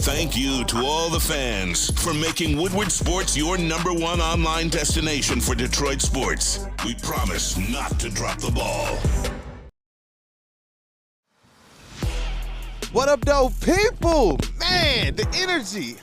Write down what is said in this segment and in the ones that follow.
Thank you to all the fans for making Woodward Sports your #1 online destination for Detroit sports. We promise not to drop the ball. What up, though, people? Man, the energy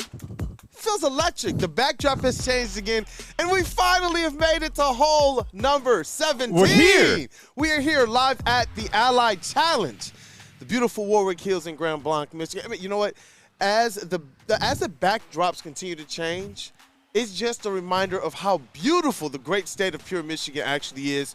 feels electric. The backdrop has changed again, and we finally have made it to hole number 17. We're here. We are here live at the Allied Challenge, the beautiful Warwick Hills in Grand Blanc, Michigan. I mean, you know what? As the backdrops continue to change, it's just a reminder of how beautiful the great state of pure Michigan actually is.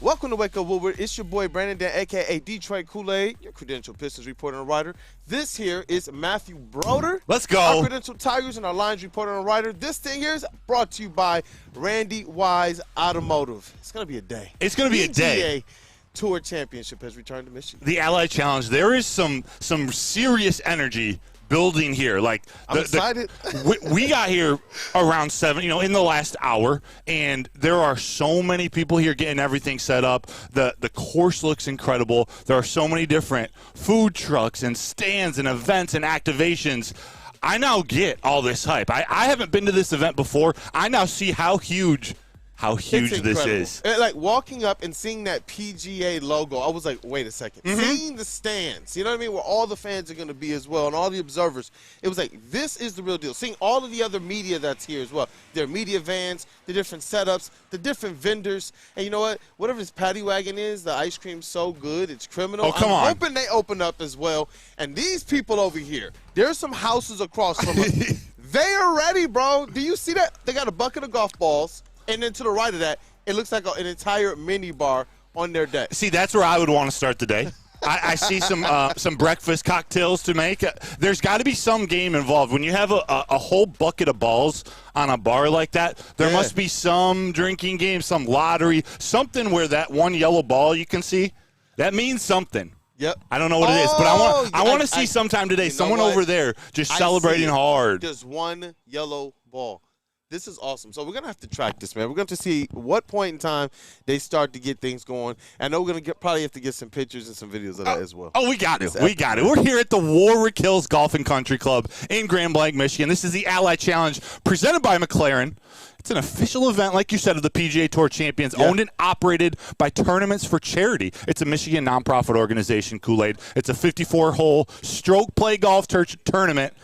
Welcome to Wake Up Woodward. It's your boy Brandon Dan, a.k.a. Detroit Kool-Aid, your credential Pistons reporter and writer. This here is Matthew Broder. Let's go. Our credential Tigers and our Lions reporter and writer. This thing here is brought to you by Randy Wise Automotive. It's going to be a day. It's going to be a day. Tour Championship has returned to Michigan. The Allied Challenge, there is some serious energy building here. Like I'm excited. We got here around 7, in the last hour, and there are so many people here getting everything set up. The course looks incredible. There are so many different food trucks and stands and events and activations. I now get all this hype. I haven't been to this event before. I now see how huge this is. Like walking up and seeing that PGA logo, I was like, wait a second. Seeing the stands, you know what I mean, where all the fans are going to be as well and all the observers, it was like, this is the real deal. Seeing all of the other media that's here as well, their media vans, the different setups, the different vendors, and you know what? Whatever this paddy wagon is, the ice cream's so good, it's criminal. Oh, come on. I'm hoping they open up as well. And these people over here, there's some houses across from us. They are ready, bro. Do you see that? They got a bucket of golf balls. And then to the right of that, it looks like an entire mini bar on their deck. See, that's where I would want to start the day. I see some breakfast cocktails to make. There's got to be some game involved. When you have a whole bucket of balls on a bar like that, there must be some drinking game, some lottery, something where that one yellow ball you can see, that means something. Yep. I don't know what it is, but I want to see sometime today someone over there just celebrating hard. Just one yellow ball. This is awesome. So we're going to have to track this, man. We're going to see what point in time they start to get things going. I know we're going to probably have to get some pictures and some videos of that as well. Oh, we got it. We got it. We're here at the Warwick Hills Golf and Country Club in Grand Blanc, Michigan. This is the Allied Challenge presented by McLaren. It's an official event, like you said, of the PGA Tour Champions, owned and operated by Tournaments for Charity. It's a Michigan nonprofit organization, Kool-Aid. It's a 54-hole stroke play golf tournament.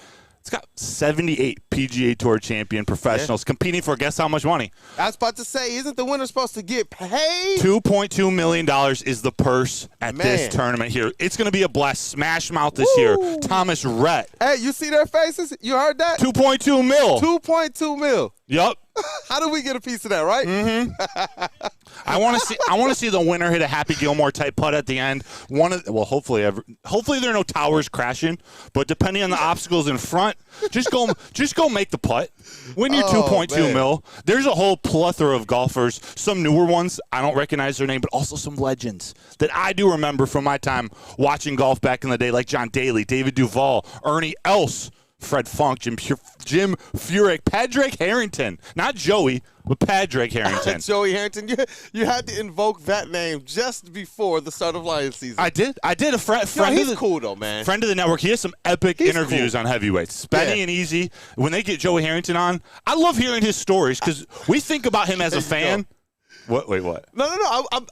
It's got 78 PGA Tour champion professionals competing for, guess how much money? I was about to say, isn't the winner supposed to get paid? $2.2 million is the purse at this tournament here. It's going to be a blast. Smash Mouth this year. Thomas Rhett. Hey, you see their faces? You heard that? 2.2 mil. 2.2 mil. Yup. How do we get a piece of that, right? I want to see the winner hit a Happy Gilmore type putt at the end. Hopefully there are no towers crashing, but depending on the obstacles in front, just go make the putt. Win your 2.2 mil. There's a whole plethora of golfers, some newer ones, I don't recognize their name, but also some legends that I do remember from my time watching golf back in the day, like John Daly, David Duval, Ernie Els, Fred Funk, Jim Furyk, Padraig Harrington. Not Joey, but Padraig Harrington. Joey Harrington. You had to invoke that name just before the start of Lions season. I did. A friend he's cool, though, man. Friend of the network. He has some epic interviews on heavyweights. Spenny and Easy. When they get Joey Harrington on, I love hearing his stories because we think about him as a fan. What? Wait, what? No.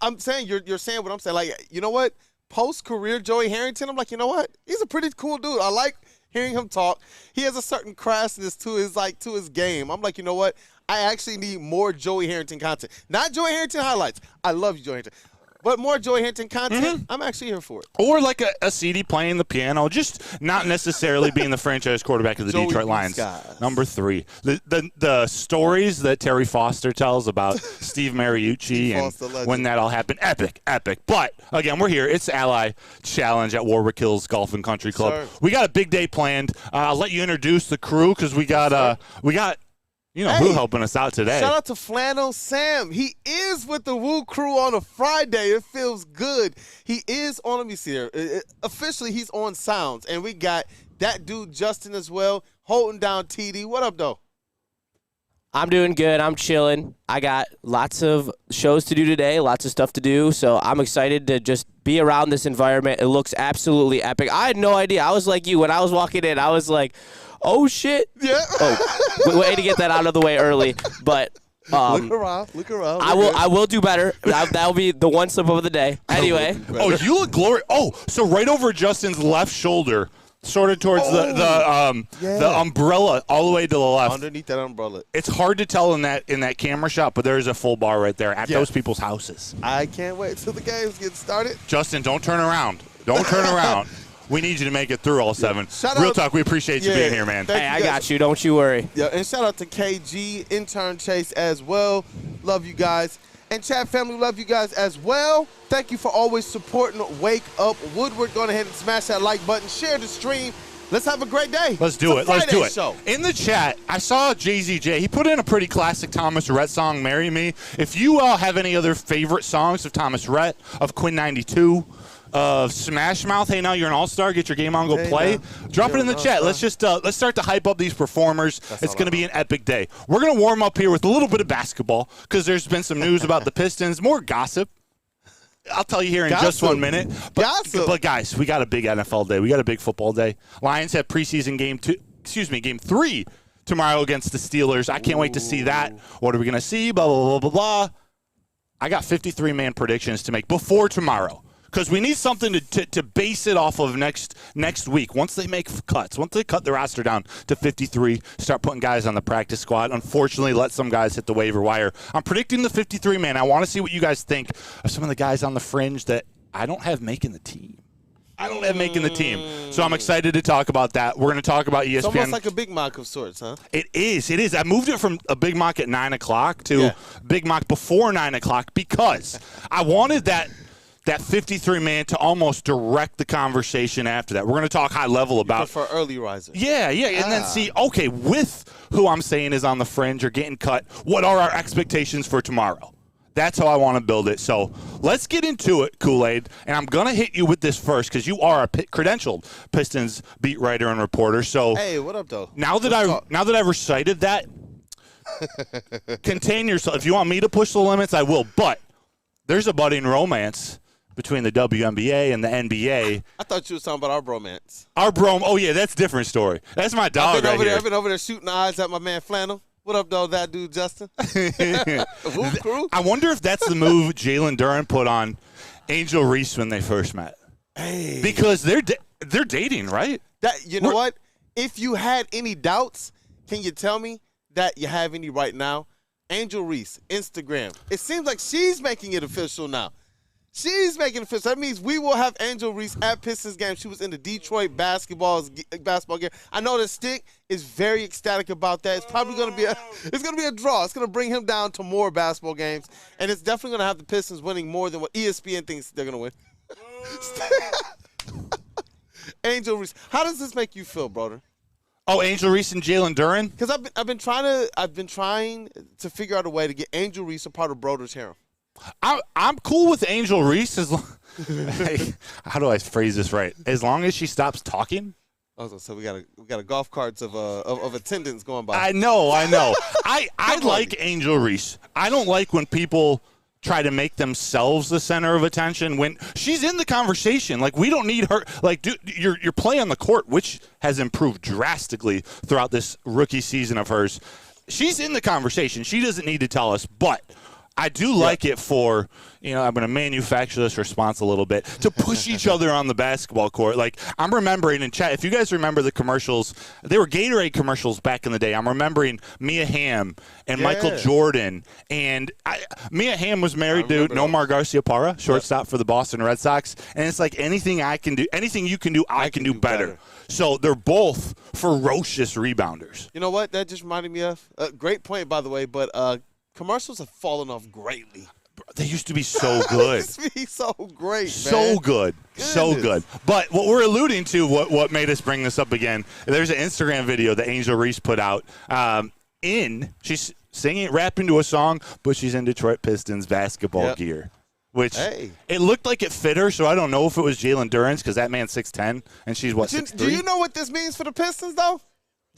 I'm saying you're saying what I'm saying. Like, you know what? Post-career Joey Harrington, I'm like, you know what? He's a pretty cool dude. I like hearing him talk. He has a certain crassness to his game. I'm like, you know what? I actually need more Joey Harrington content. Not Joey Harrington highlights. I love you, Joey Harrington. But more Joey Harrington content, I'm actually here for it. Or like a CD playing the piano, just not necessarily being the franchise quarterback of the Detroit Lions. Number 3. The stories that Terry Foster tells about Steve Mariucci and when that all happened, epic. But, again, we're here. It's Ally Challenge at Warwick Hills Golf and Country Club. Sir. We got a big day planned. I'll let you introduce the crew because we got who helping us out today. Shout out to Flannel Sam. He is with the WUW Crew on a Friday. It feels good. He is on, let me see here. Officially, he's on Sounds. And we got that dude Justin as well, holding down TD. What up, though? I'm doing good. I'm chilling. I got lots of shows to do today, lots of stuff to do. So I'm excited to just be around this environment. It looks absolutely epic. I had no idea. I was like you. When I was walking in, I was like, oh, shit. Yeah. Oh, way to get that out of the way early. But look around. I will do better. That'll be the one slip of the day. Anyway. Oh, you look glorious. Oh, so right over Justin's left shoulder, sort of towards the umbrella, all the way to the left. Underneath that umbrella. It's hard to tell in that camera shot, but there is a full bar right there at those people's houses. I can't wait till the games get started. Justin, don't turn around. Don't turn around. We need you to make it through all 7. Real talk, we appreciate you being here, man. Hey, I got you. Don't you worry. Yeah, and shout out to KG, intern Chase as well. Love you guys. And chat family, love you guys as well. Thank you for always supporting Wake Up Woodward. Go ahead and smash that like button. Share the stream. Let's have a great day. Let's do it. Let's do it. Show. In the chat, I saw JZJ. He put in a pretty classic Thomas Rhett song, Marry Me. If you all have any other favorite songs of Thomas Rhett, of Quinn 92, of Smash Mouth, hey, now you're an all-star, get your game on, go play. Drop it in the chat. Let's just let's start to hype up these performers. It's going to be an epic day. We're going to warm up here with a little bit of basketball because there's been some news about the Pistons, more gossip. I'll tell you here in just 1 minute. But guys, we got a big NFL day. We got a big football day. Lions have preseason game 3 tomorrow against the Steelers. I can't wait to see that. What are we going to see? Blah, blah, blah, blah, blah. I got 53-man predictions to make before tomorrow. Because we need something to base it off of next week. Once they make cuts, once they cut the roster down to 53, start putting guys on the practice squad. Unfortunately, let some guys hit the waiver wire. I'm predicting the 53-man. I want to see what you guys think of some of the guys on the fringe that I don't have making the team. So I'm excited to talk about that. We're going to talk about ESPN. It's almost like a big mock of sorts, huh? It is. I moved it from a big mock at 9 o'clock to big mock before 9 o'clock because I wanted that 53-man to almost direct the conversation after that. We're going to talk high level about. For early risers. Yeah. And then see, okay, with who I'm saying is on the fringe or getting cut, what are our expectations for tomorrow? That's how I want to build it. So let's get into it, Kool-Aid. And I'm going to hit you with this first because you are a credentialed Pistons beat writer and reporter. So hey, what up, though? Now that I've recited that, contain yourself. If you want me to push the limits, I will. But there's a budding romance between the WNBA and the NBA. I thought you were talking about our bromance. Oh, yeah, that's a different story. That's my dog right here. I've been over there shooting eyes at my man Flannel. What up, though, that dude, Justin? WUW Crew? I wonder if that's the move Jalen Duren put on Angel Reese when they first met. Hey. Because they're dating, right? You know what? If you had any doubts, can you tell me that you have any right now? Angel Reese, Instagram. It seems like she's making it official now. She's making it official. That means we will have Angel Reese at Pistons game. She was in the Detroit basketball game. I know the Stick is very ecstatic about that. It's probably going to be a draw. It's going to bring him down to more basketball games, and it's definitely going to have the Pistons winning more than what ESPN thinks they're going to win. Angel Reese, how does this make you feel, brother? Oh, Angel Reese and Jalen Duren? Because I've been trying to figure out a way to get Angel Reese a part of Broder's harem. I'm cool with Angel Reese as long. Hey, how do I phrase this right? As long as she stops talking. Oh, so we got a golf carts of attendance going by. I know. I like Angel Reese. I don't like when people try to make themselves the center of attention when she's in the conversation. Like, we don't need her. Like, dude, your play on the court, which has improved drastically throughout this rookie season of hers. She's in the conversation. She doesn't need to tell us, but I do like it for, I'm going to manufacture this response a little bit, to push each other on the basketball court. Like, I'm remembering in chat, if you guys remember the commercials, they were Gatorade commercials back in the day. I'm remembering Mia Hamm and Michael Jordan. And Mia Hamm was married to Nomar Garciaparra, shortstop for the Boston Red Sox. And it's like, anything you can do, I can do better. So they're both ferocious rebounders. You know what? That just reminded me of a great point, by the way, but commercials have fallen off greatly. They used to be so good. They used to be so great, so man. Good. Goodness. So good. But what we're alluding to, what made us bring this up again, there's an Instagram video that Angel Reese put out. She's singing, rapping to a song, but she's in Detroit Pistons basketball gear. Which it looked like it fit her, so I don't know if it was Jalen Duren's because that man's 6'10", and she's, 6'3"? Do you know what this means for the Pistons, though?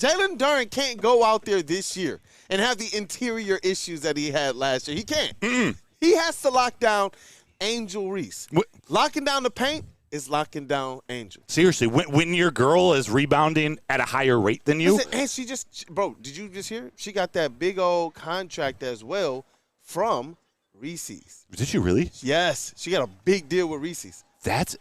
Jalen Duren can't go out there this year and have the interior issues that he had last year. He can't. He has to lock down Angel Reese. What? Locking down the paint is locking down Angel. Seriously, when your girl is rebounding at a higher rate than you. Listen, and she just, bro, did you just hear? She got that big old contract as well from Reese's. Did she really? Yes, she got a big deal with Reese's. That's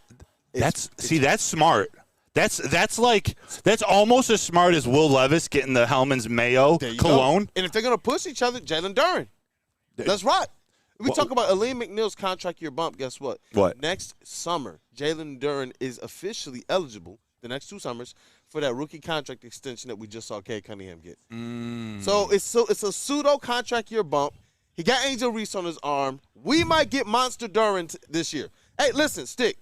smart. That's almost as smart as Will Levis getting the Hellman's Mayo cologne. Go. And if they're gonna push each other, Jalen Duren. Let's rock. We talk about Aleem McNeil's contract year bump. Guess what? What? Next summer, Jalen Duren is officially eligible, the next 2 summers, for that rookie contract extension that we just saw Cade Cunningham get. So it's a pseudo contract year bump. He got Angel Reese on his arm. We might get Monster Duren this year. Hey, listen, Stick.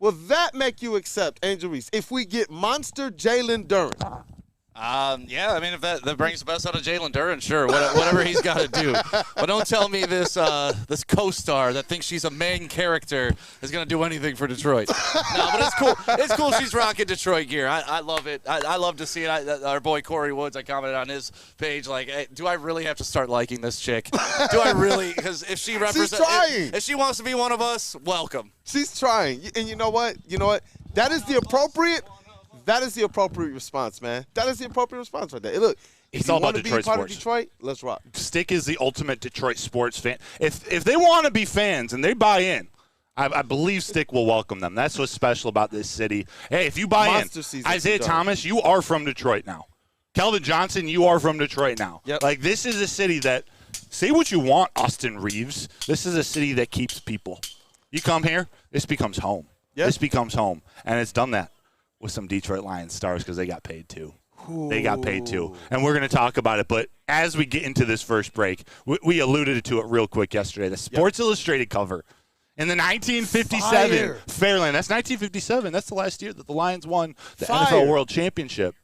Will that make you accept Angel Reese if we get Monster Jalen Duren? Yeah, I mean, if that brings the best out of Jalen Duren, sure, whatever he's got to do. But don't tell me this co-star that thinks she's a main character is going to do anything for Detroit. No, but it's cool. It's cool she's rocking Detroit gear. I love it. I love to see it. Our boy Corey Woods, I commented on his page, like, hey, do I really have to start liking this chick? Do I really? Because if she represents, She's trying. If she wants to be one of us, welcome. She's trying. And you know what? That is the appropriate response, man. That is the appropriate response right there. Hey, look, It's all about to be Detroit part sports. of Detroit, let's rock. Stick is the ultimate Detroit sports fan. If they want to be fans and they buy in, I believe Stick will welcome them. That's what's special about this city. Hey, if you buy Monster in, season Isaiah too, Thomas, you are from Detroit now. Kelvin Johnson, you are from Detroit now. Yep. Like, this is a city that, say what you want, Austin Reeves, this is a city that keeps people. You come here, this becomes home. Yep. This becomes home. And it's done that with some Detroit Lions stars because they got paid too. They got paid too. And we're going to talk about it. But as we get into this first break, we alluded to it real quick yesterday. The Sports Illustrated cover in the 1957 Fairland. That's 1957. That's the last year that the Lions won the NFL World Championship.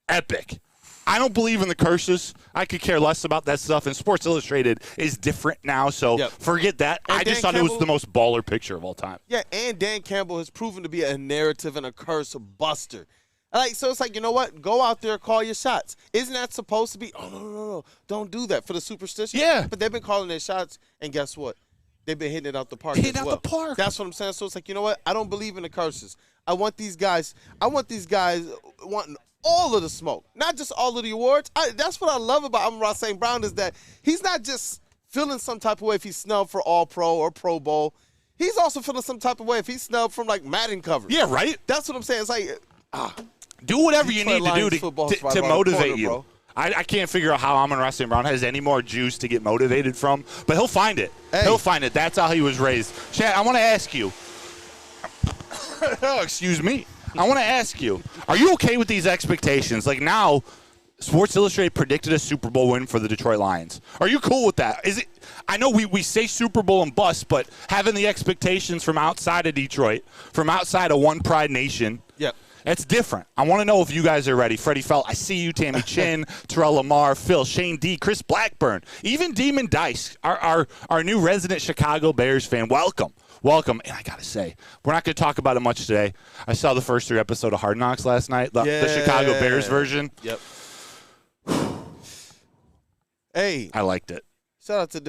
Epic. I don't believe in the curses. I could care less about that stuff. And Sports Illustrated is different now, so forget that. And I just Dan thought it was Campbell- the most baller picture of all time. Yeah, and Dan Campbell has proven to be a narrative and a curse buster. So it's like, you know what? Go out there, call your shots. Isn't that supposed to be, oh, no, don't do that for the superstition? Yeah. But they've been calling their shots, and guess what? They've been hitting it out the park Hitting as out well. the park. That's what I'm saying. So it's like, you know what? I don't believe in the curses. I want these guys wanting all of the smoke, not just all of the awards. That's what I love about Amon-Ra St. Brown is that he's not just feeling some type of way if he's snubbed for All-Pro or Pro Bowl. He's also feeling some type of way if he's snubbed from, like, Madden covers. Yeah, right? That's what I'm saying. It's like, Do whatever you Detroit need to do Lions football's to right around the motivate corner, you. bro. I can't figure out how Amon-Ra St. Brown has any more juice to get motivated from, but he'll find it. Hey. He'll find it. That's how he was raised. Chad, I want to ask you. Excuse me. I want to ask you, are you okay with these expectations? Like now, Sports Illustrated predicted a Super Bowl win for the Detroit Lions. Are you cool with that? Is it? I know we say Super Bowl and bust, but having the expectations from outside of Detroit, from outside of One Pride Nation, that's different. I want to know if you guys are ready. Freddie Felt, I see you. Tammy Chin, Terrell Lamar, Phil, Shane D, Chris Blackburn, even Demon Dice, our new resident Chicago Bears fan. Welcome. And I got to say, we're not going to talk about it much today. I saw the first 3 episodes of Hard Knocks last night, the Chicago Bears version. Yep. Hey. I liked it. Shout out to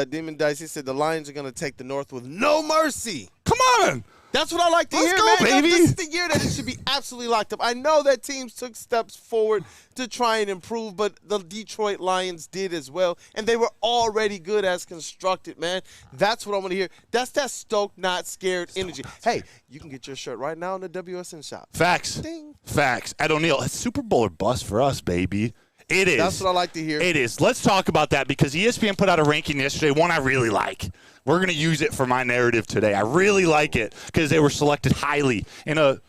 Demon Dice. He said the Lions are going to take the North with no mercy. Come on. That's what I like to hear, go, man. baby. This is the year that it should be absolutely locked up. I know that teams took steps forward to try and improve, but the Detroit Lions did as well, and they were already good as constructed, man. That's what I want to hear. That's that stoked, not scared energy. Hey, you can get your shirt right now in the WSN shop. Facts. Ding. Facts. Ed O'Neill, it's Super Bowl or bust for us, baby. It is. That's what I like to hear. It is. Let's talk about that because ESPN put out a ranking yesterday, one I really like. We're going to use it for my narrative today. I really like it because they were selected highly in a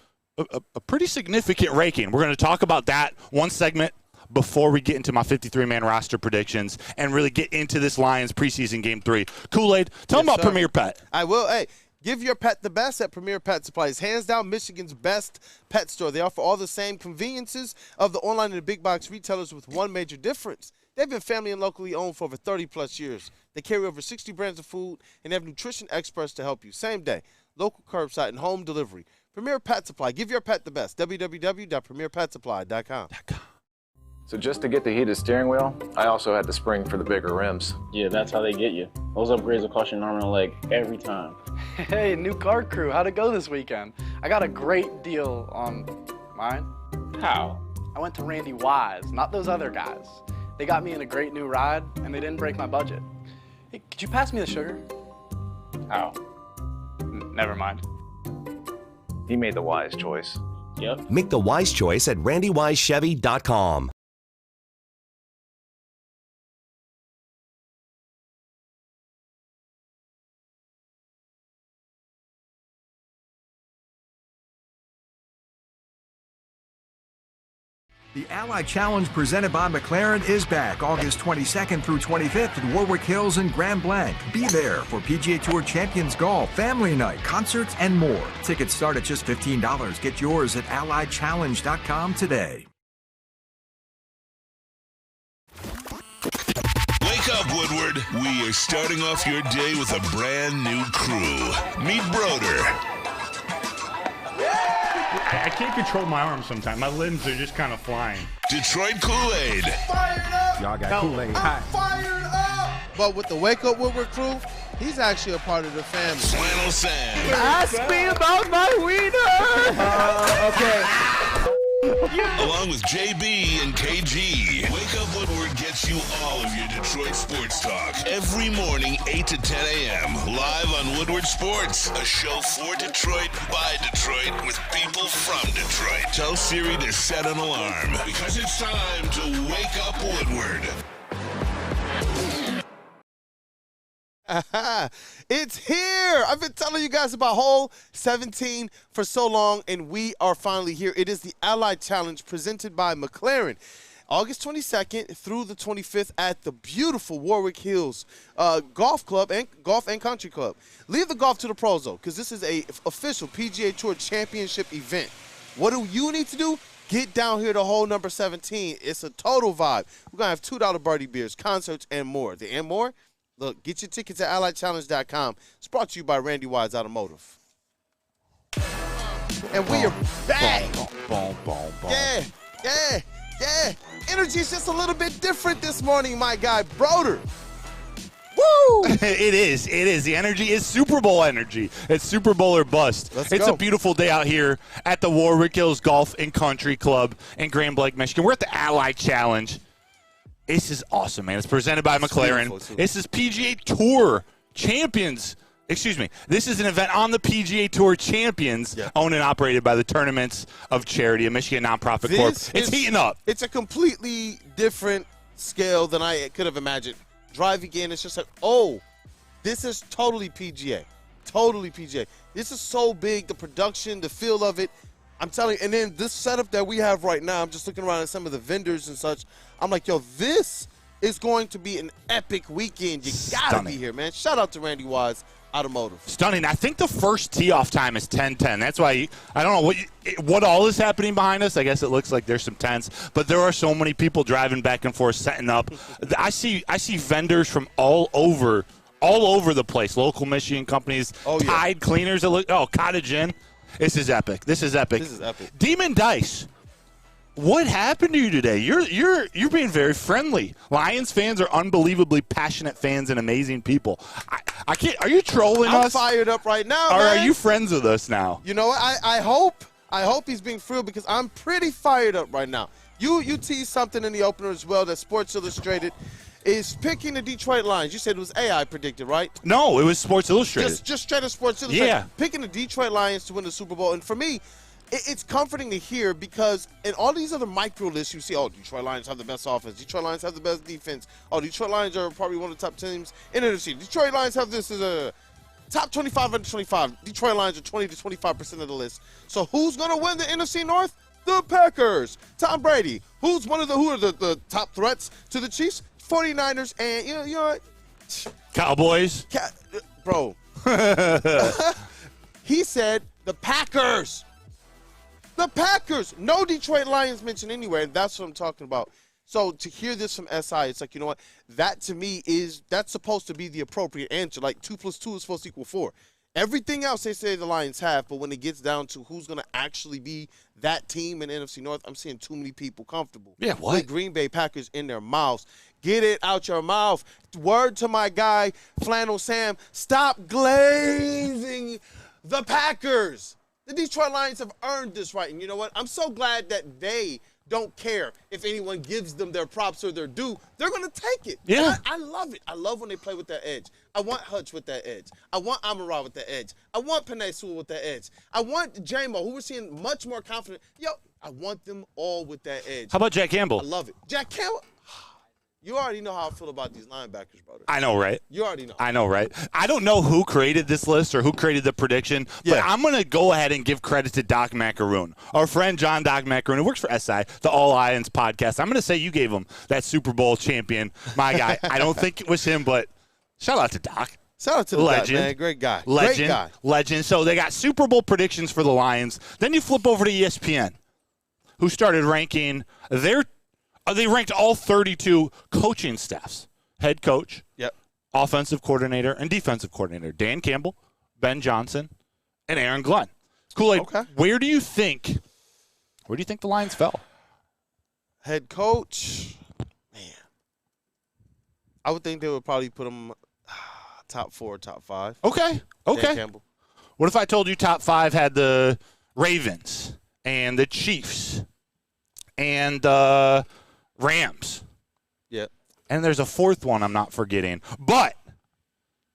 pretty significant ranking. We're going to talk about that one segment before we get into my 53-man roster predictions and really get into this Lions preseason game 3. Kool-Aid, tell them about Premier Pet. I will. Hey, give your pet the best at Premier Pet Supplies. Hands down, Michigan's best pet store. They offer all the same conveniences of the online and the big box retailers with one major difference. They've been family and locally owned for over 30-plus years. They carry over 60 brands of food and have nutrition experts to help you. Same day, local curbside and home delivery. Premier Pet Supply. Give your pet the best. www.premierpetsupply.com. So just to get the heated steering wheel, I also had to spring for the bigger rims. Yeah, that's how they get you. Those upgrades will cost you an arm and a leg every time. Hey, new car crew, how'd it go this weekend? I got a great deal on mine. How? I went to Randy Wise, not those other guys. They got me in a great new ride, and they didn't break my budget. Hey, could you pass me the sugar? How? Never mind. He made the wise choice. Yep. Make the wise choice at randywisechevy.com. The Allied Challenge presented by McLaren is back August 22nd through 25th at Warwick Hills and Grand Blanc. Be there for PGA Tour Champions Golf, Family Night, concerts, and more. Tickets start at just $15. Get yours at alliedchallenge.com today. Wake up, Woodward. We are starting off your day with a brand new crew. Meet Broder. I can't control my arms sometimes. My limbs are just kind of flying. Detroit Kool-Aid. Fired up! Y'all got Kool-Aid. I'm fired up! But with the Wake Up Woodward crew, he's actually a part of the family. Flannel Sam. Ask me about my wiener. Okay. Along with JB and KG. Wake Up Woodward gets you all of your Detroit sports talk. Every morning, 8 to 10 a.m. Live on Woodward Sports. A show for Detroit, by Detroit, with people from Detroit. Tell Siri to set an alarm, because it's time to Wake Up Woodward. It's here. I've been telling you guys about Hole 17 for so long, and we are finally here. It is the Allied Challenge presented by McLaren. August 22nd through the 25th at the beautiful Warwick Hills Golf Club and Golf and Country Club. Leave the golf to the pros, though, because this is a official PGA Tour Championship event. What do you need to do? Get down here to hole number 17. It's a total vibe. We're going to have $2 birdie beers, concerts, and more. The and more? Look, get your tickets at alliedchallenge.com. It's brought to you by Randy Wise Automotive. And we are back. Yeah. Energy's just a little bit different this morning, my guy, Broder. Woo! It is. The energy is Super Bowl energy. It's Super Bowl or bust. It's a beautiful day out here at the Warwick Hills Golf and Country Club in Grand Blanc, Michigan. We're at the Allied Challenge. This is awesome, man. It's presented by McLaren. This is PGA Tour Champions. Excuse me. This is an event on the PGA Tour Champions, owned and operated by the Tournaments of Charity, a Michigan nonprofit corp. It's heating up. It's a completely different scale than I could have imagined. Driving in, it's just like, oh, this is totally PGA. Totally PGA. This is so big, the production, the feel of it. I'm telling you, and then this setup that we have right now, I'm just looking around at some of the vendors and such. I'm like, yo, this is going to be an epic weekend. You got to be here, man. Shout out to Randy Wise Automotive. Stunning. I think the first tee-off time is 10:10. That's why I don't know what all is happening behind us. I guess it looks like there's some tents, but there are so many people driving back and forth, setting up. I see vendors from all over the place. Local Michigan companies, Tide Cleaners. Cottage Inn. This is epic. This is epic. Demon Dice. What happened to you today? You're being very friendly. Lions fans are unbelievably passionate fans and amazing people. I can't. Are you trolling us? I'm fired up right now, or man. are you friends with us now? You know what? I hope he's being thrilled because I'm pretty fired up right now. You teased something in the opener as well that Sports Illustrated is picking the Detroit Lions. You said it was AI predicted, right? No, it was Sports Illustrated. Just straight up Sports Illustrated. Yeah. Picking the Detroit Lions to win the Super Bowl. And for me, it's comforting to hear because in all these other micro lists you see, Detroit Lions have the best offense. Detroit Lions have the best defense. Detroit Lions are probably one of the top teams in the NFC. Detroit Lions have this as a top 25 under 25. Detroit Lions are 20 to 25% of the list. So who's going to win the NFC North? The Packers. Tom Brady. Who are the top threats to the Chiefs? 49ers and you know what? Cowboys. Bro. He said the Packers. The Packers. No Detroit Lions mentioned anywhere, and that's what I'm talking about. So to hear this from SI, it's like, you know what? That to me that's supposed to be the appropriate answer. Like 2 + 2 is supposed to equal 4. Everything else they say the Lions have, but when it gets down to who's going to actually be that team in the NFC North, I'm seeing too many people comfortable. Yeah, what? With Green Bay Packers in their mouths. Get it out your mouth. Word to my guy, Flannel Sam, stop glazing the Packers. The Detroit Lions have earned this right, and you know what? I'm so glad that they don't care if anyone gives them their props or their due. They're going to take it. Yeah. I love it. I love when they play with that edge. I want Hutch with that edge. I want Amon-Ra with that edge. I want Penei Sewell with that edge. I want J-Mo, who we're seeing much more confident. Yo, I want them all with that edge. How about Jack Campbell? I love it. Jack Campbell. You already know how I feel about these linebackers, brother. I know, right? You already know. I know, right? I don't know who created this list or who created the prediction, but I'm going to go ahead and give credit to Doc Macaroon. Our friend John Doc Macaroon, who works for SI, the All Lions podcast. I'm going to say you gave him that Super Bowl champion, my guy. I don't think it was him, but shout out to Doc. Shout out to the legend. Guy, man. Great guy. Legend. Great guy. Legend. So they got Super Bowl predictions for the Lions. Then you flip over to ESPN, who started ranking their they ranked all 32 coaching staffs. Head coach, offensive coordinator, and defensive coordinator. Dan Campbell, Ben Johnson, and Aaron Glenn. Kool-Aid, where do you think the Lions fell? Head coach, man. I would think they would probably put them top 4, top 5. Okay. Dan Campbell. What if I told you top 5 had the Ravens and the Chiefs and Rams? Yeah. And there's a fourth one I'm not forgetting. But,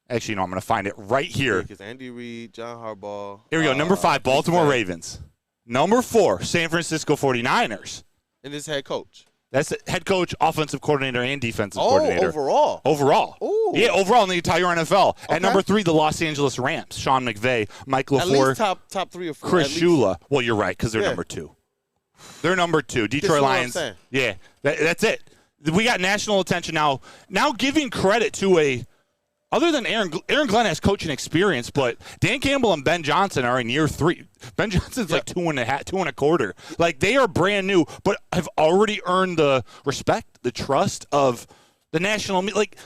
actually, no, I'm going to find it right here. Because Andy Reid, John Harbaugh. Here we go. Number 5, Baltimore Ravens. Number 4, San Francisco 49ers. And his head coach. That's the head coach, offensive coordinator, and defensive coordinator. Overall. Overall. Ooh. Yeah, overall in the entire NFL. At number 3, the Los Angeles Rams. Sean McVay, Mike LaFleur. At least top 3 or 4. Chris Shula. Well, you're right, because they're number 2. They're number 2. Detroit Lions. Yeah, that's it. We got national attention now. Now giving credit to other than Aaron Glenn has coaching experience, but Dan Campbell and Ben Johnson are in year 3. Ben Johnson's like 2.25. Like, they are brand new, but have already earned the respect, the trust of the national. Like,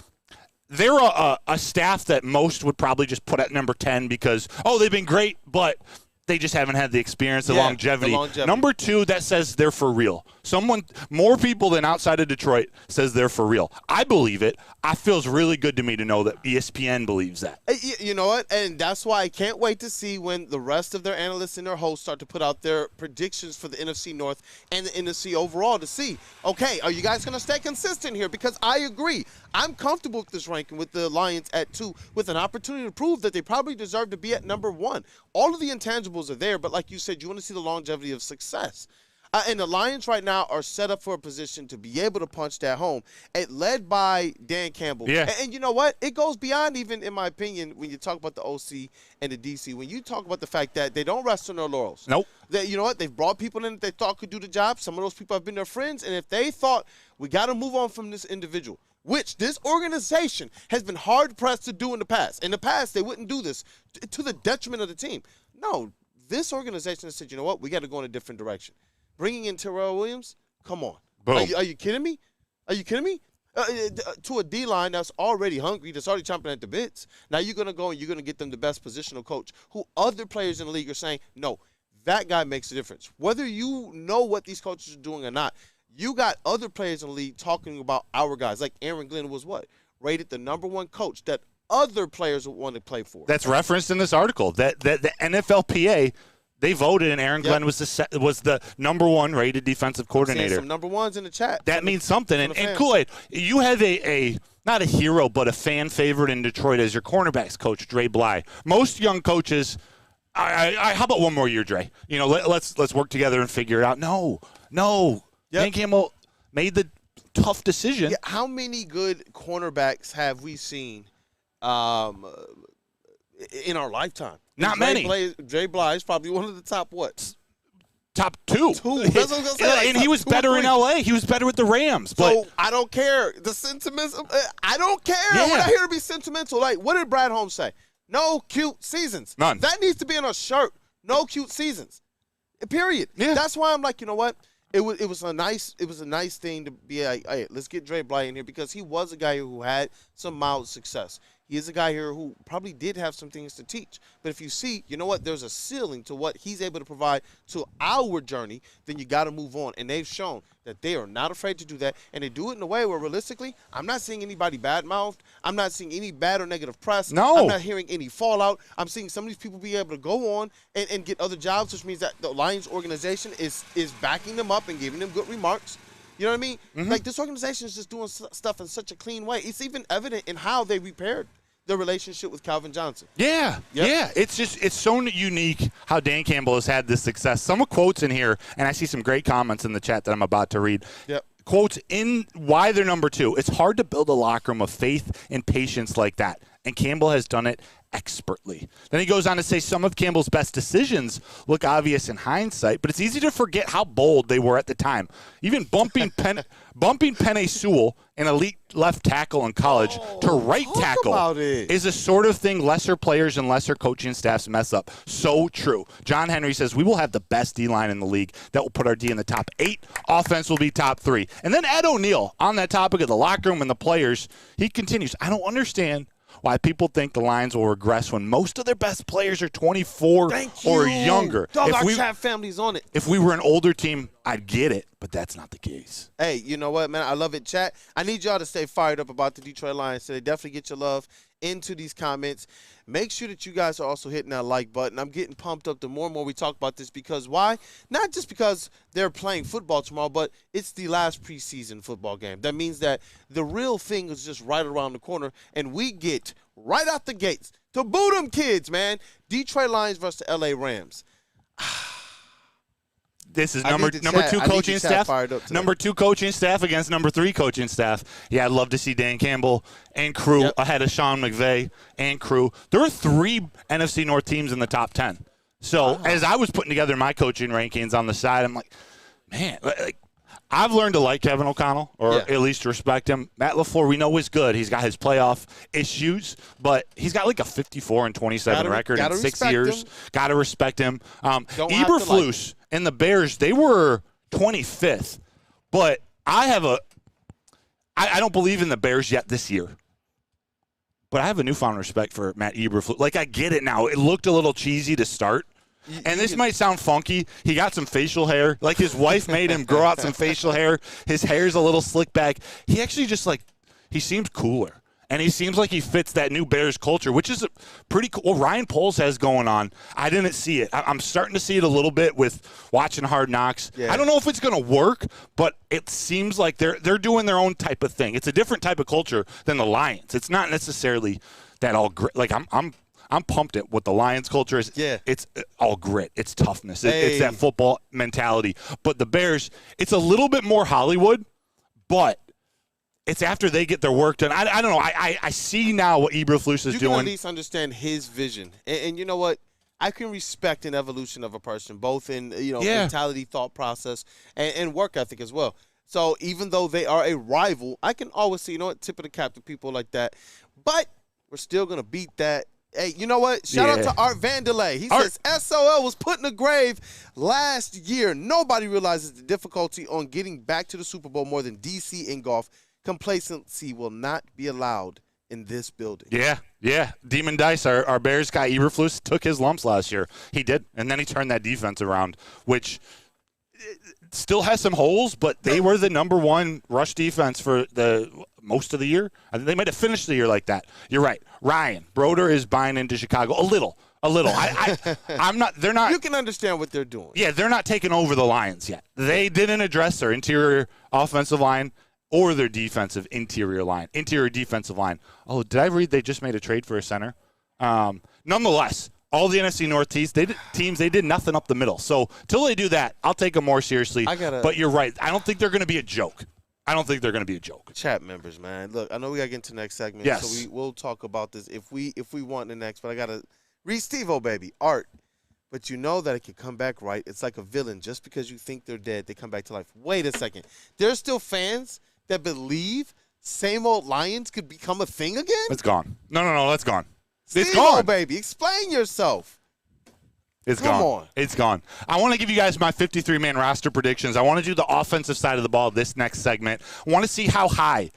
they're a staff that most would probably just put at number 10 because, they've been great, but they just haven't had the experience, the longevity. Number 2, that says they're for real. More people than outside of Detroit says they're for real. I believe it. It feels really good to me to know that ESPN believes that. You know what? And that's why I can't wait to see when the rest of their analysts and their hosts start to put out their predictions for the NFC North and the NFC overall to see, okay, are you guys going to stay consistent here? Because I agree. I'm comfortable with this ranking with the Lions at 2 with an opportunity to prove that they probably deserve to be at number 1. All of the intangibles are there, but like you said, you want to see the longevity of success. And the Lions right now are set up for a position to be able to punch that home, led by Dan Campbell. Yeah. And you know what? It goes beyond even, in my opinion, when you talk about the OC and the DC, when you talk about the fact that they don't rest on their laurels. Nope. You know what? They've brought people in that they thought could do the job. Some of those people have been their friends. And if they thought, we got to move on from this individual, which this organization has been hard-pressed to do in the past. In the past, they wouldn't do this to the detriment of the team. No, this organization has said, you know what? We got to go in a different direction. Bringing in Terrell Williams, come on. Boom. Are you kidding me? Are you kidding me? To a D-line that's already hungry, that's already chomping at the bits. Now you're going to go and you're going to get them the best positional coach who other players in the league are saying, no, that guy makes a difference. Whether you know what these coaches are doing or not, you got other players in the league talking about our guys. Like Aaron Glenn was what? Rated the number 1 coach that other players would want to play for. That's referenced in this article. That the NFLPA, they voted, and Aaron Glenn was the number 1 rated defensive coordinator. Some number 1s in the chat. That means something. And Kool-Aid, you have a not a hero, but a fan favorite in Detroit as your cornerbacks coach, Dre Bly. Most young coaches, how about one more year, Dre? You know, let's work together and figure it out. No. Dan Campbell made the tough decision. Yeah, how many good cornerbacks have we seen in our lifetime? Not many. Dre Bly is probably one of the top what? Top 2. That's what I was gonna say, and he was better in L.A. He was better with the Rams. So I don't care. The sentimental. I don't care. Yeah. We're not here to be sentimental. Like, what did Brad Holmes say? No cute seasons. None. That needs to be on a shirt. No cute seasons. Period. Yeah. That's why I'm like, you know what? It was a nice thing to be like, hey, let's get Dre Bly in here because he was a guy who had some mild success. he is a guy here who probably did have some things to teach. But if you see, you know what, there's a ceiling to what he's able to provide to our journey, then you got to move on. And they've shown that they are not afraid to do that, and they do it in a way where, realistically, I'm not seeing anybody bad-mouthed. I'm not seeing any bad or negative press. No. I'm not hearing any fallout. I'm seeing some of these people be able to go on and get other jobs, which means that the Lions organization is backing them up and giving them good remarks. You know what I mean? Mm-hmm. Like, this organization is just doing stuff in such a clean way. It's even evident in how they repaired the relationship with Calvin Johnson. Yeah, yeah. It's so unique how Dan Campbell has had this success. Some quotes in here, and I see some great comments in the chat that I'm about to read. Yep. Quotes in why they're number 2. It's hard to build a locker room of faith and patience like that, and Campbell has done it expertly. Then he goes on to say some of Campbell's best decisions look obvious in hindsight, but it's easy to forget how bold they were at the time. Even bumping Penei Sewell, an elite left tackle in college, to right tackle is a sort of thing lesser players and lesser coaching staffs mess up. So true. John Henry says, we will have the best D-line in the league. That will put our D in the top 8. Offense will be top 3. And then Ed O'Neill, on that topic of the locker room and the players, he continues, I don't understand why people think the Lions will regress when most of their best players are 24 or younger. Our chat family's on it. If we were an older team, I'd get it, but that's not the case. Hey, you know what, man? I love it, chat. I need y'all to stay fired up about the Detroit Lions today. Definitely get your love into these comments. Make sure that you guys are also hitting that like button. I'm getting pumped up the more and more we talk about this because why? Not just because they're playing football tomorrow, but it's the last preseason football game. That means that the real thing is just right around the corner, and we get right out the gates to boo them kids, man. Detroit Lions versus the LA Rams. This is number 2 coaching staff. Number 2 coaching staff against number 3 coaching staff. Yeah, I'd love to see Dan Campbell and crew ahead of Sean McVay and crew. There are 3 NFC North teams in the top 10. So as I was putting together my coaching rankings on the side, I'm like, man, I've learned to like Kevin O'Connell, or at least respect him. Matt LaFleur, we know is good. He's got his playoff issues, but he's got like a 54-27 record in 6 years. Got to respect him. Eberflus and the Bears, they were 25th, but I don't believe in the Bears yet this year. But I have a newfound respect for Matt Eberflus. Like, I get it now. It looked a little cheesy to start. And this might sound funky. He got some facial hair. Like, his wife made him grow out some facial hair. His hair's a little slick back. He actually just, he seems cooler. And he seems like he fits that new Bears culture, which is pretty cool. What Ryan Poles has going on, I didn't see it. I'm starting to see it a little bit with watching Hard Knocks. Yeah. I don't know if it's going to work, but it seems like they're doing their own type of thing. It's a different type of culture than the Lions. It's not necessarily that all grit. Like, I'm pumped at what the Lions culture is. Yeah. It's all grit. It's toughness. It's that football mentality. But the Bears, it's a little bit more Hollywood, but it's after they get their work done. I don't know. I see now what Eberflus is doing. You can at least understand his vision. And you know what? I can respect an evolution of a person, both in mentality, thought process, and work ethic as well. So even though they are a rival, I can always see, tip of the cap to people like that. But we're still going to beat that. Hey, you know what? Shout out to Art Vandelay. He says SOL was put in the grave last year. Nobody realizes the difficulty on getting back to the Super Bowl more than DC and Goff. Complacency will not be allowed in this building. Yeah. Demon Dice, our Bears guy, Eberflus, took his lumps last year. He did. And then he turned that defense around, which still has some holes, but they were the number 1 rush defense for the most of the year. I think they might have finished the year like that. You're right. Ryan Broder is buying into Chicago a little. I'm not. They're not. You can understand what they're doing. Yeah, they're not taking over the Lions yet. They didn't address their interior offensive line or their defensive interior defensive line. Oh, did I read they just made a trade for a center? Nonetheless, all the NFC North teams, they did nothing up the middle. So till they do that, I'll take them more seriously. But you're right. I don't think they're going to be a joke. Chat members, man. Look, I know we got to get into the next segment. Yes. So we'll talk about this if we want the next. But I got to read Steve-O, baby. Art. But you know that it can come back right. It's like a villain. Just because you think they're dead, they come back to life. Wait a second. There's still fans that believe same old Lions could become a thing again? It's gone. No, that's gone. It's gone, baby. Explain yourself. Come on. It's gone. I want to give you guys my 53-man roster predictions. I want to do the offensive side of the ball this next segment. I want to see how high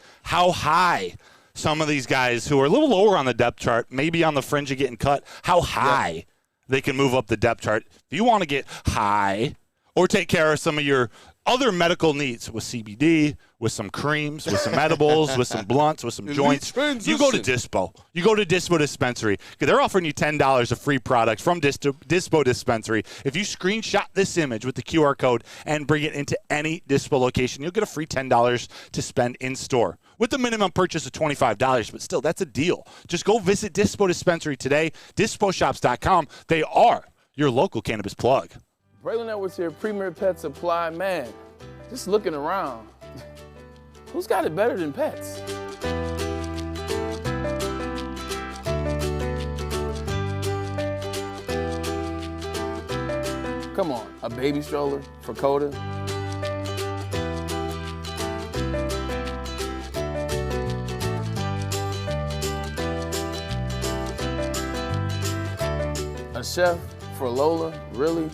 some of these guys who are a little lower on the depth chart, maybe on the fringe of getting cut, how high they can move up the depth chart. If you want to get high or take care of some of your other medical needs with CBD, with some creams, with some edibles, with some blunts, with some joints, you go to Dispo. You go to Dispo Dispensary. They're offering you $10 of free products from Dispo Dispensary. If you screenshot this image with the QR code and bring it into any Dispo location, you'll get a free $10 to spend in store with the minimum purchase of $25. But still, that's a deal. Just go visit Dispo Dispensary today, disposhops.com. They are your local cannabis plug. Braylon Edwards here, Premier Pet Supply. Man, just looking around, who's got it better than pets? Come on, a baby stroller for Coda? A chef for Lola, really?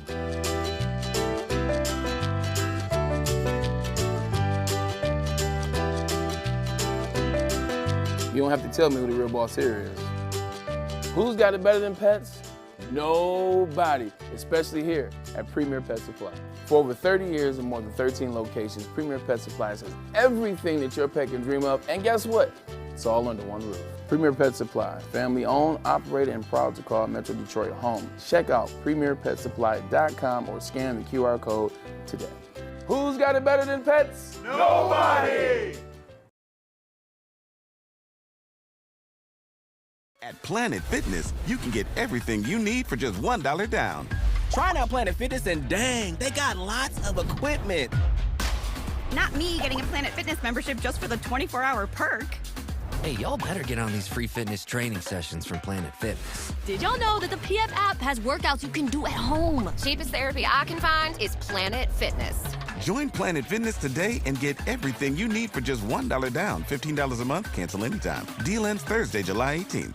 You don't have to tell me who the real boss here is. Who's got it better than pets? Nobody, especially here at Premier Pet Supply. For over 30 years and more than 13 locations, Premier Pet Supply has everything that your pet can dream of, and guess what? It's all under one roof. Premier Pet Supply, family owned, operated, and proud to call Metro Detroit home. Check out premierpetsupply.com or scan the QR code today. Who's got it better than pets? Nobody! At Planet Fitness, you can get everything you need for just $1 down. Try out Planet Fitness and dang, they got lots of equipment. Not me getting a Planet Fitness membership just for the 24-hour perk. Hey, y'all better get on these free fitness training sessions from Planet Fitness. Did y'all know that the PF app has workouts you can do at home? Cheapest therapy I can find is Planet Fitness. Join Planet Fitness today and get everything you need for just $1 down. $15 a month, cancel anytime. Deal ends Thursday, July 18th.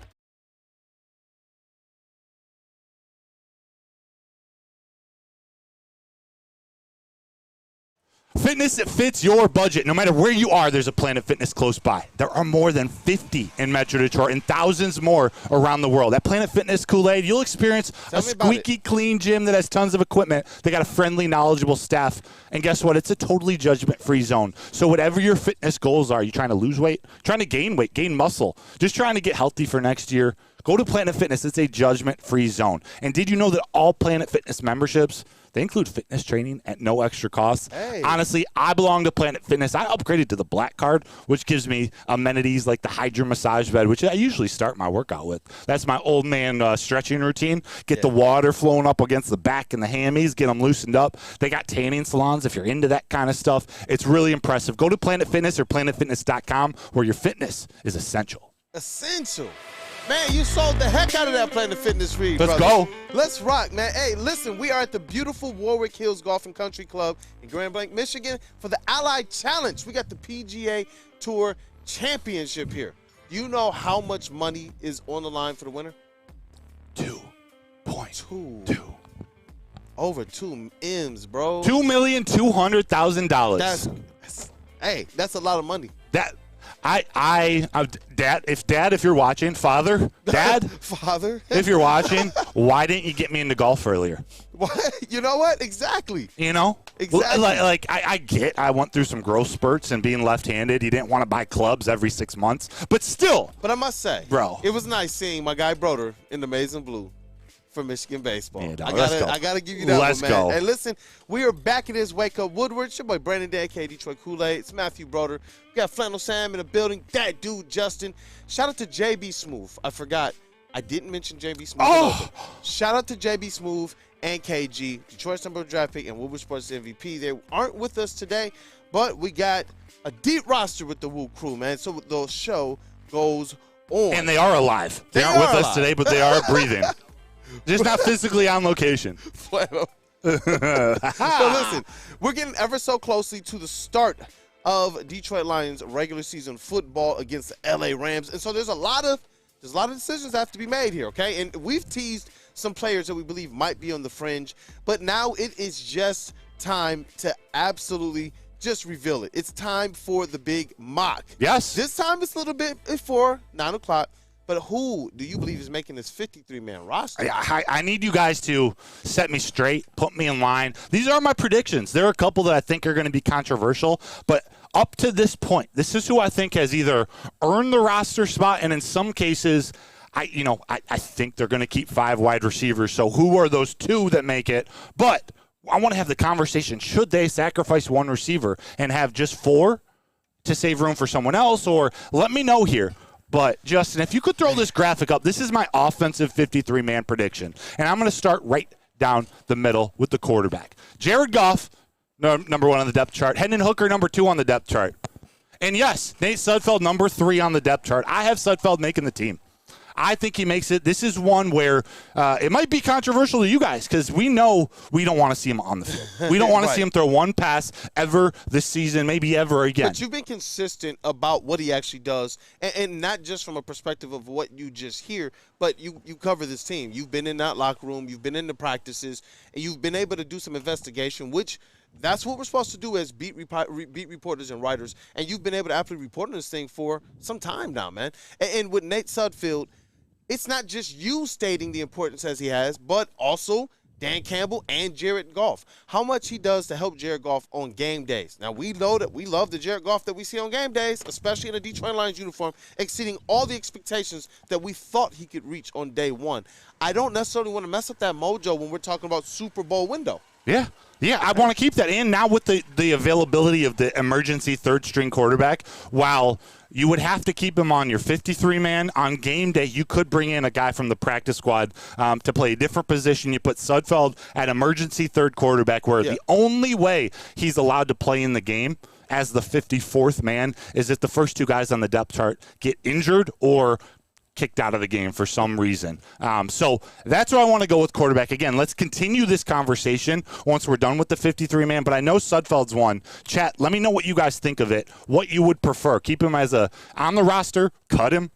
Fitness that fits your budget. No matter where you are, there's a Planet Fitness close by. There are more than 50 in Metro Detroit and thousands more around the world. At Planet Fitness Kool-Aid, you'll experience a squeaky clean gym that has tons of equipment. They got a friendly, knowledgeable staff. And guess what? It's a totally judgment-free zone. So whatever your fitness goals are, you trying to lose weight, trying to gain weight, gain muscle, just trying to get healthy for next year, go to Planet Fitness. It's a judgment-free zone. And did you know that all Planet Fitness memberships, they include fitness training at no extra cost? Hey. Honestly, I belong to Planet Fitness. I upgraded to the Black Card, which gives me amenities like the Hydra massage bed, which I usually start my workout with. That's my old man stretching routine. Get the water flowing up against the back and the hammies, get them loosened up. They got tanning salons if you're into that kind of stuff. It's really impressive. Go to Planet Fitness or planetfitness.com where your fitness is essential. Essential. Man, you sold the heck out of that Planet Fitness read, Let's brother. go. Let's rock, man. Hey, listen, we are at the beautiful Warwick Hills Golf and Country Club in Grand Blanc, Michigan for the Allied Challenge. We got the PGA Tour Championship here. You know how much money is on the line for the winner? $2.2. Over 2 M's, bro. $2,200,000. That's a lot of money. Dad, if you're watching, Father, if you're watching, why didn't you get me into golf earlier? What? You know what? Exactly. You know? Exactly. I went through some growth spurts and being left-handed. You didn't want to buy clubs every 6 months, but still. But I must say, bro, it was nice seeing my guy Broder in the maize and blue for Michigan baseball. Yeah, dog, I gotta give you that Let's one, man. go. Hey, listen, we are back in this Wake Up Woodward. It's your boy Brandon Day, aka Detroit Kool-Aid. It's Matthew Broder. We got Flannel Sam in the building. That dude, Justin. Shout out to JB Smooth. I forgot. I didn't mention JB Smooth. Oh. Shout out to JB Smooth and KG, Detroit's number one draft pick and Woodward Sports MVP. They aren't with us today, but we got a deep roster with the WUW Crew, man. So the show goes on. And they are alive. They aren't with us today, but they are breathing. Just not physically on location. So listen, we're getting ever so closely to the start of Detroit Lions regular season football against the LA Rams. And so there's a lot of decisions that have to be made here, okay? And we've teased some players that we believe might be on the fringe, but now it is just time to absolutely just reveal it. It's time for the big mock. Yes. This time it's a little bit before 9 o'clock. But who do you believe is making this 53-man roster? I need you guys to set me straight, put me in line. These are my predictions. There are a couple that I think are going to be controversial, but up to this point, this is who I think has either earned the roster spot, and in some cases, I think they're going to keep 5 wide receivers. So who are those 2 that make it? But I want to have the conversation. Should they sacrifice 1 receiver and have just 4 to save room for someone else? Or let me know here. But, Justin, if you could throw this graphic up, this is my offensive 53-man prediction. And I'm going to start right down the middle with the quarterback. Jared Goff, number 1 on the depth chart. Hendon Hooker, number 2 on the depth chart. And, yes, Nate Sudfeld, number 3 on the depth chart. I have Sudfeld making the team. I think he makes it. This is one where it might be controversial to you guys because we know we don't want to see him on the field. We don't want to see him throw 1 pass ever this season, maybe ever again. But you've been consistent about what he actually does, and not just from a perspective of what you just hear, but you cover this team. You've been in that locker room. You've been in the practices, and you've been able to do some investigation, which that's what we're supposed to do as beat reporters and writers, and you've been able to actually report on this thing for some time now, man. And with Nate Sudfeld, it's not just you stating the importance as he has, but also Dan Campbell and Jared Goff. How much he does to help Jared Goff on game days. Now, we know that we love the Jared Goff that we see on game days, especially in a Detroit Lions uniform, exceeding all the expectations that we thought he could reach on day 1. I don't necessarily want to mess up that mojo when we're talking about Super Bowl window. Yeah, I want to keep that in now with the availability of the emergency third-string quarterback. While you would have to keep him on your 53-man, on game day you could bring in a guy from the practice squad to play a different position. You put Sudfeld at emergency third quarterback where the only way he's allowed to play in the game as the 54th man is if the first 2 guys on the depth chart get injured or kicked out of the game for some reason. So that's where I want to go with quarterback. Again, let's continue this conversation once we're done with the 53-man, but I know Sudfeld's one. Chat, let me know what you guys think of it, what you would prefer. Keep him as on the roster, cut him.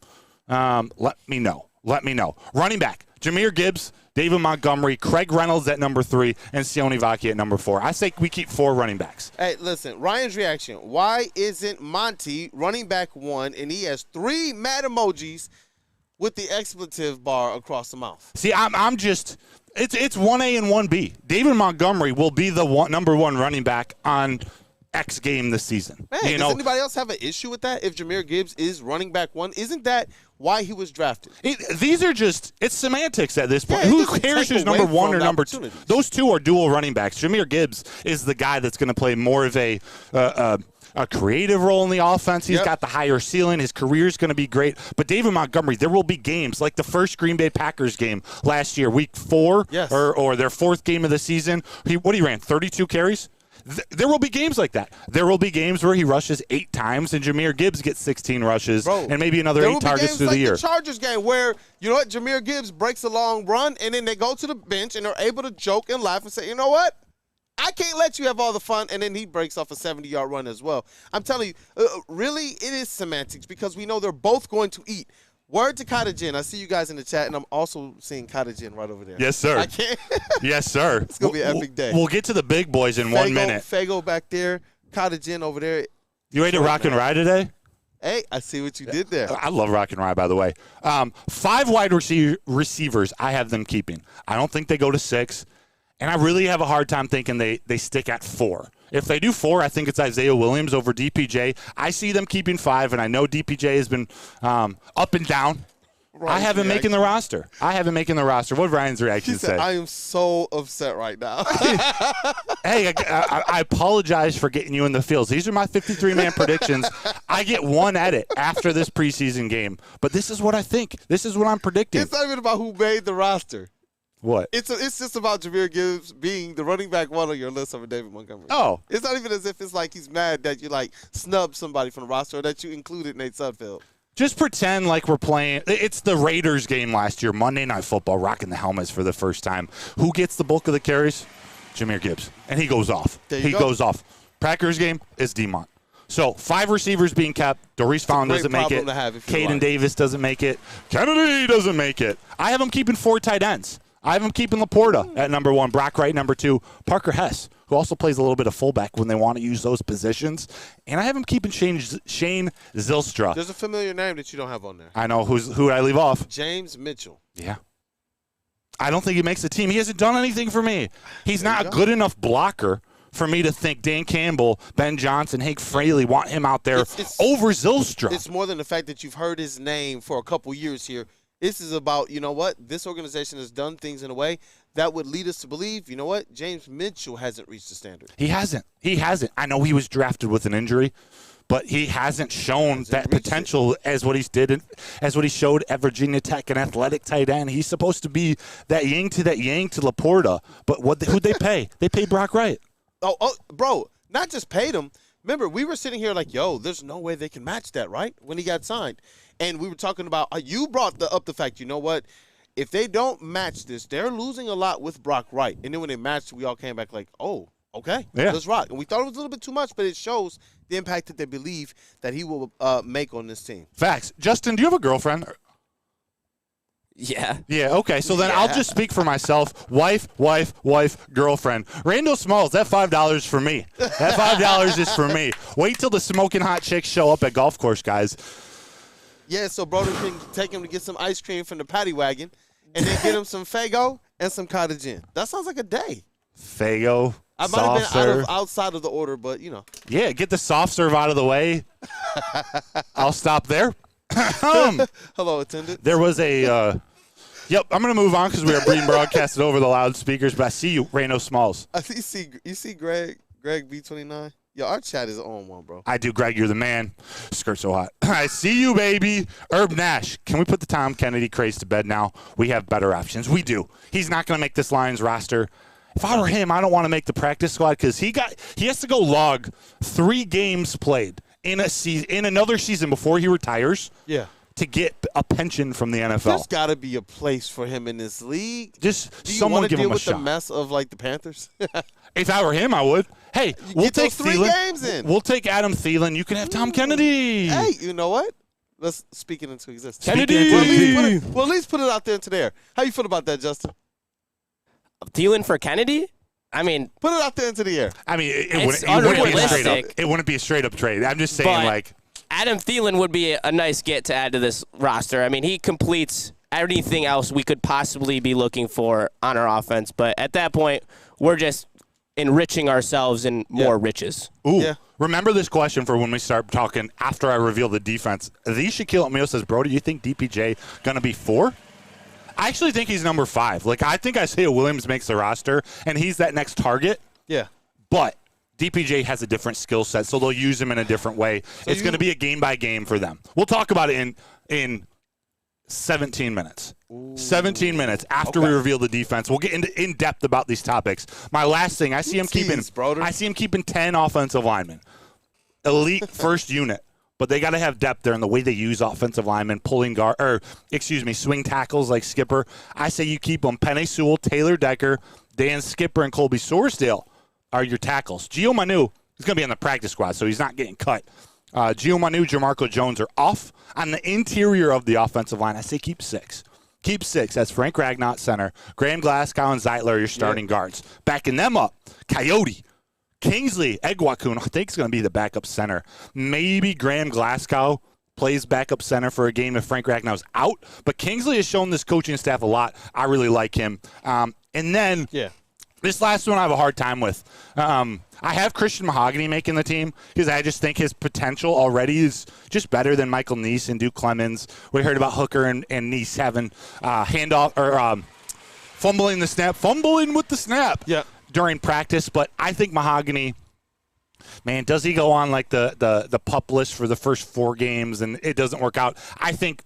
Let me know. Running back, Jahmyr Gibbs, David Montgomery, Craig Reynolds at number 3, and Sione Vaki at number 4. I say we keep 4 running backs. Hey, listen, Ryan's reaction. Why isn't Monty running back 1, and he has 3 mad emojis with the expletive bar across the mouth? See, I'm just it's 1A and 1B. David Montgomery will be the number 1 running back on X game this season. Man, does anybody else have an issue with that? If Jahmyr Gibbs is running back 1, isn't that why he was drafted? These are just it's semantics at this point. Who cares who's number 1 or number 2? Those 2 are dual running backs. Jahmyr Gibbs is the guy that's going to play more of a creative role in the offense. He's got the higher ceiling. His career is going to be great. But David Montgomery, there will be games like the first Green Bay Packers game last year, week 4, or their 4th game of the season. He ran 32 carries. There will be games like that. There will be games where he rushes 8 times, and Jahmyr Gibbs gets 16 rushes and maybe another 8 targets through the year. The Chargers game where, you know what, Jahmyr Gibbs breaks a long run, and then they go to the bench, and they're able to joke and laugh and say, you know what? I can't let you have all the fun, and then he breaks off a 70-yard run as well. I'm telling you, really, it is semantics because we know they're both going to eat. Word to Cottage Inn. I see you guys in the chat, and I'm also seeing Cottage Inn right over there. Yes, sir. I can't. Yes, sir. It's going to be an epic day. We'll get to the big boys in 1 minute. Fago back there, Cottage Inn over there. You ready to rock and ride today? Hey, I see what you did there. I love rock and ride, by the way. 5 wide receivers, I have them keeping. I don't think they go to 6. And I really have a hard time thinking they stick at 4. If they do 4, I think it's Isaiah Williams over DPJ. I see them keeping 5, and I know DPJ has been up and down. I have him making the roster. What did Ryan's reaction say? I am so upset right now. Hey, I apologize for getting you in the fields. These are my 53-man predictions. I get 1 edit after this preseason game. But this is what I think. This is what I'm predicting. It's not even about who made the roster. What? It's just about Jahmyr Gibbs being the running back 1 on your list over David Montgomery. Oh. It's not even as if it's like he's mad that you, snubbed somebody from the roster or that you included Nate Sudfeld. Just pretend like we're playing. It's the Raiders game last year, Monday Night Football, rocking the helmets for the first time. Who gets the bulk of the carries? Jahmyr Gibbs. And he goes off. He goes off. Packers game is DeMont. So 5 receivers being kept. Doris Fallon doesn't make it. Caden Davis doesn't make it. Kennedy doesn't make it. I have them keeping 4 tight ends. I have him keeping Laporta at number 1, Brock Wright number 2, Parker Hess, who also plays a little bit of fullback when they want to use those positions. And I have him keeping Shane Zylstra. There's a familiar name that you don't have on there. I know. Who did I leave off? James Mitchell. Yeah. I don't think he makes the team. He hasn't done anything for me. He's not a good enough blocker for me to think Dan Campbell, Ben Johnson, Hank Fraley want him out there over Zylstra. It's more than the fact that you've heard his name for a couple years here. This is about, you know what, this organization has done things in a way that would lead us to believe, you know what, James Mitchell hasn't reached the standard. He hasn't. I know he was drafted with an injury, but he hasn't shown that potential as what he showed at Virginia Tech, an athletic tight end. He's supposed to be that yang to Laporta. But who'd they pay? They paid Brock Wright. Oh, bro, not just paid him. Remember, we were sitting here like, yo, there's no way they can match that, right, when he got signed. And we were talking about, you brought up the fact, you know what, if they don't match this, they're losing a lot with Brock Wright. And then when they matched, we all came back like, oh, okay, let's rock. And we thought it was a little bit too much, but it shows the impact that they believe that he will make on this team. Facts. Justin, do you have a girlfriend? Yeah. Yeah, okay. So then I'll just speak for myself. Wife, girlfriend. Randall Smalls, that $5 for me. That $5 is for me. Wait till the smoking hot chicks show up at golf course, guys. Yeah, so Brody can take him to get some ice cream from the paddy wagon and then get him some Faygo and some cottage in. That sounds like a day. Faygo, I might have been outside of the order, but, you know. Yeah, get the soft serve out of the way. I'll stop there. Hello, attendant. There was a yep, I'm going to move on because we are being broadcasted over the loudspeakers, but I see you, Reno Smalls. You see Greg B29? Yo, our chat is on one, bro. I do, Greg. You're the man. Skirt so hot. I see you, baby. Herb Nash. Can we put the Tom Kennedy craze to bed now? We have better options. We do. He's not going to make this Lions roster. If I were him, I don't want to make the practice squad because he has to go log 3 games played in another season before he retires. Yeah. To get a pension from the NFL. There's got to be a place for him in this league. Just do you someone want to give deal him a with shot. The mess of like the Panthers? If I were him, I would. Hey, we'll take those 3 Thielen. games in. We'll take Adam Thielen. You can have Tom Kennedy. Hey, you know what? Let's speak it into existence. Kennedy. Well, at least put it out there into there. How you feel about that, Justin? Thielen for Kennedy? I mean, put it out there into the air. I mean, it's unrealistic. It wouldn't be a straight up trade. I'm just saying, like. Adam Thielen would be a nice get to add to this roster. I mean, he completes anything else we could possibly be looking for on our offense. But at that point, we're just enriching ourselves in more riches. Ooh. Yeah. Remember this question for when we start talking after I reveal the defense. The Shaquille O'Neal says, bro, do you think DPJ going to be 4? I actually think he's number 5. Like, I think Isaiah Williams makes the roster, and he's that next target. Yeah. But DPJ has a different skill set, so they'll use him in a different way. So it's going to be a game-by-game for them. We'll talk about it in 17 minutes. Ooh. 17 minutes after we reveal the defense. We'll get in depth about these topics. My last thing, I see him keeping 10 offensive linemen. Elite first unit. But they got to have depth there in the way they use offensive linemen, swing tackles like Skipper. I say you keep them. Penei Sewell, Taylor Decker, Dan Skipper, and Colby Sorsdale are your tackles. Gio Manu is going to be on the practice squad, so he's not getting cut. Gio Manu, Jamarco Jones are off. On the interior of the offensive line, I say keep 6. Keep 6. That's Frank Ragnott, center. Graham Glasgow and Zeitler are your starting guards. Backing them up, Coyote, Kingsley, Egwakun, I think is going to be the backup center. Maybe Graham Glasgow plays backup center for a game if Frank Ragnow's out. But Kingsley has shown this coaching staff a lot. I really like him. And then this last one I have a hard time with. I have Christian Mahogany making the team because I just think his potential already is just better than Michael Neese and Duke Clemens. We heard about Hooker and Neese having handoff or fumbling with the snap during practice. But I think Mahogany, man, does he go on like the pup list for the first 4 games and it doesn't work out? I think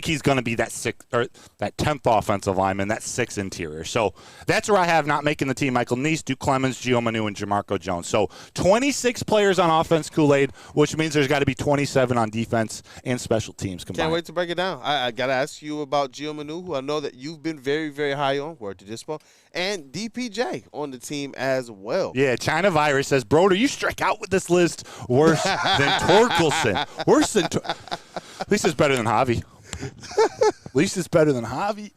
he's going to be that 6th or that 10th offensive lineman, that 6th interior. So that's where I have not making the team: Michael Neese, Duke Clemens, Gio Manu, and Jamarco Jones. So 26 players on offense, Kool-Aid, which means there's got to be 27 on defense and special teams combined. Can't wait to break it down. I got to ask you about Gio Manu, who I know that you've been very, very high on, word to this point, and DPJ on the team as well. Yeah, China Virus says, Broder, you strike out with this list worse than Torkelson. Worse than at least it's better than Javi. At least it's better than Javi.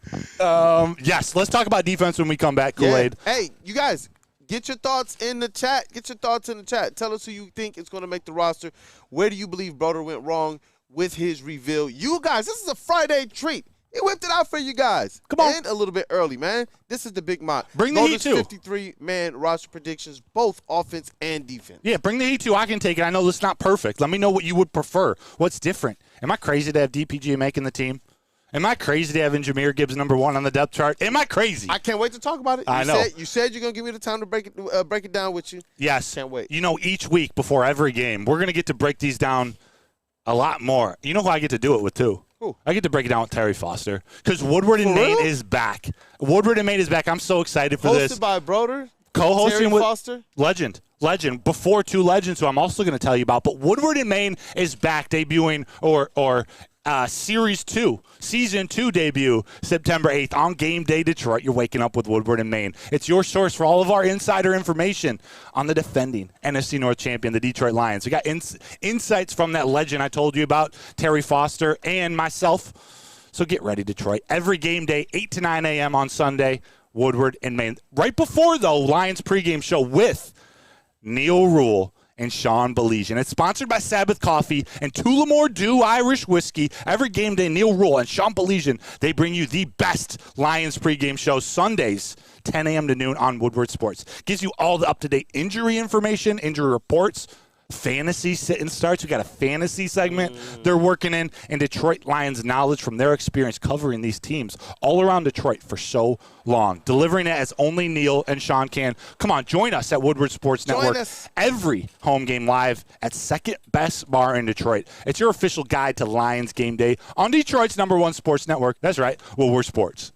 Yes, let's talk about defense when we come back, Kool-Aid. Yeah. Hey, you guys, get your thoughts in the chat. Tell us who you think is going to make the roster. Where do you believe Broder went wrong with his reveal? You guys, this is a Friday treat. He whipped it out for you guys. Come on. And a little bit early, man. This is the big mock. Bring the heat, too. 53-man roster predictions, both offense and defense. Yeah, bring the heat, too. I can take it. I know this is not perfect. Let me know what you would prefer. What's different? Am I crazy to have DPG making the team? Am I crazy to have Jameer Gibbs #1 on the depth chart? Am I crazy? I can't wait to talk about it. I know. You said you're going to give me the time to break it down with you. Yes. Can't wait. You know, each week before every game, we're going to get to break these down a lot more. You know who I get to do it with, too? Who? I get to break it down with Terry Foster because Woodward and Maine is back. Woodward and Maine is back. I'm so excited for this. Hosted by Broder, Co-hosting Terry with Foster. Legend. Before two legends who I'm also going to tell you about. But Woodward and Maine is back, debuting or Series 2, Season 2 debut September 8th on Game Day Detroit. You're waking up with Woodward and Maine. It's your source for all of our insider information on the defending NFC North champion, the Detroit Lions. We got insights from that legend I told you about, Terry Foster and myself. So get ready, Detroit. Every game day, 8 to 9 a.m. on Sunday, Woodward and Maine. Right before, though, Lions pregame show with Neil Rule and Sean Belizean. It's sponsored by Sabbath Coffee and Tullamore Dew Irish Whiskey. Every game day, Neil Rule and Sean Belizean, they bring you the best Lions pregame show Sundays, 10 a.m. to noon on Woodward Sports. Gives you all the up-to-date injury information, injury reports, fantasy sit and starts. We got a fantasy segment they're working in, and Detroit Lions knowledge from their experience covering these teams all around Detroit for so long, delivering it as only Neil and Sean can. Come on, join us at Woodward Sports Network every home game live at Second Best Bar in Detroit. It's your official guide to Lions game day on Detroit's #1 sports network. That's right, Woodward Sports.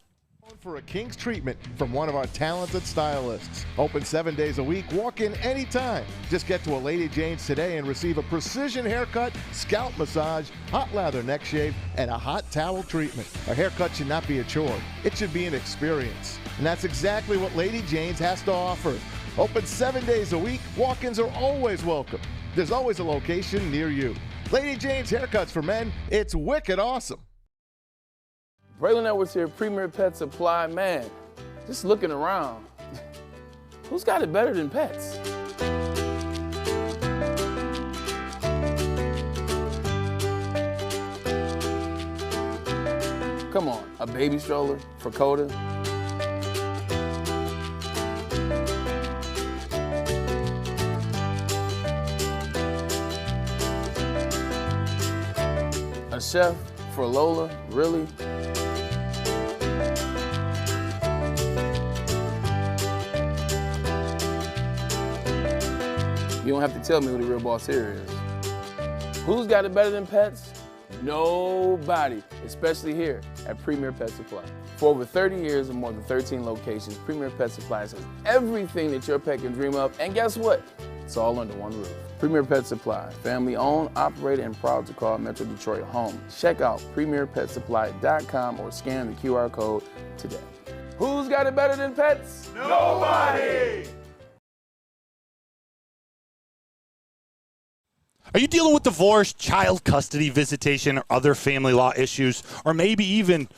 For a King's treatment from one of our talented stylists. Open 7 days a week, walk in anytime. Just get to a Lady Jane's today and receive a precision haircut, scalp massage, hot lather neck shave, and a hot towel treatment. A haircut should not be a chore. It should be an experience. And that's exactly what Lady Jane's has to offer. Open 7 days a week, walk-ins are always welcome. There's always a location near you. Lady Jane's Haircuts for Men, it's wicked awesome. Braylon Edwards here, Premier Pet Supply. Man, just looking around, who's got it better than pets? Come on, a baby stroller for Coda? A chef for Lola, really? You don't have to tell me who the real boss here is. Who's got it better than pets? Nobody, especially here at Premier Pet Supply. For over 30 years and more than 13 locations, Premier Pet Supply has everything that your pet can dream of, and guess what? It's all under one roof. Premier Pet Supply, family owned, operated, and proud to call Metro Detroit home. Check out premierpetsupply.com or scan the QR code today. Who's got it better than pets? Nobody! Are you dealing with divorce, child custody, visitation, or other family law issues? Or maybe even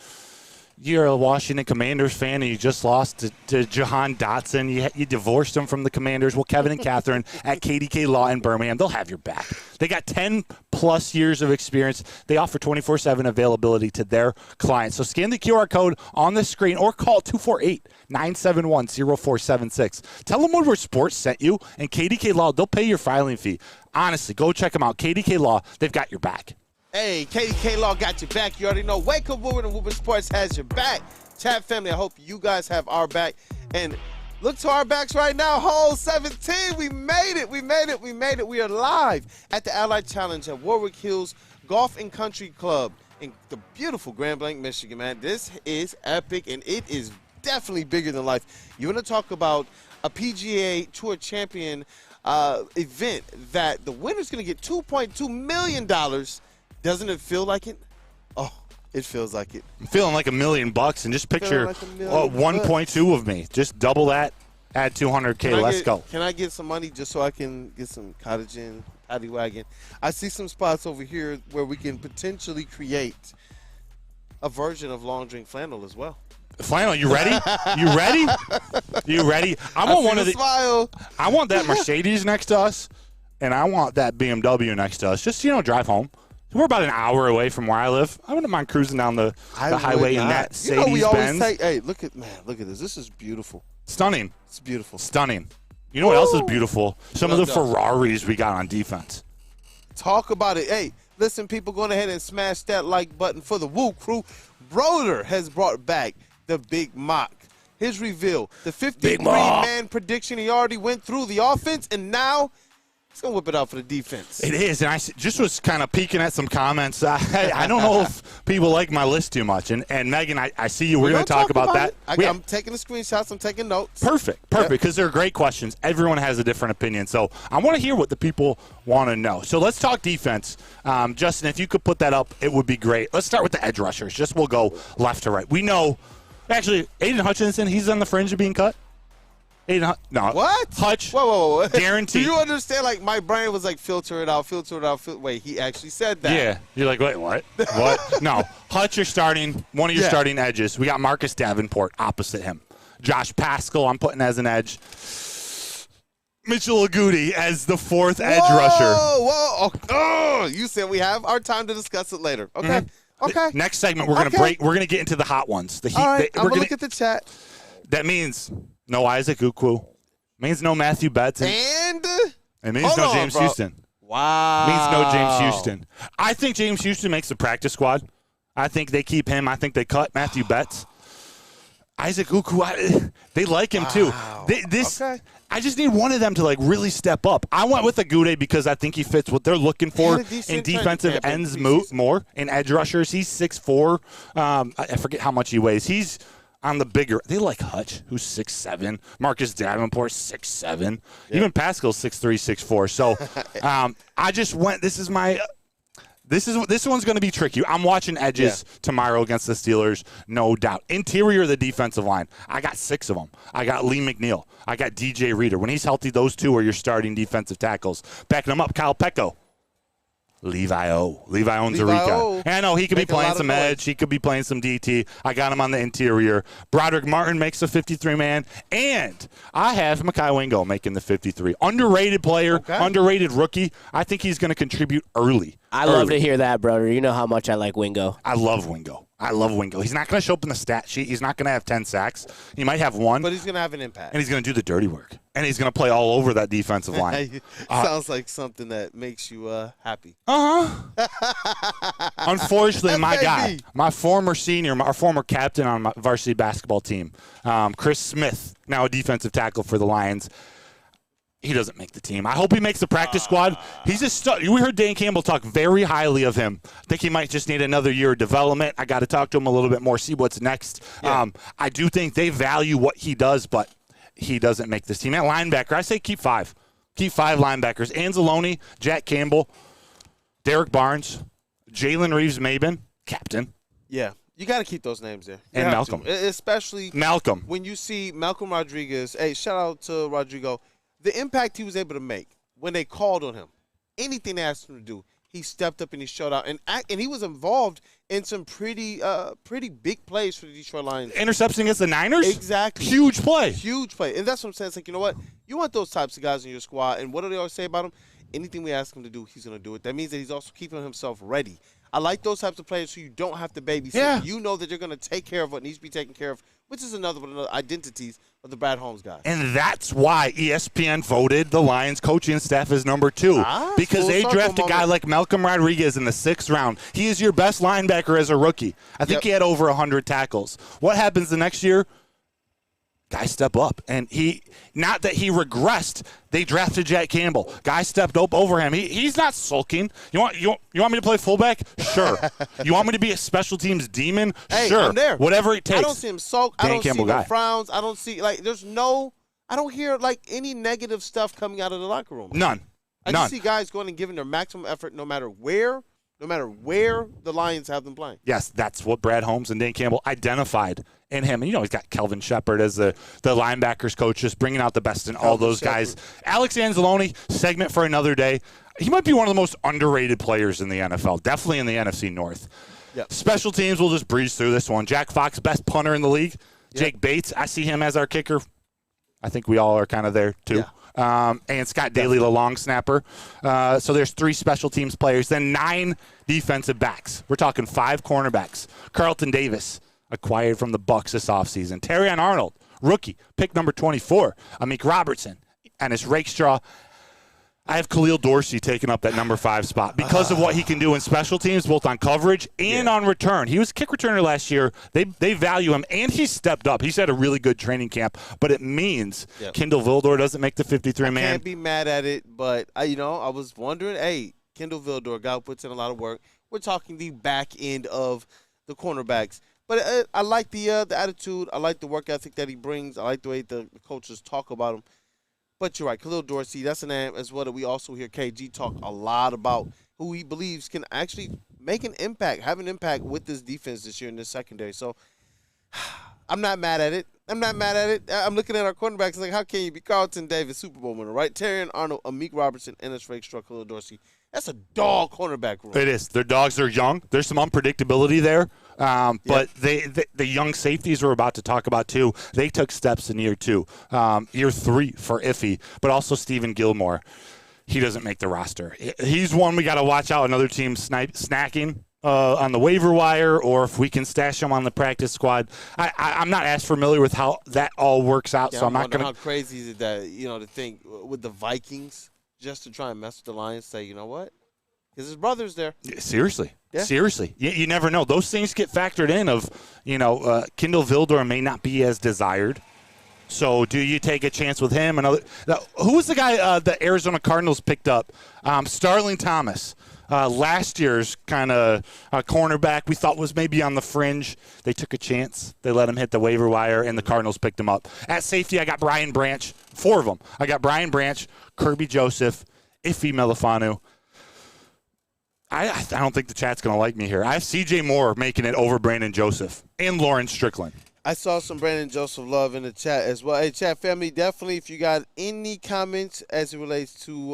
you're a Washington Commanders fan and you just lost to Jahan Dotson. You divorced him from the Commanders. Well, Kevin and Catherine at KDK Law in Birmingham, they'll have your back. They got 10-plus years of experience. They offer 24/7 availability to their clients. So scan the QR code on the screen or call 248-971-0476. Tell them Woodward Sports sent you, and KDK Law, they'll pay your filing fee. Honestly, go check them out. KDK Law, they've got your back. Hey, KDK Law got your back. You already know. Wake Up Woodward and Woodward Sports has your back. Chat family, I hope you guys have our back. And look to our backs right now. Hole 17. We made it. We made it. We made it. We are live at the Allied Challenge at Warwick Hills Golf and Country Club in the beautiful Grand Blanc, Michigan, man. This is epic, and it is definitely bigger than life. You want to talk about a PGA Tour champion event that the winner's going to get $2.2 million. Doesn't it feel like it? Oh, it feels like it. I'm feeling like $1 million, and just picture 1.2 of me. Just double that, add 200K. Let's go. Can I get some money just so I can get some cottage in, paddy wagon? I see some spots over here where we can potentially create a version of long drink flannel as well. Flannel, you ready? You ready? You ready? I want one of the. Smile. I want that Mercedes next to us, and I want that BMW next to us. Just drive home. We're about an hour away from where I live. I wouldn't mind cruising down the highway in that Mercedes-Benz. Hey, look at this. This is beautiful. Stunning. It's beautiful. Stunning. You know what else is beautiful? Some of the Ferraris we got on defense. Talk about it. Hey, listen, people, go ahead and smash that like button for the WUW Crew. Broder has brought back the Big Mock. His reveal, the 53-man prediction. He already went through the offense, and now he's going to whip it out for the defense. It is, and I just was kind of peeking at some comments. I don't know if people like my list too much. And Megan, I see you. We're going to talk about that. I'm taking the screenshots. I'm taking notes. Perfect, because they're great questions. Everyone has a different opinion. So I want to hear what the people want to know. So let's talk defense. Justin, if you could put that up, it would be great. Let's start with the edge rushers. We'll go left to right. We know, actually, Aiden Hutchinson, he's on the fringe of being cut. No. What? Hutch. Whoa. Guaranteed. Do you understand? Like, my brain was like, filter it out. Wait, he actually said that. Yeah. You're like, wait, what? What? No. Hutch, you're starting. One of your starting edges. We got Marcus Davenport opposite him. Josh Paschal, I'm putting as an edge. Mitchell Agudi as the fourth edge rusher. Whoa. Oh, you said we have our time to discuss it later. Okay. Mm-hmm. Okay. Next segment, we're going to break. We're going to get into the hot ones. The heat. All right, I'm going to look at the chat. That means no Isaac Ukwu. Means no Matthew Betts. And it means no James Houston. Wow. Means no James Houston. I think James Houston makes the practice squad. I think they keep him. I think they cut Matthew Betts. Isaac Ukwu, they like him too. I just need one of them to really step up. I went with Agude because I think he fits what they're looking for in defensive ends more, in edge rushers. He's 6'4". I forget how much he weighs. He's on the bigger. They like Hutch, who's 6'7". Marcus Davenport, 6'7". Yep. Even Pascal's 6'3", 6'4". So I just went. This one's going to be tricky. I'm watching edges tomorrow against the Steelers, no doubt. Interior of the defensive line, I got 6 of them. I got Lee McNeil. I got DJ Reader. When he's healthy, those 2 are your starting defensive tackles. Backing them up, Kyle Pecco. Levi Onwuzurike. And I know he could be playing some edge. He could be playing some DT. I got him on the interior. Broderick Martin makes a 53-man. And I have Mekhi Wingo making the 53. Underrated player, underrated rookie. I think he's going to contribute early. I love to hear that, brother. You know how much I like Wingo. I love Wingo. He's not going to show up in the stat sheet. He's not going to have 10 sacks. He might have 1. But he's going to have an impact. And he's going to do the dirty work. And he's going to play all over that defensive line. Sounds like something that makes you happy. Unfortunately, my guy, my former senior, our former captain on my varsity basketball team, Chris Smith, now a defensive tackle for the Lions, he doesn't make the team. I hope he makes the practice squad. He's a stud. We heard Dan Campbell talk very highly of him. I think he might just need another year of development. I got to talk to him a little bit more, see what's next. Yeah. I do think they value what he does, but he doesn't make this team. At linebacker, I say keep 5. Keep 5 linebackers. Anzalone, Jack Campbell, Derek Barnes, Jalen Reeves-Maben, captain. Yeah. You got to keep those names there. And Malcolm. Especially Malcolm. When you see Malcolm Rodriguez. Hey, shout out to Rodrigo. The impact he was able to make when they called on him, anything they asked him to do, he stepped up and he showed out. And he was involved in some pretty big plays for the Detroit Lions. Interception against the Niners? Exactly. Huge play. Huge play. And that's what I'm saying. It's like, you know what? You want those types of guys in your squad. And what do they always say about him? Anything we ask him to do, he's going to do it. That means that he's also keeping himself ready. I like those types of players who you don't have to babysit. Yeah. You know that they're going to take care of what needs to be taken care of, which is another one of the identities of the Brad Holmes guy. And that's why ESPN voted the Lions coaching staff as number 2. Because they drafted a guy like Malcolm Rodriguez in the 6th round. He is your best linebacker as a rookie. I think he had over 100 tackles. What happens the next year? Guy step up. And not that he regressed, they drafted Jack Campbell. Guy stepped up over him. He's not sulking. You want me to play fullback? Sure. You want me to be a special teams demon? Hey, sure. I'm there. Whatever it takes. I don't see him sulk. Dan I don't Campbell see no guy. frowns. I don't see, I don't hear, any negative stuff coming out of the locker room. None. I just see guys going and giving their maximum effort no matter where the Lions have them playing. Yes, that's what Brad Holmes and Dan Campbell identified in him. And, he's got Kelvin Shepard as the linebackers coach, just bringing out the best in all those guys. Alex Anzalone, segment for another day. He might be one of the most underrated players in the NFL, definitely in the NFC North. Yep. Special teams, we'll just breeze through this one. Jack Fox, best punter in the league. Jake Bates, I see him as our kicker. I think we all are kind of there, too. Yeah. And Scott Daly, the long snapper. So there's 3 special teams players. Then 9 defensive backs. We're talking 5 cornerbacks. Carlton Davis, acquired from the Bucs this offseason. Terrion Arnold, rookie, pick number 24. Amik Robertson, and his Rakestraw. I have Khalil Dorsey taking up that number 5 spot because of what he can do in special teams, both on coverage and on return. He was a kick returner last year. They value him, and he stepped up. He's had a really good training camp, but it means Kendall Vildor doesn't make the 53-man. I can't be mad at it, but I was wondering, hey, Kendall Vildor, guy who puts in a lot of work. We're talking the back end of the cornerbacks. But I like the attitude. I like the work ethic that he brings. I like the way the coaches talk about him. But you're right, Khalil Dorsey, that's a name as well that we also hear KG talk a lot about, who he believes can actually make an impact, have an impact with this defense this year in this secondary. So I'm not mad at it. I'm looking at our cornerbacks like, how can you be Carlton Davis, Super Bowl winner, right? Terrion Arnold, Amik Robertson, Ennis Rakestraw, Khalil Dorsey. That's a dog cornerback room. It is. Their dogs are young. There's some unpredictability there. But the young safeties we're about to talk about, too, they took steps in year 2. Year 3 for Iffy, but also Stephen Gilmore. He doesn't make the roster. He's one we got to watch out. Another team snacking on the waiver wire, or if we can stash him on the practice squad. I'm not as familiar with how that all works out, so I'm not going to. How crazy is it that, to think with the Vikings, just to try and mess with the Lions, say, you know what? Because his brother's there. Seriously. Yeah. Seriously. You never know. Those things get factored in of, Kendall Vildor may not be as desired. So do you take a chance with him? Who was the guy the Arizona Cardinals picked up? Starling Thomas. Last year's kind of cornerback we thought was maybe on the fringe. They took a chance. They let him hit the waiver wire, and the Cardinals picked him up. At safety, I got Brian Branch. 4 of them. I got Brian Branch, Kirby Joseph, Iffy Melifanu. I don't think the chat's going to like me here. I have C.J. Moore making it over Brandon Joseph and Lawrence Strickland. I saw some Brandon Joseph love in the chat as well. Hey, chat family, definitely if you got any comments as it relates to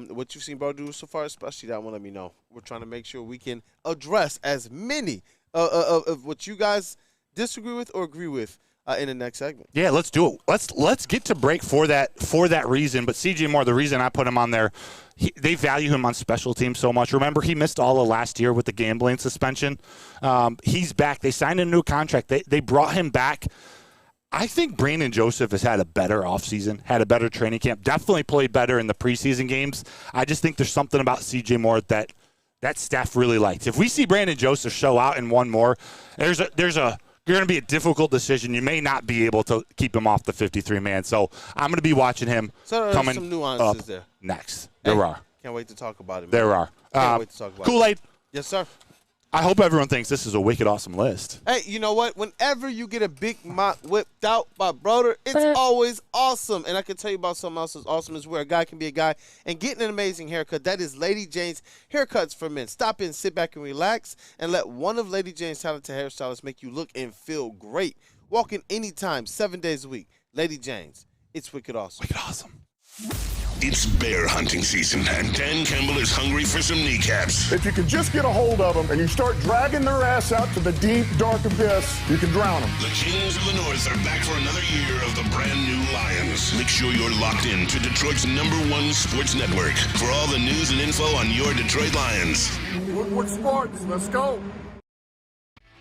what you've seen bro do so far, especially that one, let me know. We're trying to make sure we can address as many of what you guys disagree with or agree with in the next segment. Yeah, let's do it. Let's get to break for that reason. But C.J. Moore, the reason I put him on there, they value him on special teams so much. Remember, he missed all of last year with the gambling suspension. He's back. They signed a new contract. They brought him back. I think Brandon Joseph has had a better offseason, had a better training camp, definitely played better in the preseason games. I just think there's something about C.J. Moore that staff really likes. If we see Brandon Joseph show out in one more, there's going to be a difficult decision. You may not be able to keep him off the 53-man. So I'm going to be watching him coming some nuances up there. Next. There are. Can't wait to talk about it. There are. Can't wait to talk about Kool-Aid. it. Yes, sir. I hope everyone thinks this is a wicked awesome list. Hey, you know what? Whenever you get a big mock whipped out by brother, it's always awesome. And I can tell you about something else that's awesome is where a guy can be a guy and getting an amazing haircut. That is Lady Jane's Haircuts for Men. Stop in, sit back, and relax, and let one of Lady Jane's talented hairstylists make you look and feel great. Walk in anytime, 7 days a week. Lady Jane's. It's wicked awesome. Wicked awesome. It's bear hunting season, and Dan Campbell is hungry for some kneecaps. If you can just get a hold of them and you start dragging their ass out to the deep, dark abyss, you can drown them. The Kings of the North are back for another year of the brand new Lions. Make sure you're locked in to Detroit's #1 sports network for all the news and info on your Detroit Lions. Woodward Sports, let's go.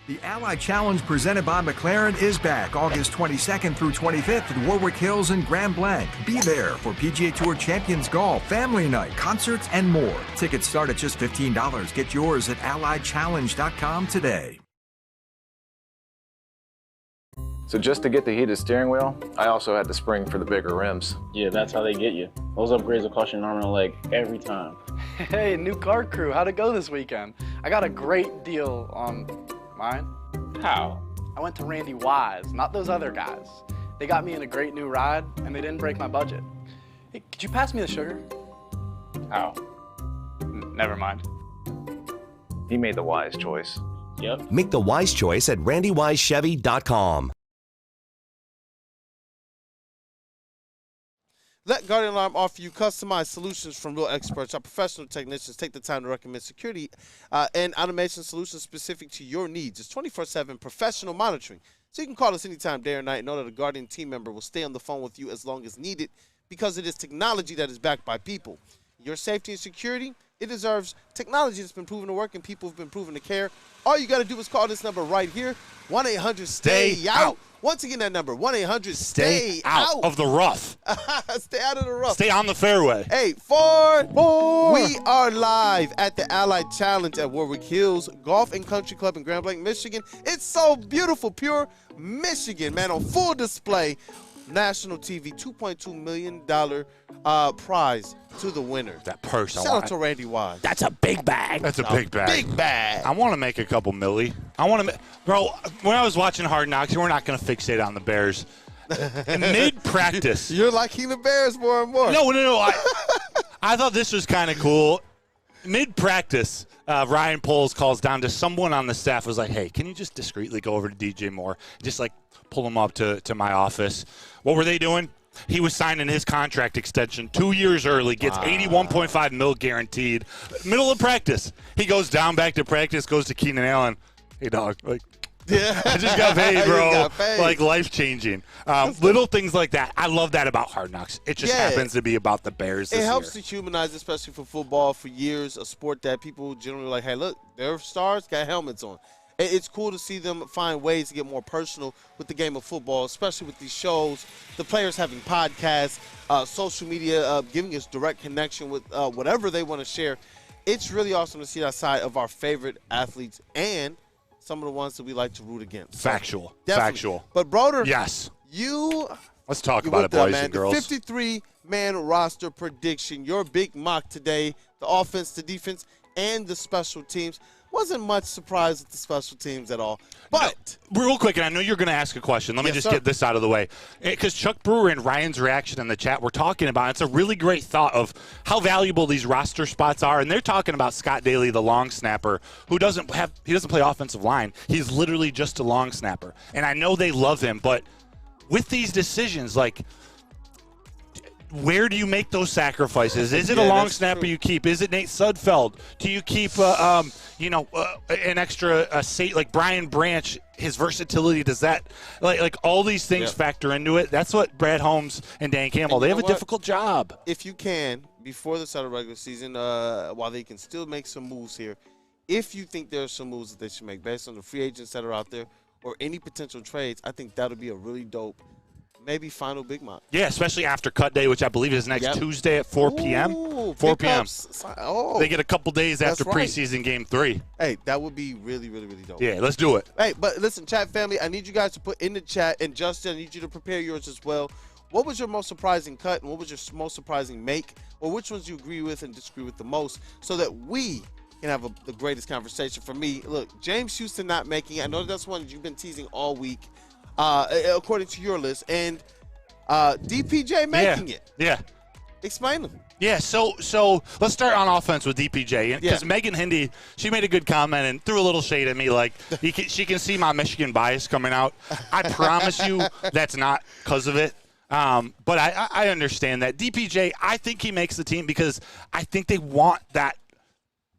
The Allied Challenge presented by McLaren is back August 22nd through 25th at Warwick Hills and Grand Blanc. Be there for PGA Tour Champions Golf, Family Night, concerts, and more. Tickets start at just $15. Get yours at alliedchallenge.com today. So just to get the heated steering wheel, I also had the spring for the bigger rims. Yeah, that's how they get you. Those upgrades will cost you an arm and a leg every time. Hey, new car crew, how'd it go this weekend? I got a great deal on mine. How? I went to Randy Wise, not those other guys. They got me in a great new ride, and they didn't break my budget. Hey, could you pass me the sugar? How? Never mind. He made the wise choice. Yep. Make the wise choice at randywisechevy.com. Let Guardian Alarm offer you customized solutions from real experts. Our professional technicians take the time to recommend security and automation solutions specific to your needs. It's 24/7 professional monitoring. So you can call us anytime, day or night, and know that a Guardian team member will stay on the phone with you as long as needed because it is technology that is backed by people. Your safety and security, it deserves technology that's been proven to work and people have been proven to care. All you got to do is call this number right here, 1-800-STAY-OUT. Once again, that number, 1-800-STAY-OUT. Of the rough. Stay out of the rough. Stay on the fairway. 8-4. We are live at the Allied Challenge at Warwick Hills Golf and Country Club in Grand Blanc, Michigan. It's so beautiful, pure Michigan, man, on full display. National TV, $2.2 million prize to the winner. That purse. Shout out to Randy Wise. That's a big bag. That's a big bag. Big bag. I want to make a couple milli. Bro, when I was watching Hard Knocks, we're not going to fixate on the Bears. Mid-practice. You're liking the Bears more and more. No. I thought this was kind of cool. Mid-practice, Ryan Poles calls down to someone on the staff, was like, hey, can you just discreetly go over to DJ Moore? Just like pull him up to my office. What were they doing? He was signing his contract extension 2 years early, gets $81.5 million guaranteed. Middle of practice. He goes down back to practice, goes to Keenan Allen. Hey, dog. Like, yeah. I just got paid, bro. Got paid. Like, life-changing. Little things like that. I love that about Hard Knocks. It just happens to be about the Bears this year. It helps to humanize, especially for football, for years, a sport that people generally like, hey, look, their stars got helmets on. It's cool to see them find ways to get more personal with the game of football, especially with these shows, the players having podcasts, social media, giving us direct connection with whatever they want to share. It's really awesome to see that side of our favorite athletes and some of the ones that we like to root against. Factual. Definitely. Factual. But, Broder, yes. Let's talk about it, boys and girls. The 53-man roster prediction, your big mock today, the offense, the defense, and the special teams. Wasn't much surprise with the special teams at all. But real quick, and I know you're going to ask a question. Let me just get this out of the way. Because Chuck Brewer and Ryan's reaction in the chat were talking about, it's a really great thought of how valuable these roster spots are. And they're talking about Scott Daly, the long snapper, who doesn't play offensive line. He's literally just a long snapper. And I know they love him, but with these decisions, like, where do you make those sacrifices? Is it a long snapper you keep? Is it Nate Sudfeld? Do you keep, an extra like Brian Branch? His versatility, does that like all these things factor into it? That's what Brad Holmes and Dan Campbell. They have a difficult job. If you can, before the start of regular season, while they can still make some moves here, if you think there are some moves that they should make based on the free agents that are out there or any potential trades, I think that'll be a really dope. Maybe final big mock. Yeah, especially after cut day, which I believe is next Tuesday at 4 p.m. 4 p.m. They get a couple days after preseason game 3. Hey, that would be really, really, really dope. Yeah, let's do it. Hey, but listen, chat family, I need you guys to put in the chat, and Justin, I need you to prepare yours as well. What was your most surprising cut, and what was your most surprising make, or which ones you agree with and disagree with the most, so that we can have the greatest conversation. For me, look, James Houston not making it. I know that's one that you've been teasing all week. According to your list, and DPJ making it. Yeah. Explain them. Yeah, so let's start on offense with DPJ. Because Megan Hindy, she made a good comment and threw a little shade at me, like she can see my Michigan bias coming out. I promise you that's not because of it. But I understand that. DPJ, I think he makes the team because I think they want that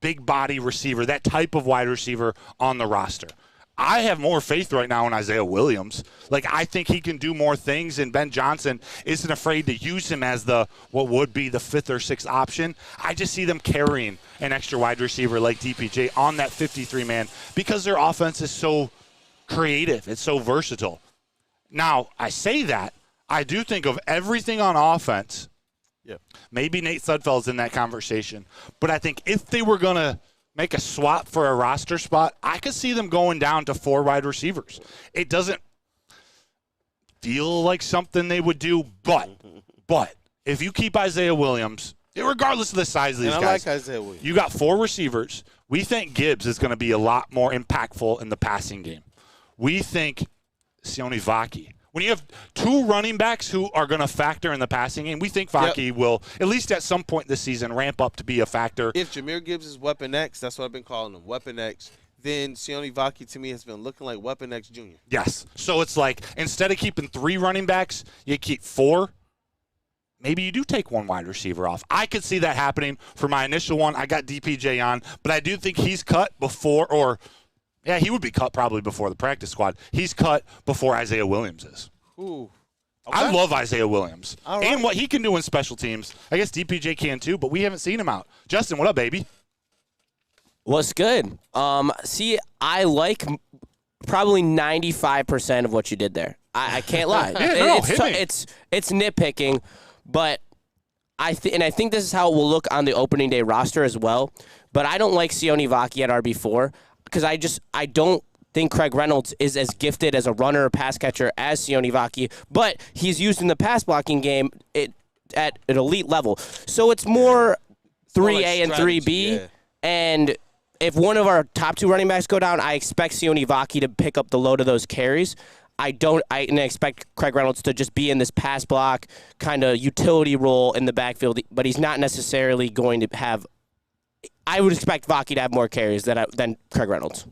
big body receiver, that type of wide receiver on the roster. I have more faith right now in Isaiah Williams. Like, I think he can do more things, and Ben Johnson isn't afraid to use him as what would be the 5th or 6th option. I just see them carrying an extra wide receiver like DPJ on that 53-man because their offense is so creative. It's so versatile. Now, I say that. I do think of everything on offense. Yeah. Maybe Nate Sudfeld's in that conversation. But I think if they were going to make a swap for a roster spot, I could see them going down to 4 wide receivers. It doesn't feel like something they would do, but if you keep Isaiah Williams, regardless of the size of these guys, I like Isaiah Williams. You got 4 receivers. We think Gibbs is going to be a lot more impactful in the passing game. We think Sione Vaki. When you have 2 running backs who are going to factor in the passing game, we think Vaki will, at least at some point this season, ramp up to be a factor. If Jahmyr Gibbs is Weapon X, that's what I've been calling him, Weapon X, then Sione Vaki to me has been looking like Weapon X Jr. Yes. So it's like instead of keeping 3 running backs, you keep 4. maybe you do take one wide receiver off. I could see that happening for my initial one. I got DPJ on, but I do think he's cut before, he would be cut probably before the practice squad. He's cut before Isaiah Williams is. Ooh. Okay. I love Isaiah Williams. All right. And what he can do in special teams. I guess DPJ can too, but we haven't seen him out. Justin, what up, baby? What's good? See, I like probably 95% of what you did there. I can't lie. It's nitpicking, but I think this is how it will look on the opening day roster as well. But I don't like Sione Vaki at RB4 because I don't think Craig Reynolds is as gifted as a runner or pass catcher as Sione Vaki, but he's used in the pass blocking game at an elite level. So it's more 3A and 3B, and if one of our top 2 running backs go down, I expect Sione Vaki to pick up the load of those carries. I expect Craig Reynolds to just be in this pass block kind of utility role in the backfield, but he's not necessarily going to have. I would expect Vaki to have more carries than Craig Reynolds.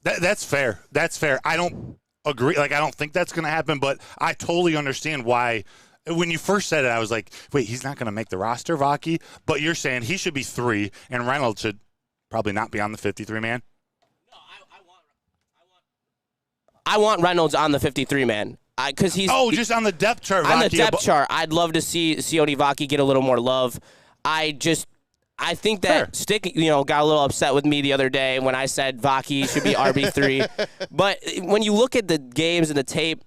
That's fair. That's fair. I don't agree. I don't think that's going to happen, but I totally understand why. When you first said it, I was like, wait, he's not going to make the roster, Vaki? But you're saying he should be 3, and Reynolds should probably not be on the 53-man? No, I want Reynolds on the 53-man. Because he's just on the depth chart, Vaki. On the depth chart, I'd love to see Sione Vaki get a little more love. I think that Stick, got a little upset with me the other day when I said Vaki should be RB3. But when you look at the games and the tape,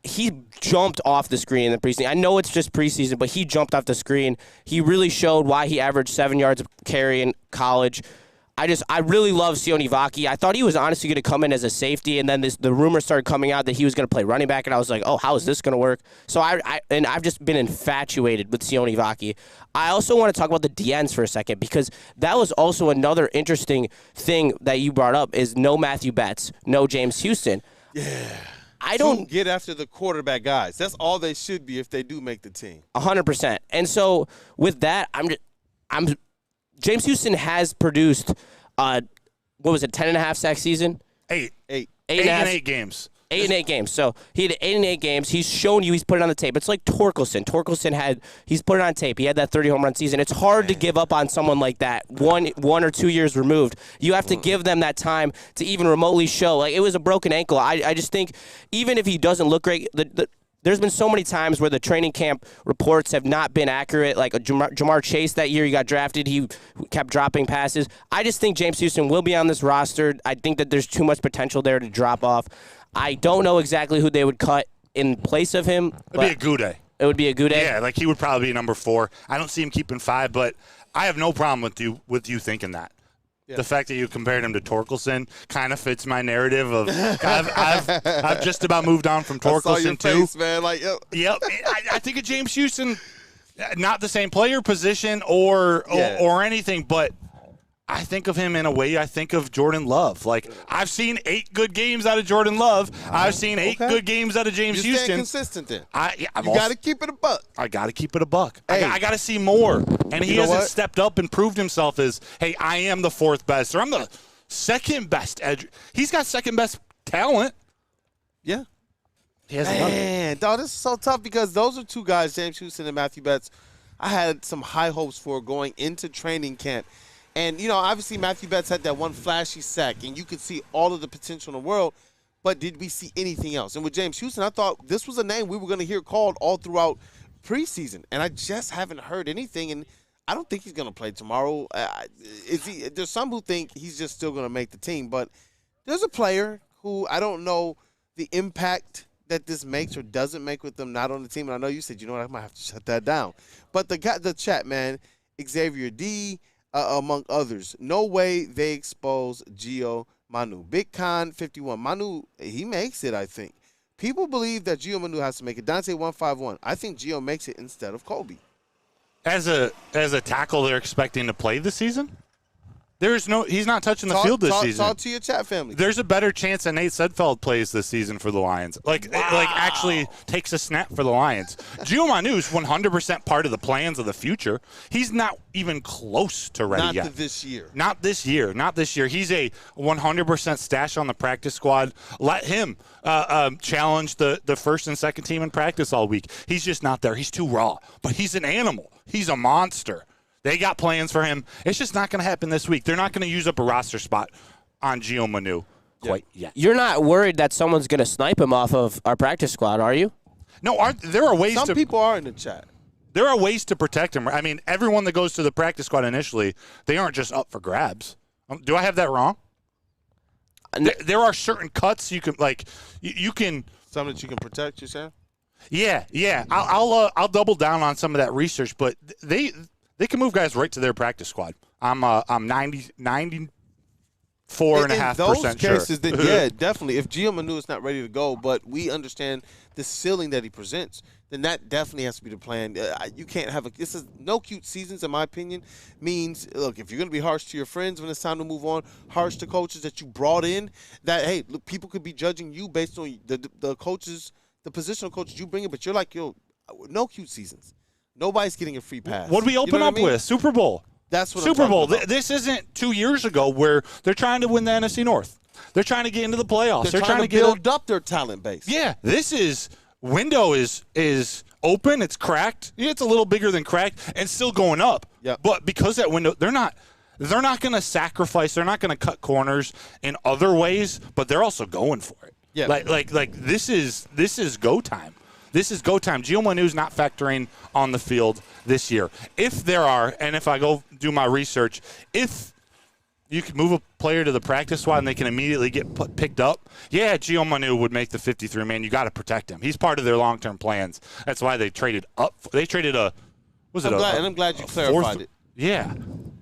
he jumped off the screen in the preseason. I know it's just preseason, but he jumped off the screen. He really showed why he averaged 7 yards of carry in college. I really love Sione Vaki. I thought he was honestly going to come in as a safety, and then the rumors started coming out that he was going to play running back, and I was like, oh, how is this going to work? So I've just been infatuated with Sione Vaki. I also want to talk about the DNs for a second, because that was also another interesting thing that you brought up is no Matthew Betts, no James Houston. Yeah. I don't get after the quarterback guys. That's all they should be if they do make the team. 100%. And so with that, James Houston has produced, 10.5 sack season? 8 and 8 games. 8 and 8 games. So he had 8 and 8 games. He's shown you he's put it on the tape. It's like Torkelson. He's put it on tape. He had that 30 home run season. It's hard to give up on someone like that 1 or 2 years removed. You have to give them that time to even remotely show. Like, it was a broken ankle. I just think even if he doesn't look great, there's been so many times where the training camp reports have not been accurate. Like Jamar Chase that year, he got drafted. He kept dropping passes. I just think James Houston will be on this roster. I think that there's too much potential there to drop off. I don't know exactly who they would cut in place of him. It would be a Goudet. It would be a Goudet? Yeah, he would probably be number 4. I don't see him keeping 5, but I have no problem with you thinking that. Yeah. The fact that you compared him to Torkelson kind of fits my narrative of I've just about moved on from Torkelson I saw your too. Face, man. Yep. I think of James Houston, not the same player, position, or anything, but I think of him in a way I think of Jordan Love. I've seen 8 good games out of Jordan Love. I've seen 8 good games out of James Houston. You're consistent then. You got to keep it a buck. I got to keep it a buck. Hey. I got to see more. And he hasn't stepped up and proved himself as, hey, I am the 4th best, or I'm the 2nd best edge. He's got 2nd best talent. Yeah. He hasn't done it. Man, dog, this is so tough because those are 2 guys, James Houston and Matthew Betts, I had some high hopes for going into training camp. And, obviously Matthew Betts had that one flashy sack, and you could see all of the potential in the world, but did we see anything else? And with James Houston, I thought this was a name we were going to hear called all throughout preseason, and I just haven't heard anything, and I don't think he's going to play tomorrow. There's some who think he's just still going to make the team, but there's a player who I don't know the impact that this makes or doesn't make with them not on the team, and I know you said, I might have to shut that down. But the chat, man, Xavier D., among others. No way they expose Gio Manu. Big Con 51. Manu, he makes it, I think. People believe that Gio Manu has to make it. Dante 151. I think Gio makes it instead of Kobe. As a tackle they're expecting to play this season? He's not touching the field this season. Talk to your chat family. There's a better chance that Nate Sudfeld plays this season for the Lions. Like actually takes a snap for the Lions. Gio Manu's 100% part of the plans of the future. He's not even close to ready yet. Not this year. Not this year. Not this year. He's a 100% stash on the practice squad. Let him challenge the first and second team in practice all week. He's just not there. He's too raw. But he's an animal. He's a monster. They got plans for him. It's just not going to happen this week. They're not going to use up a roster spot on Gio Manu quite yet. You're not worried that someone's going to snipe him off of our practice squad, are you? No, there are ways Some people are in the chat. There are ways to protect him. I mean, everyone that goes to the practice squad initially, they aren't just up for grabs. Do I have that wrong? There are certain cuts you can, like, you can. Some that you can protect, you saying? Yeah. I'll double down on some of that research, but they can move guys right to their practice squad. I'm 94.5% sure. In those cases, then yeah, definitely. If Gio Manu is not ready to go, but we understand the ceiling that he presents, then that definitely has to be the plan. You can't have this is no cute seasons, in my opinion. Means, look, if you're going to be harsh to your friends when it's time to move on, harsh to coaches that you brought in, that, hey, look, people could be judging you based on the coaches, the positional coaches you bring in, but you're like, yo, no cute seasons. Nobody's getting a free pass. What did we open up with? Super Bowl. That's what Super Bowl. About. This isn't 2 years ago where they're trying to win the NFC North. They're trying to get into the playoffs. They're trying to build up their talent base. Yeah, window is open. It's cracked. Yeah, it's a little bigger than cracked and still going up. Yep. But because that window, they're not going to sacrifice. They're not going to cut corners in other ways. But they're also going for it. Yeah. Like this is go time. This is go time. Gio Manu's not factoring on the field this year. If there are, and if I go do my research, if you can move a player to the practice squad and they can immediately get picked up, yeah, Gio Manu would make the 53 man. You got to protect him. He's part of their long-term plans. That's why they traded up. They traded I'm glad you clarified it. Yeah.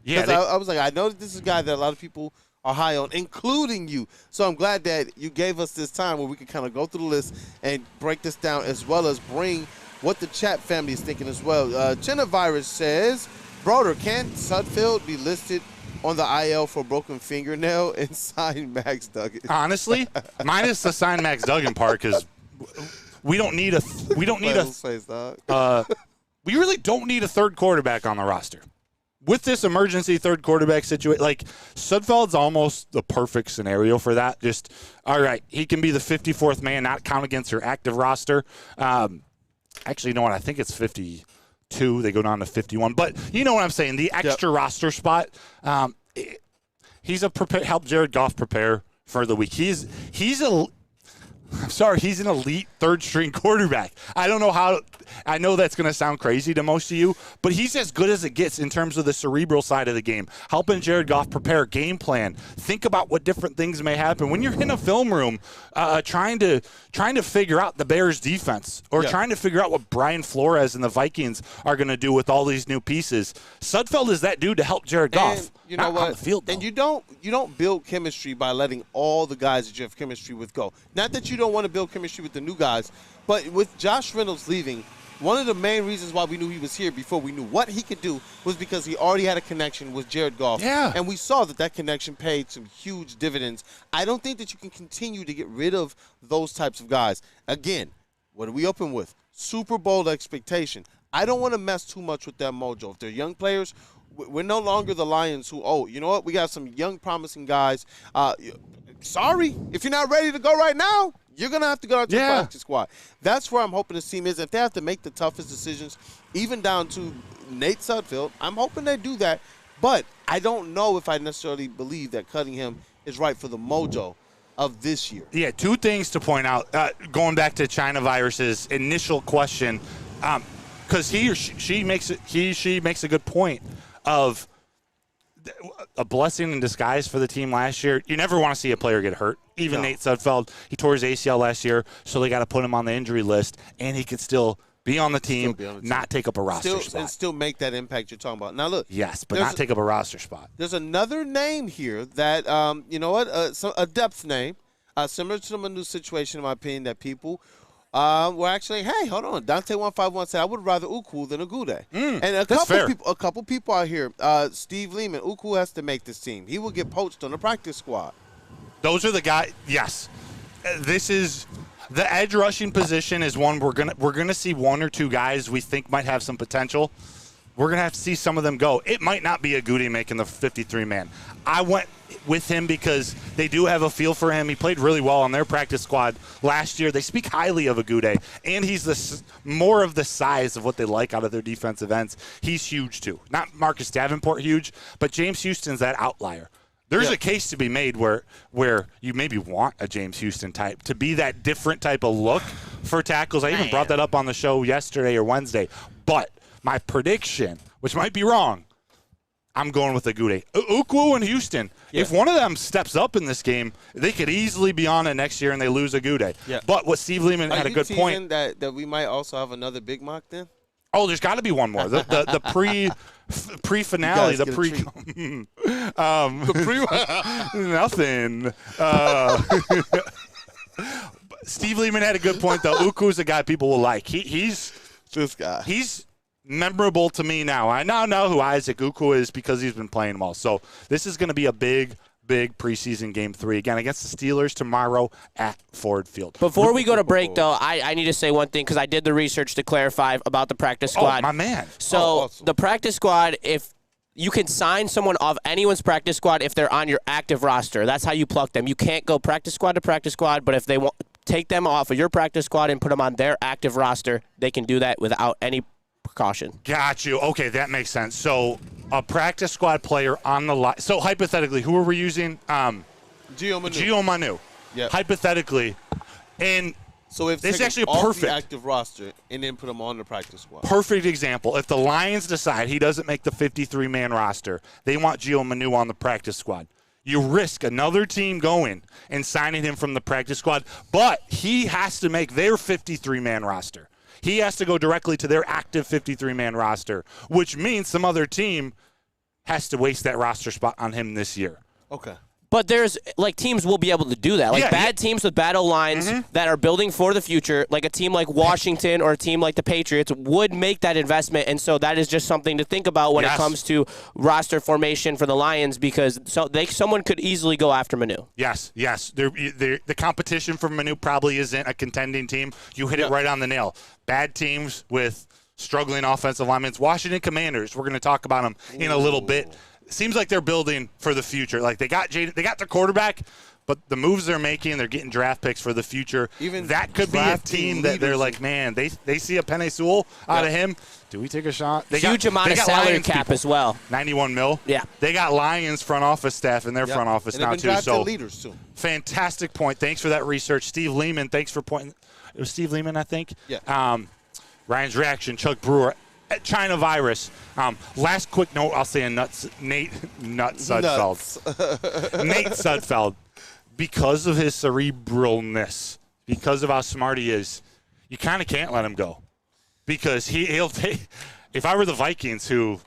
I was like, I know that this is a guy that a lot of people are high on, including you. So I'm glad that you gave us this time where we can kind of go through the list and break this down, as well as bring what the chat family is thinking as well. Virus says, Broder, can't Sudfeld be listed on the IL for broken fingernail and sign Max Duggan? Honestly, minus the sign Max Duggan part, because we don't need we really don't need a third quarterback on the roster. With this emergency third quarterback situation, like, Sudfeld's almost the perfect scenario for that. Just, all right, he can be the 54th man, not count against your active roster. Actually, you know what? I think it's 52. They go down to 51. But you know what I'm saying. The extra roster spot, he's help Jared Goff prepare for the week. He's an elite third-string quarterback. I don't know how – I know that's going to sound crazy to most of you, but he's as good as it gets in terms of the cerebral side of the game, helping Jared Goff prepare, game plan, think about what different things may happen. When you're in a film room trying to figure out the Bears' defense or trying to figure out what Brian Flores and the Vikings are going to do with all these new pieces, Sudfeld is that dude to help Jared Goff. And you know what? On the field, and you don't build chemistry by letting all the guys that you have chemistry with go. Not that you don't want to build chemistry with the new guys, but with Josh Reynolds leaving, one of the main reasons why we knew he was here before we knew what he could do was because he already had a connection with Jared Goff. Yeah. And we saw that connection paid some huge dividends. I don't think that you can continue to get rid of those types of guys. Again, what do we open with? Super Bowl expectation. I don't want to mess too much with that mojo. If they're young players, we're no longer the Lions who, you know what, we got some young promising guys. Sorry, if you're not ready to go right now, you're going to have to go out to the practice squad. That's where I'm hoping this team is. If they have to make the toughest decisions, even down to Nate Sudfeld, I'm hoping they do that. But I don't know if I necessarily believe that cutting him is right for the mojo of this year. Yeah, two things to point out. Going back to China Virus's initial question, because she makes a good point of a blessing in disguise for the team last year. You never want to see a player get hurt. Even Nate Sudfeld, he tore his ACL last year, so they got to put him on the injury list, and he could still be on the team, not take up a roster spot. And still make that impact you're talking about. Now, look. Yes, but not take up a roster spot. There's another name here that, you know what, a depth name, similar to the Manu situation, in my opinion, that people Well, actually, hey, hold on. Dante151 said, I would rather Uku than Agude. And a couple people out here, Steve Lehman, Uku has to make this team. He will get poached on the practice squad. Those are the guys. Yes. This is the edge rushing position is one we're gonna see one or two guys we think might have some potential. We're going to have to see some of them go. It might not be Agude making the 53-man. I went with him because they do have a feel for him. He played really well on their practice squad last year. They speak highly of Agude, and he's more of the size of what they like out of their defensive ends. He's huge, too. Not Marcus Davenport huge, but James Houston's that outlier. There's a case to be made where you maybe want a James Houston type to be that different type of look for tackles. I even brought that up on the show yesterday or Wednesday. But my prediction, which might be wrong, I'm going with Agude. Ukwu and Houston, if one of them steps up in this game, they could easily be on it next year and they lose Agude. Yeah. But what Steve Lehman had a good point. That we might also have another Big Mock then? Oh, there's got to be one more. The pre-finale, the pre nothing. Steve Lehman had a good point though. Uku's a guy people will like. He's this guy. He's memorable to me now. I now know who Isaac Uku is because he's been playing well. So this is going to be a big preseason game 3 again against the Steelers tomorrow at Ford Field. Before we go to break, though, I need to say one thing because I did the research to clarify about the practice squad. Oh, my man. So awesome. The practice squad, if you can sign someone off anyone's practice squad if they're on your active roster. That's how you pluck them. You can't go practice squad to practice squad, but if they want take them off of your practice squad and put them on their active roster, they can do that without any precaution. Got you. Okay, that makes sense. So a practice squad player on the line. So hypothetically, who are we using? Gio Manu. Yeah. Hypothetically, and so if this is actually off perfect the active roster and then put him on the practice squad. Perfect example. If the Lions decide he doesn't make the 53-man roster, they want Gio Manu on the practice squad. You risk another team going and signing him from the practice squad, but he has to make their 53-man roster. He has to go directly to their active 53-man roster, which means some other team has to waste that roster spot on him this year. Okay. But there's, teams will be able to do that. Bad teams with bad O-lines that are building for the future, like a team like Washington or a team like the Patriots, would make that investment. And so that is just something to think about when it comes to roster formation for the Lions because someone could easily go after Manu. Yes. The competition for Manu probably isn't a contending team. You hit it right on the nail. Bad teams with struggling offensive linemen. Washington Commanders, we're going to talk about them in a little bit. Seems like they're building for the future. Like they got their quarterback, but the moves they're making, they're getting draft picks for the future. Even that could be a team that they're like, man, they see a Penei Sewell out of him. Do we take a shot? Huge amount of salary cap as well. 91 mil. Yeah. They got Lions front office staff in their front office now too. So leaders too. Fantastic point. Thanks for that research, Steve Lehman. Thanks for pointing. It was Steve Lehman, I think. Yeah. Ryan's reaction. Chuck Brewer. China virus. Last quick note, I'll say Nate Sudfeld. Nate Sudfeld, because of his cerebralness, because of how smart he is, you kind of can't let him go. Because he'll take, if I were the Vikings who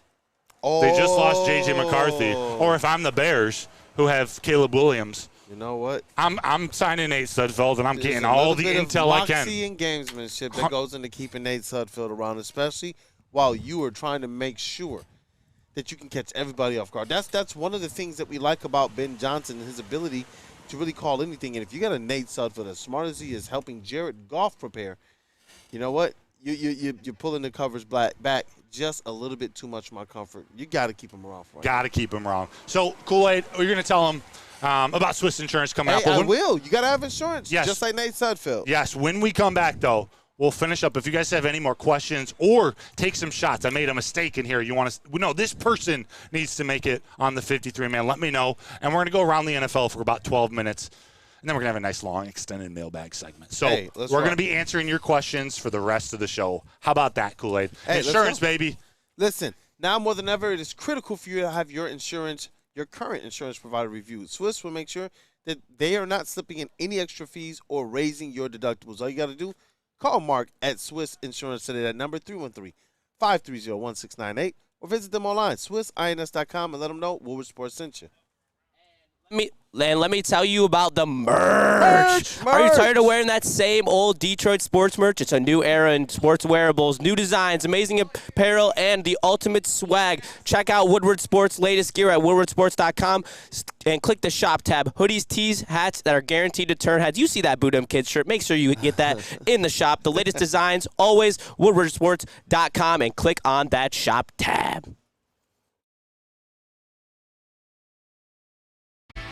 they just lost J.J. McCarthy, or if I'm the Bears who have Caleb Williams, you know what? I'm signing Nate Sudfeld, and I'm getting all the intel I can. Moxie and gamesmanship that goes into keeping Nate Sudfeld around, especially while you are trying to make sure that you can catch everybody off guard. That's one of the things that we like about Ben Johnson and his ability to really call anything. And if you got a Nate Sudfeld as smart as he is helping Jared Goff prepare, you know what? You're pulling the covers back just a little bit too much for my comfort. You got to keep him around for Got to keep him around. So, Kool-Aid, you're going to tell him about Swiss Insurance coming up. I will. You got to have insurance, just like Nate Sudfeld. Yes. When we come back, though, we'll finish up. If you guys have any more questions or take some shots, I made a mistake in here. You want to know this person needs to make it on the 53-man. Let me know. And we're going to go around the NFL for about 12 minutes. And then we're going to have a nice, long, extended mailbag segment. So we're going to be answering your questions for the rest of the show. How about that, Kool-Aid? Insurance, baby. Listen, now more than ever, it is critical for you to have your insurance, your current insurance provider reviewed. Swiss will make sure that they are not slipping in any extra fees or raising your deductibles. All you got to do, call Mark at Swiss Insurance today at number 313-530-1698 or visit them online, SwissINS.com, and let them know Woodward Sports sent you. Let me tell you about the merch. Are you tired of wearing that same old Detroit sports merch? It's a new era in sports wearables, new designs, amazing apparel, and the ultimate swag. Check out Woodward Sports' latest gear at woodwardsports.com and click the shop tab. Hoodies, tees, hats that are guaranteed to turn heads. You see that Boot 'em Kids shirt. Make sure you get that in the shop. The latest designs, always woodwardsports.com, and click on that shop tab.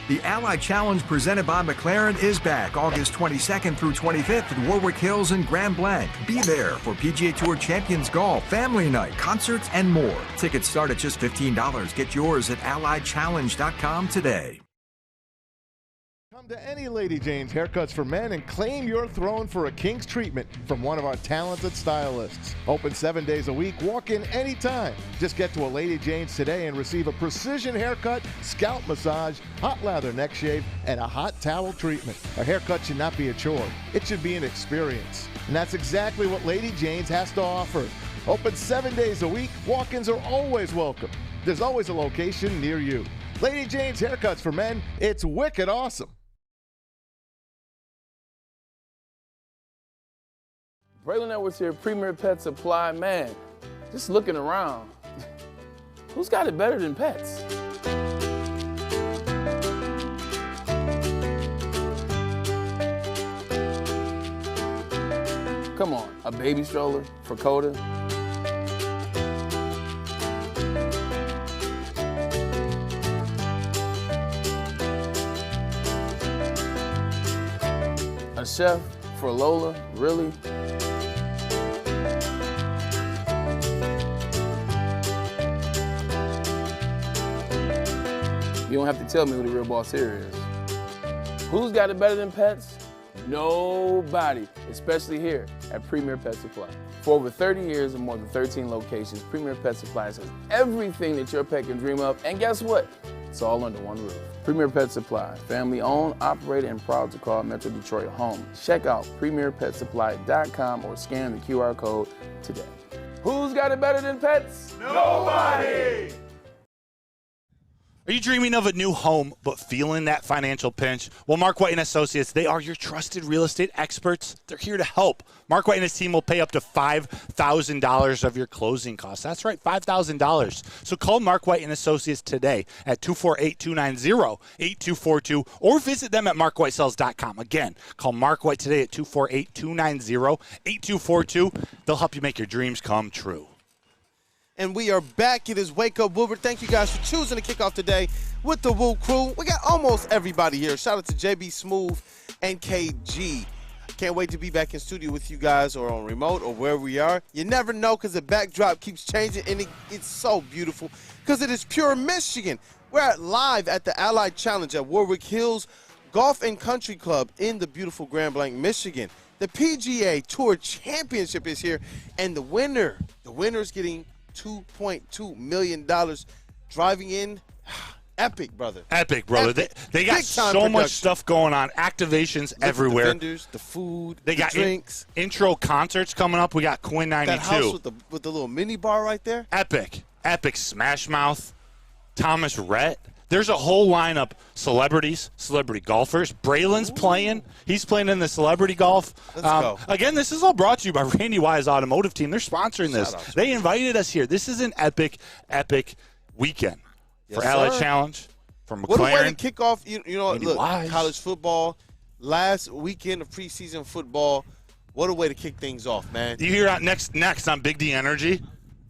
The Ally Challenge presented by McLaren is back August 22nd through 25th at Warwick Hills and Grand Blanc. Be there for PGA Tour Champions Golf, Family Night, concerts, and more. Tickets start at just $15. Get yours at allychallenge.com today. Come to any Lady Jane's Haircuts for Men and claim your throne for a king's treatment from one of our talented stylists. Open 7 days a week, walk in anytime. Just get to a Lady Jane's today and receive a precision haircut, scalp massage, hot lather neck shave, and a hot towel treatment. A haircut should not be a chore. It should be an experience. And that's exactly what Lady Jane's has to offer. Open 7 days a week, walk-ins are always welcome. There's always a location near you. Lady Jane's Haircuts for Men, it's wicked awesome. Braylon Edwards here, Premier Pet Supply. Man, just looking around, who's got it better than pets? Come on, a baby stroller for Coda? A chef for Lola, really? You don't have to tell me who the real boss here is. Who's got it better than pets? Nobody, especially here at Premier Pet Supply. For over 30 years and more than 13 locations, Premier Pet Supply has everything that your pet can dream of, and guess what? It's all under one roof. Premier Pet Supply, family owned, operated, and proud to call Metro Detroit home. Check out premierpetsupply.com or scan the QR code today. Who's got it better than pets? Nobody! Are you dreaming of a new home but feeling that financial pinch? Well, Mark White & Associates, they are your trusted real estate experts. They're here to help. Mark White and his team will pay up to $5,000 of your closing costs. That's right, $5,000. So call Mark White & Associates today at 248-290-8242 or visit them at markwhitesells.com. Again, call Mark White today at 248-290-8242. They'll help you make your dreams come true. And we are back. It is Wake Up Woodward. Thank you guys for choosing to kick off today with the WUW Crew. We got almost everybody here. Shout out to JB Smooth and KG. Can't wait to be back in studio with you guys or on remote or where we are. You never know because the backdrop keeps changing, and it's so beautiful because it is pure Michigan. We're live at the Allied Challenge at Warwick Hills Golf and Country Club in the beautiful Grand Blanc, Michigan. The PGA Tour Championship is here, and the winner is getting $2.2 million driving in. Epic, brother. Epic, brother. Epic. They got so much stuff going on. Activations everywhere. The vendors, the food, they got drinks. Intro concerts coming up. We got Quinn 92. That house with the little mini bar right there. Epic. Smash Mouth. Thomas Rhett. There's a whole lineup. Celebrities, celebrity golfers. Braylon's playing. He's playing in the celebrity golf. Let's go. Again, this is all brought to you by Randy Wise Automotive Team. They're sponsoring this. They invited us here. This is an epic weekend for Allied Challenge, for McLaren. What a way to kick off, you know, Randy look, Wise. college football, last weekend of preseason football. What a way to kick things off, man. You hear next on Big D Energy.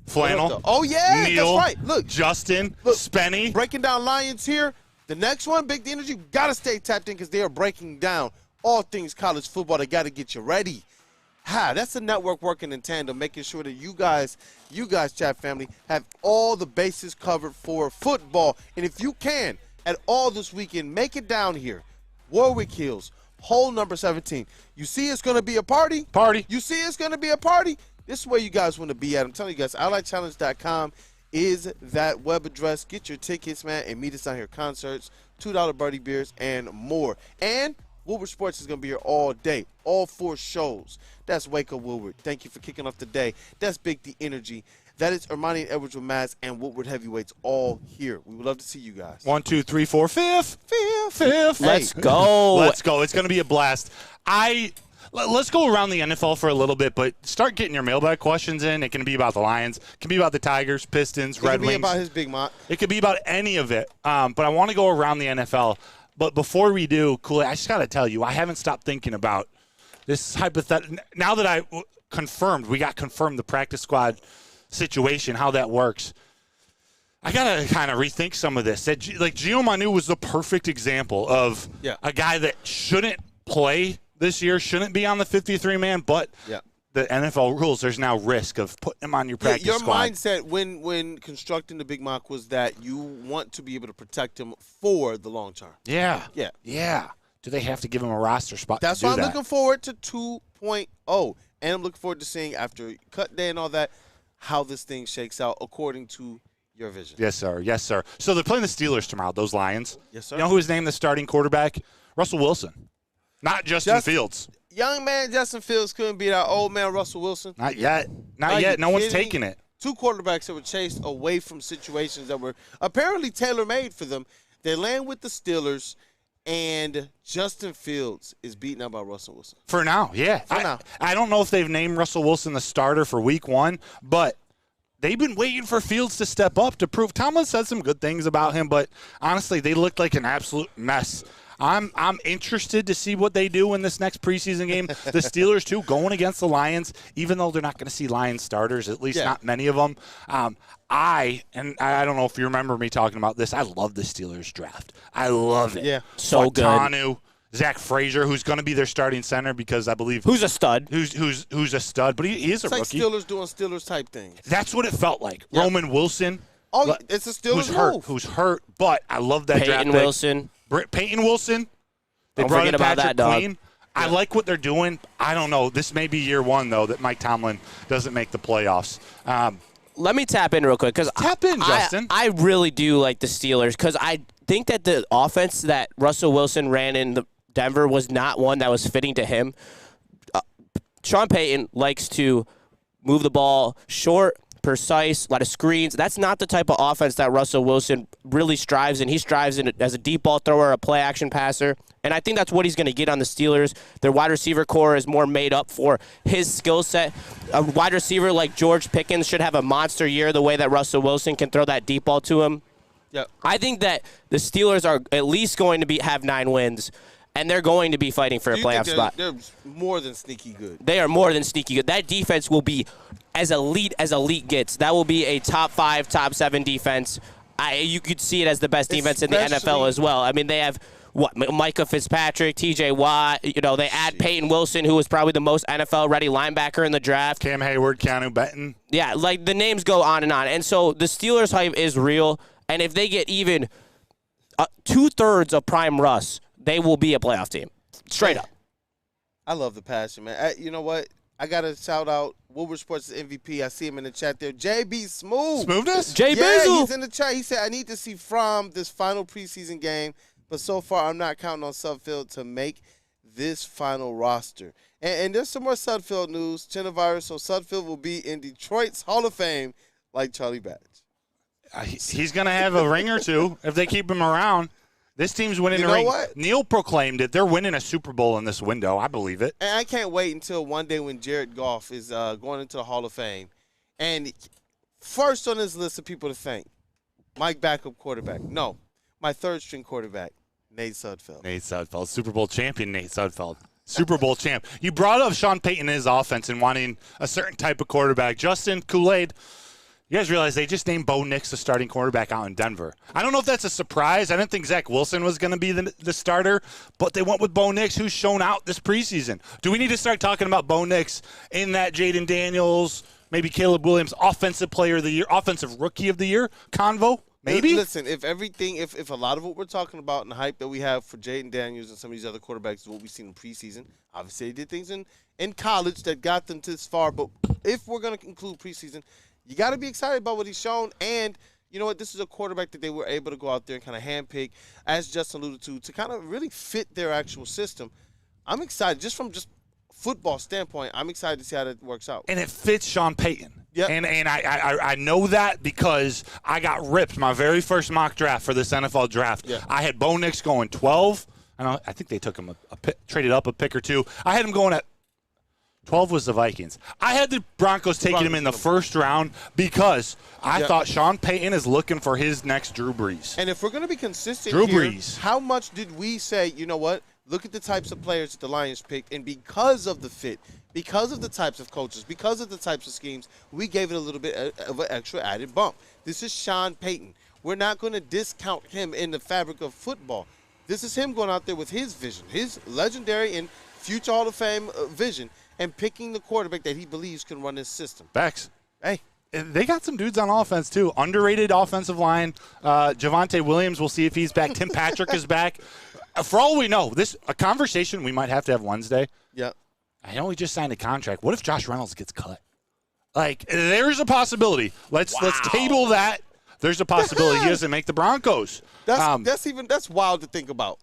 Flannel. Oh, yeah, Neil, that's right. Look, Justin, Spenny. Breaking down Lions here. The next one, Big D Energy, got to stay tapped in because they are breaking down all things college football. They got to get you ready. That's the network working in tandem, making sure that you guys, chat family, have all the bases covered for football. And if you can, at all this weekend, make it down here. Warwick Hills, hole number 17. You see it's going to be a party? You see it's going to be a party? This is where you guys want to be at. I'm telling you guys, AlliedChallenge.com is that web address. Get your tickets, man, and meet us down here. Concerts, $2 Birdie beers, and more. And Woodward Sports is going to be here all day, all 4 shows. That's Wake Up Woodward. Thank you for kicking off the day. That's Big D Energy. That is Armani and Edwards with Mass and Woodward Heavyweights all here. We would love to see you guys. 1, 2, 3, 4, fifth. Let's go. Let's go. It's going to be a blast. Let's go around the NFL for a little bit, but start getting your mailbag questions in. It can be about the Lions. It can be about the Tigers, Pistons, Red Wings. It can be about his Big Mont. It could be about any of it. But I want to go around the NFL. But before we do, Kool-Aid, I just got to tell you, I haven't stopped thinking about this hypothetical. Now that we got confirmed the practice squad situation, how that works. I got to kind of rethink some of this. Gio Manu was the perfect example of a guy that shouldn't play this year, shouldn't be on the 53-man, but the NFL rules, there's now risk of putting him on your practice your squad. Mindset when constructing the Big Mock was that you want to be able to protect him for the long term. Yeah. Yeah. Do they have to give him a roster spot? That's why I'm looking forward to 2.0. And I'm looking forward to seeing after cut day and all that, how this thing shakes out according to your vision. Yes, sir. Yes, sir. So they're playing the Steelers tomorrow, those Lions. Yes, sir. You know who is named the starting quarterback? Russell Wilson. Not Justin Fields. Young man Justin Fields couldn't beat our old man Russell Wilson. Not yet. Not yet. No one's taking it. Two quarterbacks that were chased away from situations that were apparently tailor-made for them. They land with the Steelers, and Justin Fields is beaten out by Russell Wilson. For now, yeah. I don't know if they've named Russell Wilson the starter for week 1, but they've been waiting for Fields to step up to prove. Tomlin said some good things about him, but honestly, they looked like an absolute mess. I'm interested to see what they do in this next preseason game. The Steelers, too, going against the Lions, even though they're not going to see Lions starters, at least not many of them. I don't know if you remember me talking about this. I love the Steelers draft. I love it. Yeah. So Tanu, Zach Frazier, who's going to be their starting center because I believe who's a stud. Who's a stud, but he is a rookie. Steelers doing Steelers type things. That's what it felt like. Yep. Roman Wilson. Oh, it's a Steelers move. Who's hurt, but I love that draft pick. Peyton Wilson. They brought in Patrick Queen. I like what they're doing. I don't know. This may be year 1, though, that Mike Tomlin doesn't make the playoffs. Let me tap in real quick because Justin. I really do like the Steelers because I think that the offense that Russell Wilson ran in Denver was not one that was fitting to him. Sean Payton likes to move the ball short, precise, a lot of screens. That's not the type of offense that Russell Wilson really strives in. He strives in as a deep ball thrower, a play action passer, and I think that's what he's going to get on the Steelers. Their wide receiver core is more made up for his skill set. A wide receiver like George Pickens should have a monster year the way that Russell Wilson can throw that deep ball to him. Yep. I think that the Steelers are at least going to have 9 wins, and they're going to be fighting for a playoff spot. They're more than sneaky good. They are more than sneaky good. That defense will be as elite gets. That will be a top 5, top 7 defense. You could see it as the best defense in the NFL as well. I mean, they have Micah Fitzpatrick, T.J. Watt. They add Peyton Wilson, who was probably the most NFL-ready linebacker in the draft. Cam Hayward, Keanu Benton. Yeah, the names go on and on. And so the Steelers hype is real. And if they get even 2/3 of prime Russ, they will be a playoff team. Straight up. I love the passion, man. You know what? I got to shout out Woodward Sports' MVP. I see him in the chat there. JB Smooth. Smoothness? Jay Yeah, Bizzle. he's in the chat. He said, I need to see Fromm this final preseason game, but so far I'm not counting on Sudfeld to make this final roster. And there's some more Sudfeld news. Chennavirus, so Sudfeld will be in Detroit's Hall of Fame like Charlie Batch. He's going to have a ring or two if they keep him around. This team's winning You a know ring. what? Neil proclaimed it. They're winning a Super Bowl in this window. I believe it. And I can't wait until one day when Jared Goff is going into the Hall of Fame. And first on his list of people to thank, Mike backup quarterback. No, my third-string quarterback, Nate Sudfeld. Nate Sudfeld, Super Bowl champion Nate Sudfeld. Super Bowl champ. You brought up Sean Payton and his offense and wanting a certain type of quarterback. Justin, Kool-Aid, you guys realize they just named Bo Nix the starting quarterback out in Denver. I don't know if that's a surprise. I didn't think Zach Wilson was going to be the starter, but they went with Bo Nix, who's shown out this preseason. Do we need to start talking about Bo Nix in that Jaden Daniels, maybe Caleb Williams, offensive player of the year, offensive rookie of the year convo? Maybe? Listen, if a lot of what we're talking about and the hype that we have for Jaden Daniels and some of these other quarterbacks is what we've seen in preseason, obviously they did things in college that got them to this far, but if we're going to include preseason, you got to be excited about what he's shown, and you know what? This is a quarterback that they were able to go out there and kind of handpick, as Justin alluded to kind of really fit their actual system. I'm excited just football standpoint, I'm excited to see how that works out. And it fits Sean Payton. Yep. And I know that because I got ripped my very first mock draft for this NFL draft. Yeah. I had Bo Nix going 12. I think they took him traded up a pick or two. I had him going at 12 was the Vikings. I had the Broncos taking him in the first round because I thought Sean Payton is looking for his next Drew Brees. And if we're going to be consistent Drew here, Brees. how much did we say, you know what, look at the types of players that the Lions picked, and because of the fit, because of the types of coaches, because of the types of schemes, we gave it a little bit of an extra added bump. This is Sean Payton. We're not going to discount him in the fabric of football. This is him going out there with his vision, his legendary and future Hall of Fame vision, and picking the quarterback that he believes can run this system. Facts. Hey. They got some dudes on offense, too. Underrated offensive line. Javonte Williams, we'll see if he's back. Tim Patrick is back. For all we know, a conversation we might have to have Wednesday. Yeah. I know he just signed a contract. What if Josh Reynolds gets cut? Like, there's a possibility. Let's table that. There's a possibility he doesn't make the Broncos. That's wild to think about.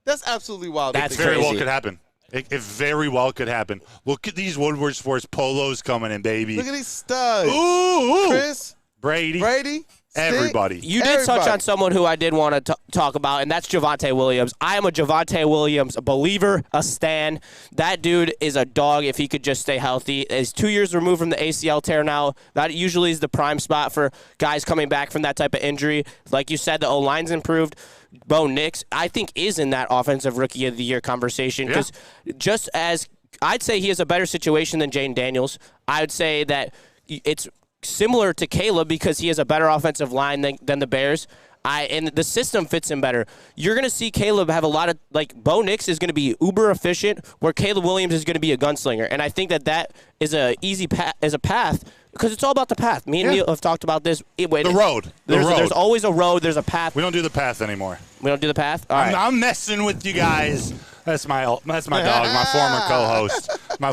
That's absolutely wild. That very well could happen. It very well could happen. Look at these Woodward Sports polos coming in, baby. Look at these studs. Ooh. Chris. Brady. Everybody. You did touch on someone who I did want to talk about, and that's Javonte Williams. I am a Javonte Williams believer, a stan. That dude is a dog if he could just stay healthy. He's 2 years removed from the ACL tear now. That usually is the prime spot for guys coming back from that type of injury. Like you said, the O-line's improved. Bo Nix, I think, is in that offensive rookie of the year conversation because just as I'd say he has a better situation than Jaden Daniels, I would say that it's similar to Caleb because he has a better offensive line than the Bears. And the system fits him better. You're going to see Caleb have a lot of, Bo Nix is going to be uber efficient, where Caleb Williams is going to be a gunslinger. And I think that is a easy path, because it's all about the path. Me and Neil have talked about this. The road. There's always a road. There's a path. We don't do the path anymore. We don't do the path? All right. I'm messing with you guys. That's my dog, my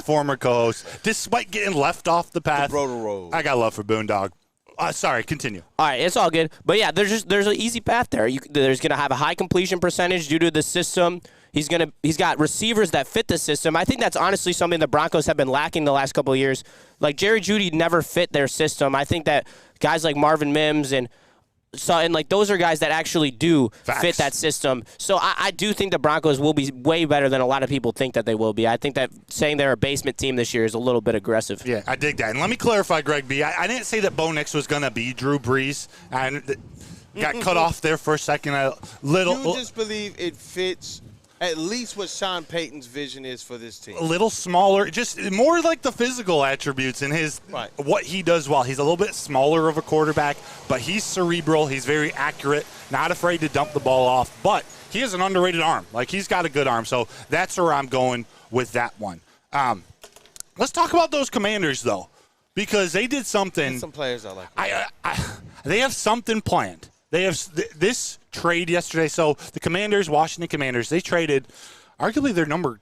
former co-host. Despite getting left off the path, I got love for Boondog. Sorry, continue. All right, it's all good. But, yeah, there's an easy path there. There's going to have a high completion percentage due to the system. He's got receivers that fit the system. I think that's honestly something the Broncos have been lacking the last couple of years. Like, Jerry Jeudy never fit their system. I think that guys like Marvin Mims and those are guys that actually do fit that system. So I do think the Broncos will be way better than a lot of people think that they will be. I think that saying they're a basement team this year is a little bit aggressive. Yeah, I dig that. And let me clarify, Greg B. I didn't say that Bo Nix was going to be Drew Brees. I got cut off there for a second. You just believe it fits at least what Sean Payton's vision is for this team. A little smaller, just more like the physical attributes in what he does well. He's a little bit smaller of a quarterback, but he's cerebral. He's very accurate, not afraid to dump the ball off, but he has an underrated arm. He's got a good arm, so that's where I'm going with that one. Let's talk about those Commanders, though, because they did something. There's some players I like. They have something planned. They have this trade yesterday. So the Commanders, Washington Commanders, they traded arguably their number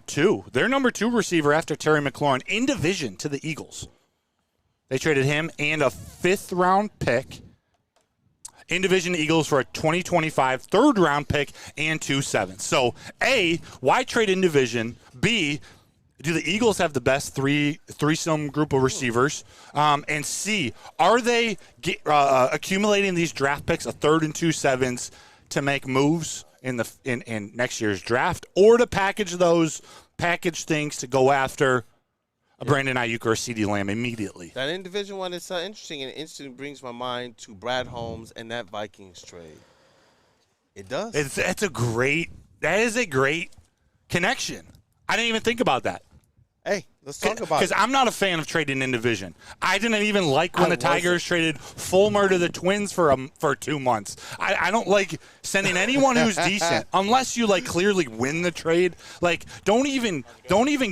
two. Their number two receiver after Terry McLaurin in division to the Eagles. They traded him and a 5th-round pick in division to Eagles for a 2025 3rd-round pick and 2 7s. So, A, why trade in division? B, do the Eagles have the best threesome group of receivers? And C, are they accumulating these draft picks, a 3rd and 2 7s, to make moves in next year's draft, or to package things to go after a Brandon Ayuk or a CeeDee Lamb immediately? That in division one is interesting, and it instantly brings my mind to Brad Holmes and that Vikings trade. It does. That is a great connection. I didn't even think about that. Hey, let's talk about it. Because I'm not a fan of trading in division. I didn't even like when the Tigers traded Fulmer to the Twins for 2 months. I don't like sending anyone who's decent unless you clearly win the trade. Don't even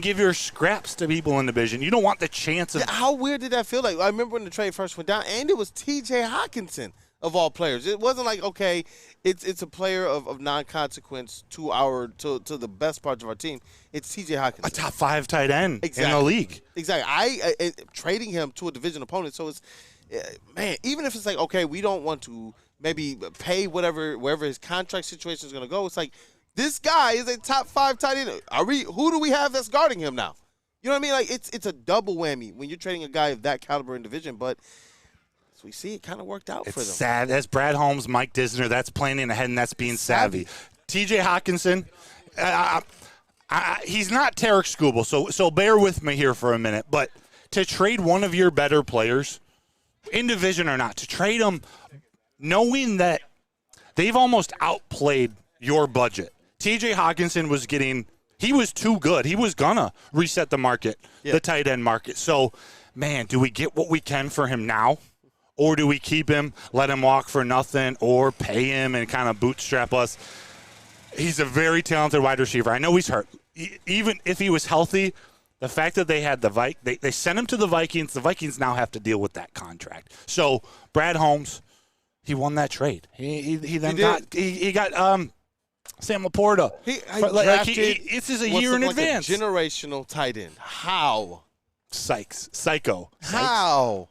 give your scraps to people in division. You don't want the chance of. How weird did that feel like? I remember when the trade first went down, and it was T.J. Hockenson of all players. It wasn't like, okay, it's a player of non-consequence to the best parts of our team. It's T.J. Hockenson, a top 5 tight end in the league. Exactly. I trading him to a division opponent. So it's, even if it's okay, we don't want to maybe pay wherever his contract situation is going to go. It's This guy is a top 5 tight end. Who do we have that's guarding him now? You know what I mean? Like it's a double whammy when you're trading a guy of that caliber in division. But as we see, it kind of worked out for them. It's sad. That's Brad Holmes, Mike Disner. That's planning ahead, and that's being savvy. T.J. Hawkinson, he's not Tarek Skubal, so bear with me here for a minute. But to trade one of your better players, in division or not, to trade them knowing that they've almost outplayed your budget. T.J. Hawkinson was he was too good. He was going to reset the market, the tight end market. So, man, do we get what we can for him now? Or do we keep him, let him walk for nothing, or pay him and kind of bootstrap us? He's a very talented wide receiver. I know he's hurt. Even if he was healthy, the fact that they had they sent him to the Vikings now have to deal with that contract. So, Brad Holmes, he won that trade. He got Sam Laporta. This is a year in advance. A generational tight end. How? Psycho. How?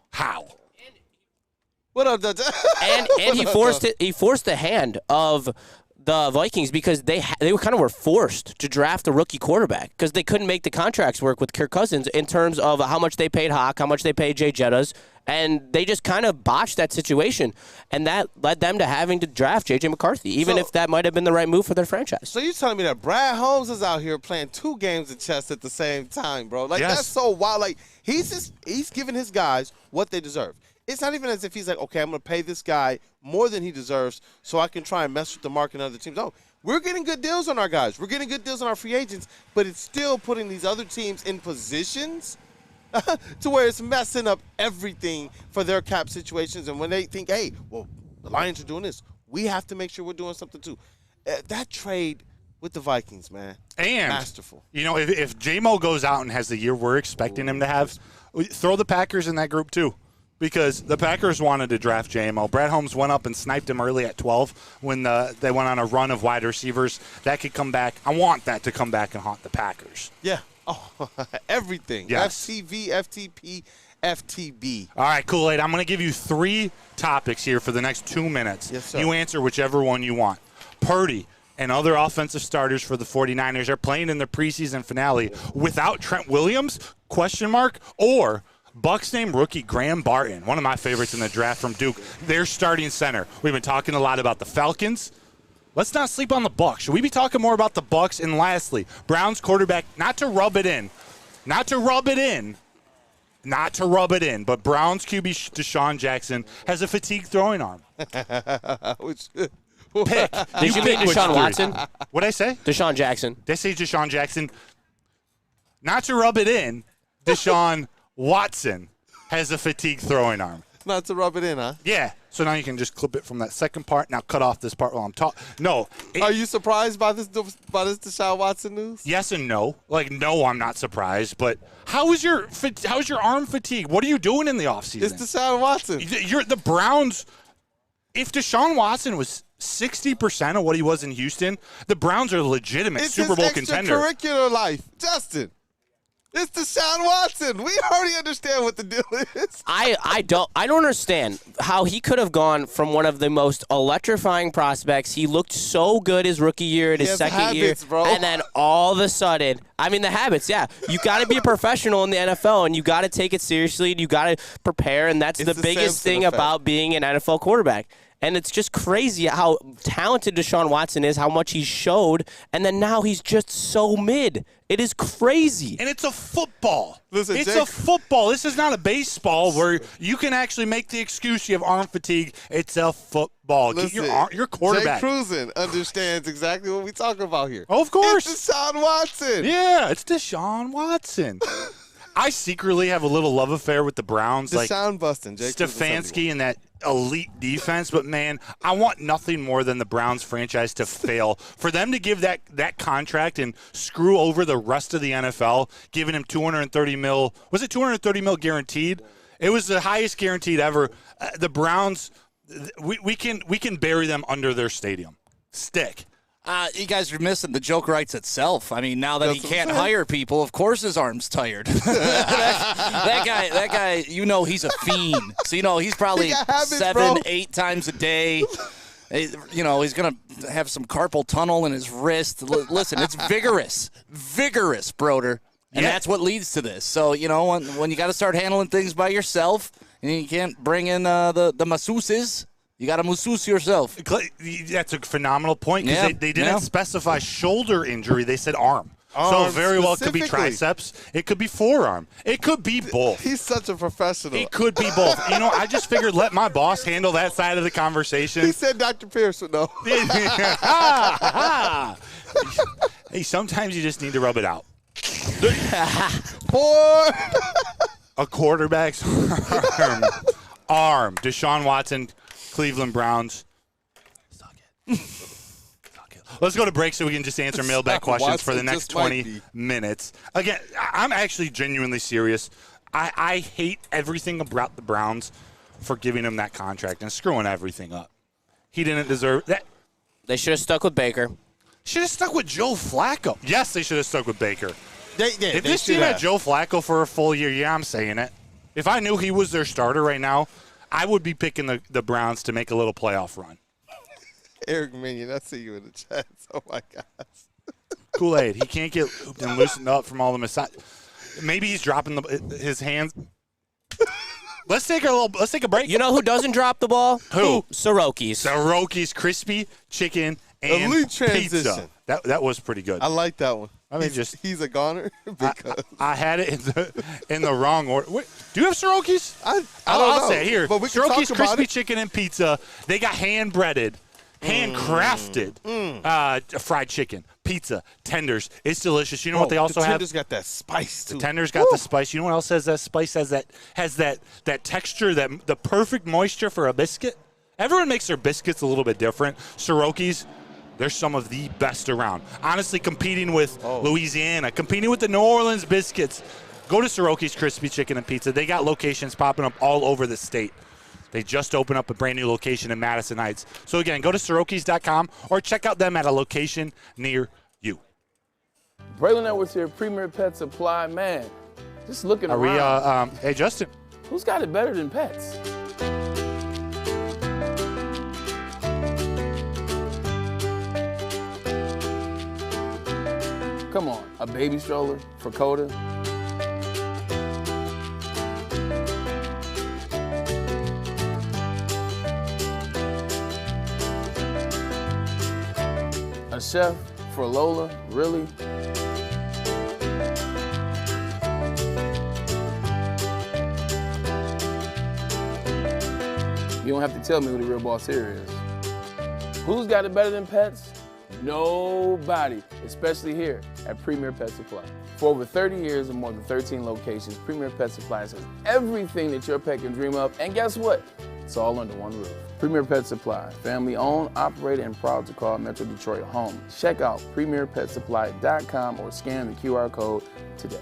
What up, and he forced it. He forced the hand of the Vikings because they were forced to draft a rookie quarterback because they couldn't make the contracts work with Kirk Cousins in terms of how much they paid Hawk, how much they paid Jay Jettas, and they just kind of botched that situation, and that led them to having to draft J.J. McCarthy, even if that might have been the right move for their franchise. So you're telling me that Brad Holmes is out here playing 2 games of chess at the same time, bro? Like that's so wild. Like he's giving his guys what they deserve. It's not even as if he's like, okay, I'm going to pay this guy more than he deserves so I can try and mess with the market and other teams. No, we're getting good deals on our guys. We're getting good deals on our free agents, but it's still putting these other teams in positions to where it's messing up everything for their cap situations. And when they think, hey, well, the Lions are doing this, we have to make sure we're doing something too. That trade with the Vikings, man, and masterful. You know, if J-Mo goes out and has the year we're expecting him to have, throw the Packers in that group too. Because the Packers wanted to draft JMO. Brad Holmes went up and sniped him early at 12 when they went on a run of wide receivers. That could come back. I want that to come back and haunt the Packers. Yeah. Oh, everything. Yes. FTV, FTP, FTB. All right, Kool-Aid. I'm going to give you 3 topics here for the next 2 minutes. Yes, sir. You answer whichever one you want. Purdy and other offensive starters for the 49ers are playing in the preseason finale without Trent Williams, ? Or Bucs named rookie Graham Barton, one of my favorites in the draft from Duke, their starting center. We've been talking a lot about the Falcons. Let's not sleep on the Bucs. Should we be talking more about the Bucs? And lastly, Browns quarterback, not to rub it in, but Browns QB Deshaun Jackson has a fatigued throwing arm. Pick. Did you mean Deshaun Watson? What'd I say? Deshaun Jackson. Did I say Deshaun Jackson? Not to rub it in, Deshaun Watson has a fatigued throwing arm. Not to rub it in, huh? Yeah. So now you can just clip it from that second part. Now cut off this part while I'm talking. No. Are you surprised by this Deshaun Watson news? Yes and no. Like, no, I'm not surprised. But how's your arm fatigue? What are you doing in the offseason? It's Deshaun Watson. The Browns, if Deshaun Watson was 60% of what he was in Houston, the Browns are a legitimate Super Bowl contender. It's his extracurricular life. Justin. It's Deshaun Watson. We already understand what the deal is. I don't understand how he could have gone from one of the most electrifying prospects. He looked so good his rookie year and his second year, bro. And then all of a sudden, I mean the habits. Yeah, you got to be a professional in the NFL, and you got to take it seriously, and you got to prepare, and that's the biggest thing about being an NFL quarterback. And it's just crazy how talented Deshaun Watson is, how much he showed, and then now he's just so mid. It is crazy. And it's a football. Listen, it's a football. This is not a baseball where you can actually make the excuse you have arm fatigue. It's a football. Listen, Get your quarterback. Jay Cruzen understands exactly what we're talking about here. Oh, of course. It's Deshaun Watson. Yeah, it's Deshaun Watson. I secretly have a little love affair with the Browns. Deshaun busting. Stefanski and that elite defense. But, man, I want nothing more than the Browns franchise to fail. For them to give that contract and screw over the rest of the NFL, giving him $230 million. Was it $230 million guaranteed? It was the highest guaranteed ever. The Browns, we can bury them under their stadium. Stick. You guys are missing. The joke writes itself. I mean, now that he can't hire people, of course his arm's tired. that guy, you know he's a fiend. So, you know, he's probably 7-8 times a day. You know, he's going to have some carpal tunnel in his wrist. Listen, it's vigorous, Broder. And that's what leads to this. So, you know, when you got to start handling things by yourself and you can't bring in the masseuses, you got to masseuse yourself. That's a phenomenal point because they didn't specify shoulder injury. They said arm. So very well it could be triceps. It could be forearm. It could be both. He's such a professional. It could be both. You know, I just figured let my boss handle that side of the conversation. He said Dr. Pierce would know. Hey, sometimes you just need to rub it out. Boy. A quarterback's arm. Deshaun Watson, Cleveland Browns. Suck it. Let's go to break so we can just answer mailbag questions for the next 20 minutes. Again, I'm actually genuinely serious. I hate everything about the Browns for giving him that contract and screwing everything up. He didn't deserve that. They should have stuck with Baker. Should have stuck with Joe Flacco. Yes, they should have stuck with Baker. If this should team have. had Joe Flacco for a full year, yeah, I'm saying it. If I knew he was their starter right now, I would be picking the Browns to make a little playoff run. Eric Minion, I see you in the chat. Oh, my gosh. Kool-Aid. He can't get and loosened up from all the massage. Maybe he's dropping his hands. Let's take a break. You know who doesn't drop the ball? Who? Soroki's crispy chicken and elite transition. Pizza. That was pretty good. I like that one. I mean, he's a goner because I had it in the wrong order. Wait, do you have Soroki's? I don't I'll know. say it here. But we can Soroki's talk about crispy it. chicken and pizza. They got handcrafted fried chicken, pizza, tenders. It's delicious. You know what they also the have? tenders got that spice too. The tenders got the spice. You know what else has that spice? Has that texture, the perfect moisture for a biscuit. Everyone makes their biscuits a little bit different. Soroki's, they're some of the best around. Honestly, competing with Louisiana, competing with the New Orleans biscuits. Go to Soroki's Crispy Chicken and Pizza. They got locations popping up all over the state. They just opened up a brand new location in Madison Heights. So, again, go to Sorokis.com or check out them at a location near you. Braylon Edwards here, Premier Pet Supply. Man, just looking around. Hey, Justin. Who's got it better than pets? Come on, a baby stroller for Coda? A chef for Lola? Really? You don't have to tell me who the real boss here is. Who's got it better than pets? Nobody, especially here at Premier Pet Supply. For over 30 years and more than 13 locations, Premier Pet Supply has everything that your pet can dream of, and guess what? It's all under one roof. Premier Pet Supply, family owned, operated, and proud to call Metro Detroit home. Check out premierpetsupply.com or scan the QR code today.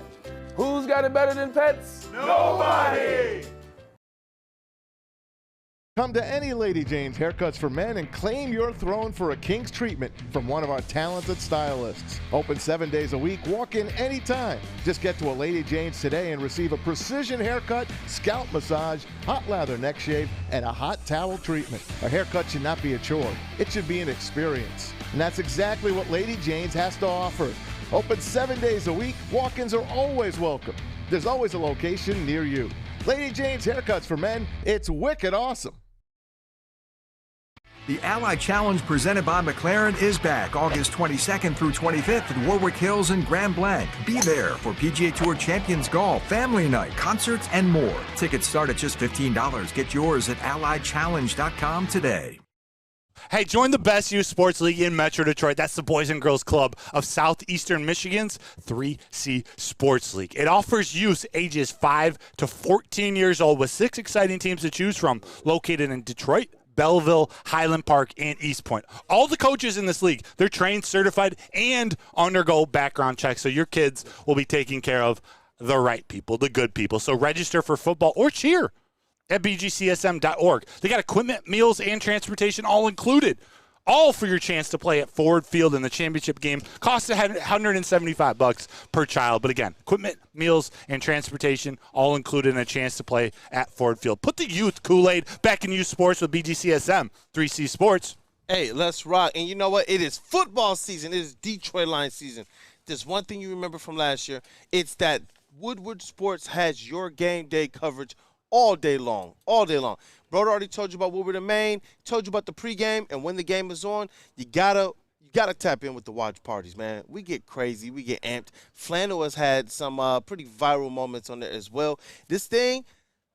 Who's got it better than pets? Nobody! Come to any Lady Jane's Haircuts for Men and claim your throne for a king's treatment from one of our talented stylists. Open 7 days a week, walk in anytime. Just get to a Lady Jane's today and receive a precision haircut, scalp massage, hot lather neck shave, and a hot towel treatment. A haircut should not be a chore. It should be an experience. And that's exactly what Lady Jane's has to offer. Open 7 days a week, walk-ins are always welcome. There's always a location near you. Lady Jane's Haircuts for Men, it's wicked awesome. The Ally Challenge presented by McLaren is back August 22nd through 25th at Warwick Hills and Grand Blanc. Be there for PGA Tour Champions Golf, Family Night, concerts, and more. Tickets start at just $15. Get yours at allychallenge.com today. Hey, join the best youth sports league in Metro Detroit. That's the Boys and Girls Club of Southeastern Michigan's 3C Sports League. It offers youth ages 5 to 14 years old with 6 exciting teams to choose from, located in Detroit, Belleville, Highland Park, and East Point. All the coaches in this league, they're trained, certified, and undergo background checks, so your kids will be taking care of the right people, the good people. So register for football or cheer at bgcsm.org. They got equipment, meals, and transportation all included. All for your chance to play at Ford Field in the championship game. Costs $175 per child. But again, equipment, meals, and transportation all included in a chance to play at Ford Field. Put the youth Kool-Aid back in youth sports with BGCSM 3C Sports. Hey, let's rock. And you know what? It is football season. It is Detroit Lions season. There's one thing you remember from last year. It's that Woodward Sports has your game day coverage all day long, all day long. Broder already told you about Woodward and Maine, told you about the pregame, and when the game is on, you gotta tap in with the watch parties, man. We get crazy, we get amped. Flannel has had some pretty viral moments on there as well. This thing,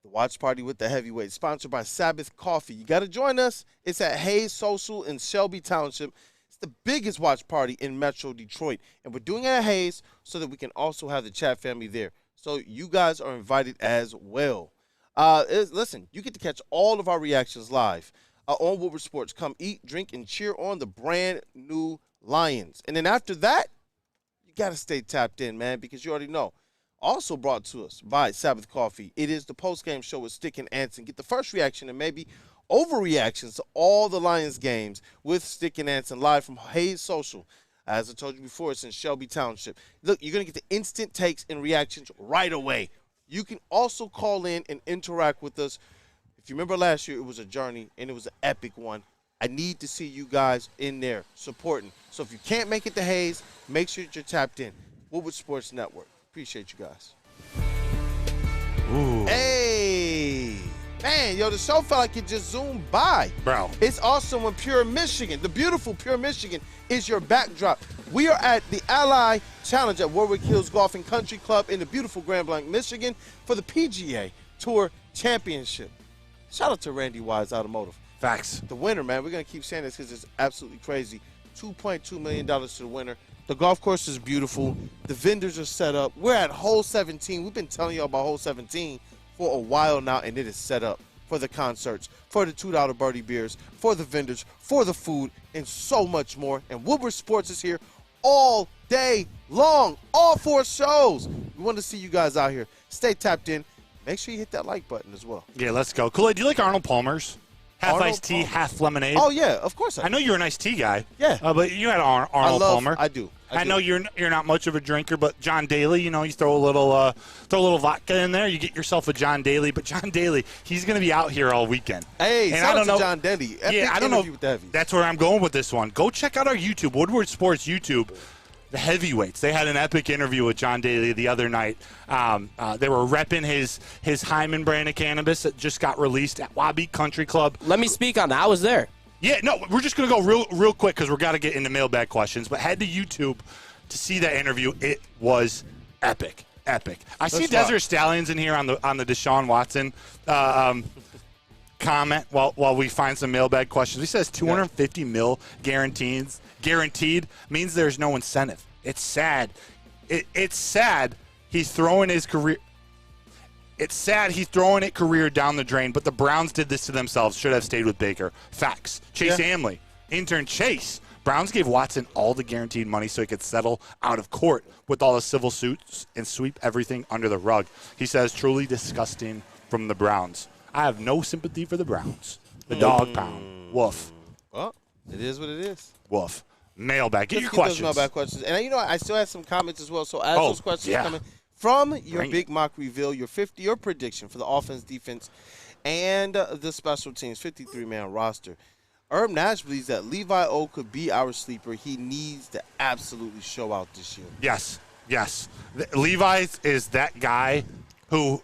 the watch party with the heavyweight, sponsored by Sabbath Coffee. You got to join us. It's at Hayes Social in Shelby Township. It's the biggest watch party in Metro Detroit, and we're doing it at Hayes so that we can also have the chat family there. So you guys are invited as well. Listen, you get to catch all of our reactions live on Woodward Sports. Come eat, drink, and cheer on the brand new Lions. And then after that, you got to stay tapped in, man, because you already know. Also brought to us by Sabbath Coffee. It is the post-game show with Stick and Anson. Get the first reaction and maybe overreactions to all the Lions games with Stick and Anson live from Hayes Social. As I told you before, it's in Shelby Township. Look, you're going to get the instant takes and reactions right away. You can also call in and interact with us. If you remember last year, it was a journey, and it was an epic one. I need to see you guys in there supporting. So if you can't make it to Hayes, make sure that you're tapped in. Woodward Sports Network. Appreciate you guys. Ooh. Hey. Man, yo, the show felt like it just zoomed by. Bro. It's awesome when Pure Michigan, the beautiful Pure Michigan, is your backdrop. We are at the Ally Challenge at Warwick Hills Golf and Country Club in the beautiful Grand Blanc, Michigan for the PGA Tour Championship. Shout out to Randy Wise Automotive. Facts. The winner, man, we're going to keep saying this because it's absolutely crazy. $2.2 million to the winner. The golf course is beautiful. The vendors are set up. We're at hole 17. We've been telling you about hole 17 for a while now, and it is set up for the concerts, for the $2 birdie beers, for the vendors, for the food, and so much more. And Woodward Sports is here all day long, all 4 shows. We want to see you guys out here. Stay tapped in. Make sure you hit that like button as well. Yeah, let's go. Kool-Aid, do you like Arnold Palmer's? Half Arnold iced tea, Palmer. half lemonade. Oh, yeah, of course I do. I know you're an iced tea guy. Yeah. But you had Arnold Palmer. I do. I know you're not much of a drinker, but John Daly, you throw a little vodka in there, you get yourself a John Daly. But John Daly, he's going to be out here all weekend. Hey, and shout out to John Daly. I don't know. That's where I'm going with this one. Go check out our YouTube, Woodward Sports YouTube. The heavyweights. They had an epic interview with John Daly the other night. They were repping his Hyman brand of cannabis that just got released at WUW Country Club. Let me speak on that. I was there. Yeah, no, we're just going to go real quick because we're got to get into mailbag questions. But head to YouTube to see that interview. It was epic. I see Desert Stallions in here on the Deshaun Watson comment while we find some mailbag questions. He says 250 mil guaranteed means there's no incentive. It's sad. It's sad he's throwing his career. It's sad he's throwing it career down the drain, but the Browns did this to themselves. Should have stayed with Baker. Facts. Chase Amley, intern Chase. Browns gave Watson all the guaranteed money so he could settle out of court with all the civil suits and sweep everything under the rug. He says, truly disgusting from the Browns. I have no sympathy for the Browns. The dog pound. Woof. Well, it is what it is. Woof. Mailbag. Get Let's your keep questions. Those mailbag questions. And I still have some comments as well. So as those questions come in, from your big mock reveal, your prediction for the offense, defense, and the special teams 53-man roster. Herb Nash believes that Levi O could be our sleeper. He needs to absolutely show out this year. Yes. Levi is that guy who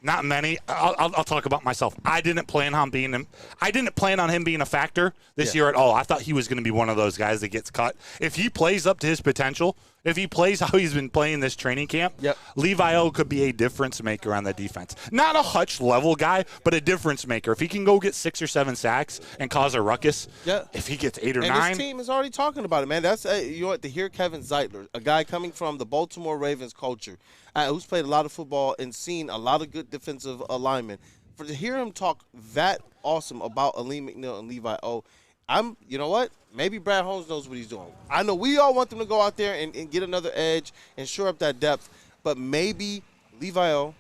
not many. I'll talk about myself. I didn't plan on him being a factor this year at all. I thought he was going to be one of those guys that gets cut. If he plays up to his potential, if he plays how he's been playing this training camp, Levi O could be a difference maker on the defense. Not a Hutch level guy, but a difference maker. If he can go get 6 or 7 sacks and cause a ruckus, if he gets 8 or 9. And his team is already talking about it, man. That's to hear Kevin Zeitler, a guy coming from the Baltimore Ravens culture, who's played a lot of football and seen a lot of good defensive alignment. To hear him talk that awesome about Aleem McNeil and Levi O, you know what? Maybe Brad Holmes knows what he's doing. I know we all want them to go out there and get another edge and shore up that depth, but maybe Levi O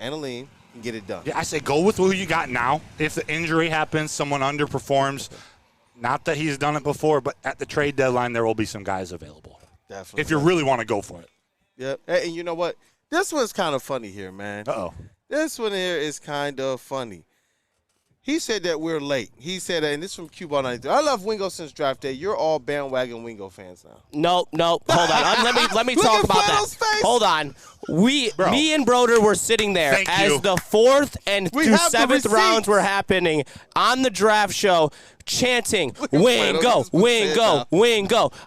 and Aleem can get it done. Yeah, I say go with who you got now. If the injury happens, someone underperforms, not that he's done it before, but at the trade deadline there will be some guys available. Definitely. If you really want to go for it. Yep. And you know what? This one's kind of funny here, man. Uh-oh. This one here is kind of funny. He said that we're late. He said, and this is from Q-Ball 93. I love Wingo since draft day. You're all bandwagon Wingo fans now. Nope. Hold on. Let me talk about that. Face. Hold on. Me and Broder were sitting there as the 4th and through 7th rounds were happening on the draft show, chanting, Wingo.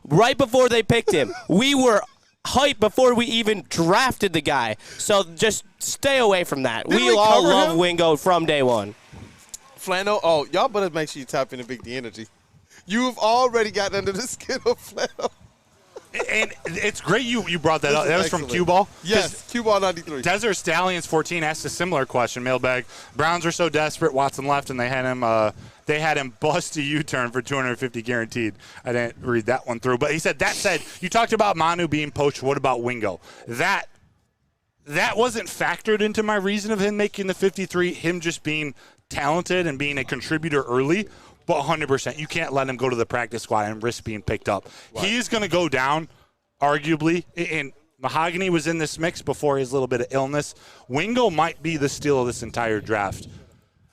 Right before they picked him. We were hyped before we even drafted the guy. So just stay away from that. We all love Wingo from day one. Flannel, y'all better make sure you tap into Big D Energy. You've already gotten under the skin of Flannel. And it's great you brought that up. That was from Q-Ball? Yes, Q-Ball 93. Desert Stallions 14 asked a similar question, mailbag. Browns were so desperate, Watson left, and they had him bust a U-turn for $250 guaranteed. I didn't read that one through. But he said, that said, you talked about Manu being poached. What about Wingo? That wasn't factored into my reason of him making the 53, him just being talented and being a contributor early, but 100%. You can't let him go to the practice squad and risk being picked up. Right. He is going to go down, arguably, and Mahogany was in this mix before his little bit of illness. Wingo might be the steal of this entire draft.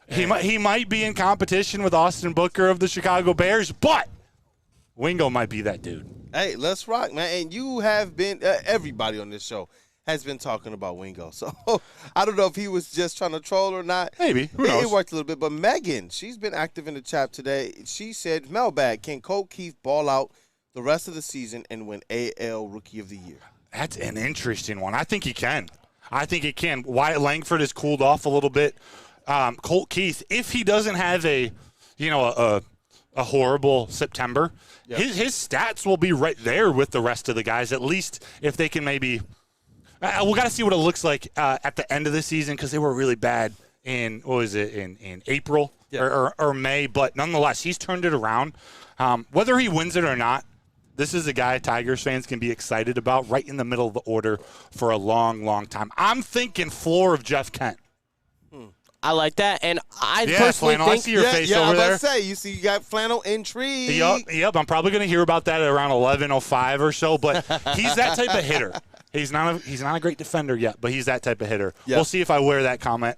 He might be in competition with Austin Booker of the Chicago Bears, but Wingo might be that dude. Hey, let's rock, man. And you have been, everybody on this show has been talking about Wingo. So I don't know if he was just trying to troll or not. Maybe. Who knows? It worked a little bit. But Megan, she's been active in the chat today. She said, mailbag, can Colt Keith ball out the rest of the season and win AL Rookie of the Year? That's an interesting one. I think he can. Wyatt Langford has cooled off a little bit. Colt Keith, if he doesn't have a horrible September, his stats will be right there with the rest of the guys, at least if they can maybe – we got to see what it looks like at the end of the season because they were really bad in April or May. But nonetheless, he's turned it around. Whether he wins it or not, this is a guy Tigers fans can be excited about right in the middle of the order for a long, long time. I'm thinking floor of Jeff Kent. I like that, and I personally Flannel, think. I see your face over there. I was about to say, you got Flannel intrigue. Yep. I'm probably going to hear about that at around 11:05 or so. But he's that type of hitter. He's not a great defender yet, but he's that type of hitter. Yep. We'll see if I wear that comment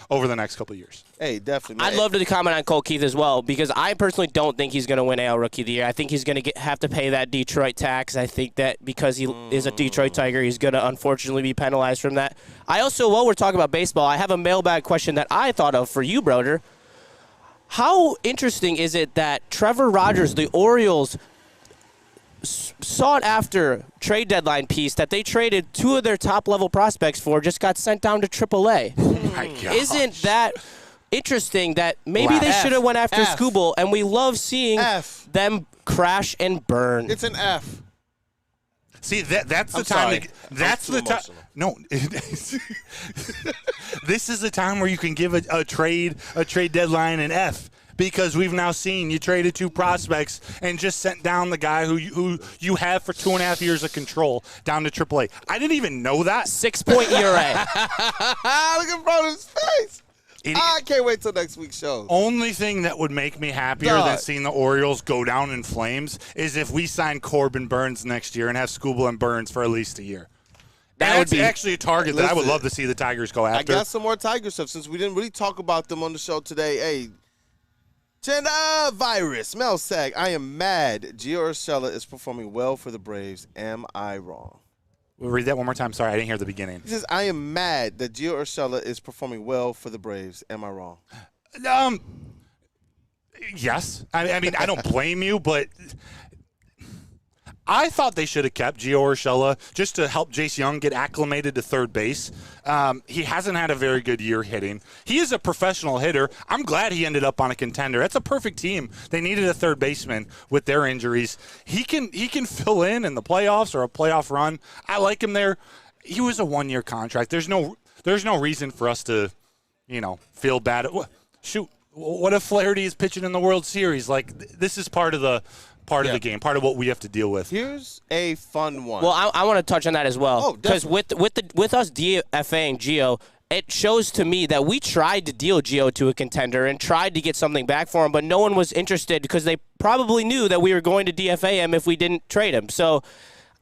over the next couple of years. Hey, definitely. I'd love to comment on Colt Keith as well because I personally don't think he's going to win AL Rookie of the Year. I think he's going to have to pay that Detroit tax. I think that because he is a Detroit Tiger, he's going to unfortunately be penalized from that. I also, while we're talking about baseball, I have a mailbag question that I thought of for you, Broder. How interesting is it that Trevor Rogers, the Orioles, sought after trade deadline piece that they traded 2 of their top-level prospects for just got sent down to AAA? Oh my gosh. Isn't that interesting that maybe they should have went after Skubal, and we love seeing them crash and burn. It's an F. See, that's the time. That's the time. No, this is the time where you can give a trade deadline an F. Because we've now seen you traded 2 prospects and just sent down the guy who you have for 2.5 years of control down to AAA. I didn't even know that. 6-point ERA. Look at Broder's face. I can't wait till next week's show. Only thing that would make me happier than seeing the Orioles go down in flames is if we sign Corbin Burns next year and have Skubal and Burns for at least a year. That would be actually a target that I would love to see the Tigers go after. I got some more Tiger stuff since we didn't really talk about them on the show today. Hey, Virus, Mel Sag, I am mad. Gio Urshela is performing well for the Braves. Am I wrong? We'll read that one more time. Sorry, I didn't hear the beginning. He says, I am mad that Gio Urshela is performing well for the Braves. Am I wrong? Yes. I mean, I don't blame you, but I thought they should have kept Gio Urshela just to help Jace Young get acclimated to third base. He hasn't had a very good year hitting. He is a professional hitter. I'm glad he ended up on a contender. That's a perfect team. They needed a third baseman with their injuries. He can fill in the playoffs or a playoff run. I like him there. He was a 1-year contract. There's no reason for us to, feel bad. Shoot, what if Flaherty is pitching in the World Series? Like, this is part of the game, part of what we have to deal with. Here's a fun one. Well, I want to touch on that as well. Because with us DFAing Gio, it shows to me that we tried to deal Gio to a contender and tried to get something back for him, but no one was interested because they probably knew that we were going to DFA him if we didn't trade him. So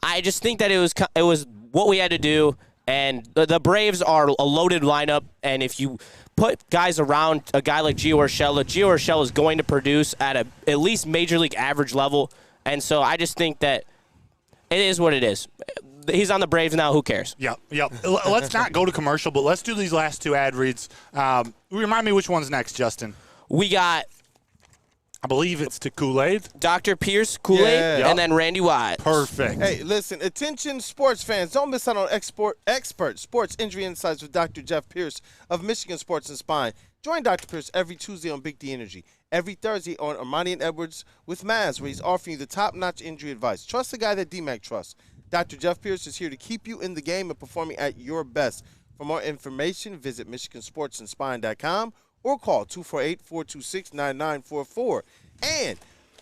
I just think that it was what we had to do. And the Braves are a loaded lineup, and if you put guys around a guy like Gio Urshela. Gio Urshela is going to produce at at least major league average level, and so I just think that it is what it is. He's on the Braves now. Who cares? Yep. Let's not go to commercial, but let's do these last two ad reads. Remind me which one's next, Justin. We got, I believe it's to Kool-Aid. Dr. Pierce, Kool-Aid, and then Randy Wise. Perfect. Hey, listen, attention sports fans. Don't miss out on expert sports injury insights with Dr. Jeff Pierce of Michigan Sports and Spine. Join Dr. Pierce every Tuesday on Big D Energy, every Thursday on Armani and Edwards with Maz, where he's offering you the top-notch injury advice. Trust the guy that DMAC trusts. Dr. Jeff Pierce is here to keep you in the game and performing at your best. For more information, visit MichiganSportsandSpine.com or call 248-426-9944. And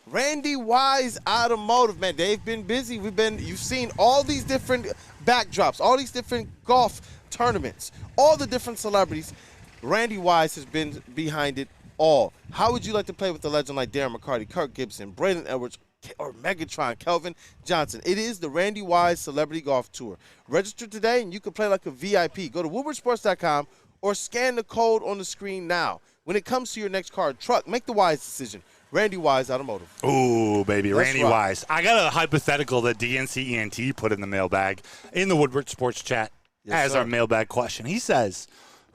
Randy Wise Automotive, man, they've been busy. You've seen all these different backdrops, all these different golf tournaments, all the different celebrities. Randy Wise has been behind it all. How would you like to play with a legend like Darren McCarty, Kirk Gibson, Braylon Edwards, or Megatron, Kelvin Johnson? It is the Randy Wise Celebrity Golf Tour. Register today, and you can play like a VIP. Go to WoodwardSports.com or scan the code on the screen now. When it comes to your next car or truck, make the wise decision. Randy Wise Automotive. Ooh, baby, That's Randy right. Wise. I got a hypothetical that DNC-ENT put in the mailbag in the Woodward Sports chat as our mailbag question. He says,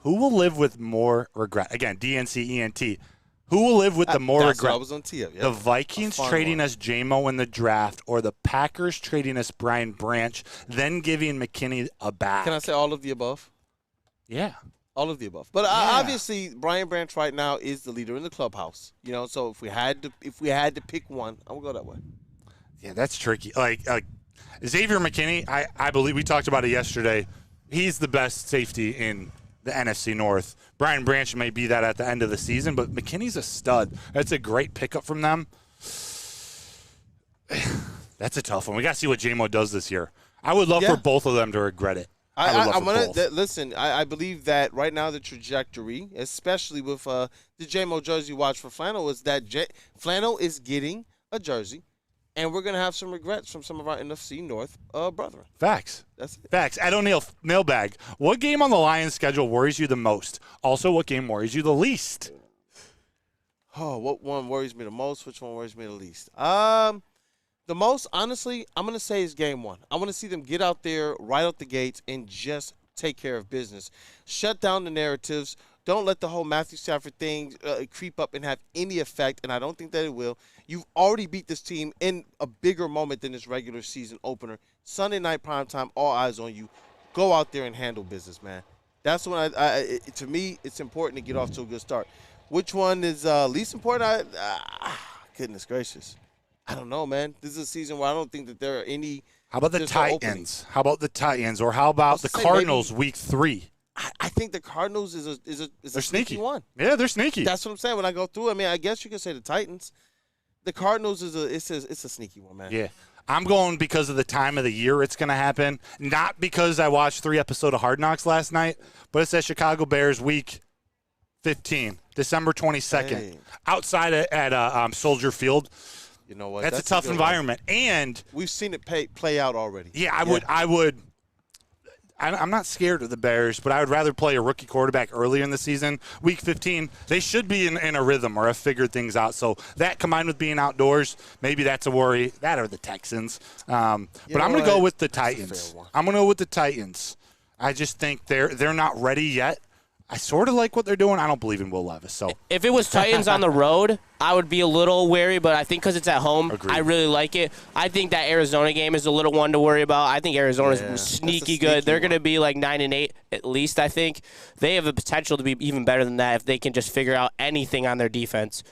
who will live with more regret? Again, DNC-ENT. Who will live with the more That's regret? what I was on tee up. Yep. The Vikings A fun trading one. us J-Mo in the draft or the Packers trading us Brian Branch, then giving McKinney a back? Can I say all of the above? Yeah. All of the above. But obviously, Brian Branch right now is the leader in the clubhouse. You know, so if we had to pick one, I would go that way. Yeah, that's tricky. Like Xavier McKinney, I believe we talked about it yesterday. He's the best safety in the NFC North. Brian Branch may be that at the end of the season, but McKinney's a stud. That's a great pickup from them. That's a tough one. We got to see what J-Mo does this year. I would love for both of them to regret it. Listen, I believe that right now the trajectory, especially with the J-Mo jersey watch for Flannel, is that Flannel is getting a jersey, and we're going to have some regrets from some of our NFC North brethren. Facts. That's it. Facts. Ed O'Neill, mailbag. What game on the Lions schedule worries you the most? Also, what game worries you the least? Oh, what one worries me the most? Which one worries me the least? The most, honestly, I'm going to say is game one. I want to see them get out there right out the gates and just take care of business. Shut down the narratives. Don't let the whole Matthew Stafford thing creep up and have any effect, and I don't think that it will. You've already beat this team in a bigger moment than this regular season opener. Sunday night primetime, all eyes on you. Go out there and handle business, man. That's when to me, it's important to get off to a good start. Which one is least important? Goodness gracious. I don't know, man. This is a season where I don't think that there are any. How about the Titans? How about the Titans? Or how about the Cardinals week 3? I think the Cardinals is a sneaky one. Yeah, they're sneaky. That's what I'm saying. When I go through, I mean, I guess you could say the Titans. The Cardinals is a sneaky one, man. Yeah. I'm going because of the time of the year it's going to happen. Not because I watched 3 episodes of Hard Knocks last night, but it's at Chicago Bears week 15, December 22nd, Hey. outside at Soldier Field. You know what? That's a tough good environment. one. And we've seen it play out already. yeah, I'm not scared of the Bears, but I would rather play a rookie quarterback earlier in the season. Week 15, they should be in a rhythm or have figured things out. So that combined with being outdoors, maybe that's a worry. That or the Texans. But I'm going to go with the Titans. I'm going to go with the Titans. I just think they're not ready yet. I sort of like what they're doing. I don't believe in Will Levis. So if it was Titans on the road, I would be a little wary, but I think because it's at home, I really like it. I think that Arizona game is a little one to worry about. I think Arizona's sneaky good. They're going to be like 9-8 at least, I think. They have the potential to be even better than that if they can just figure out anything on their defense.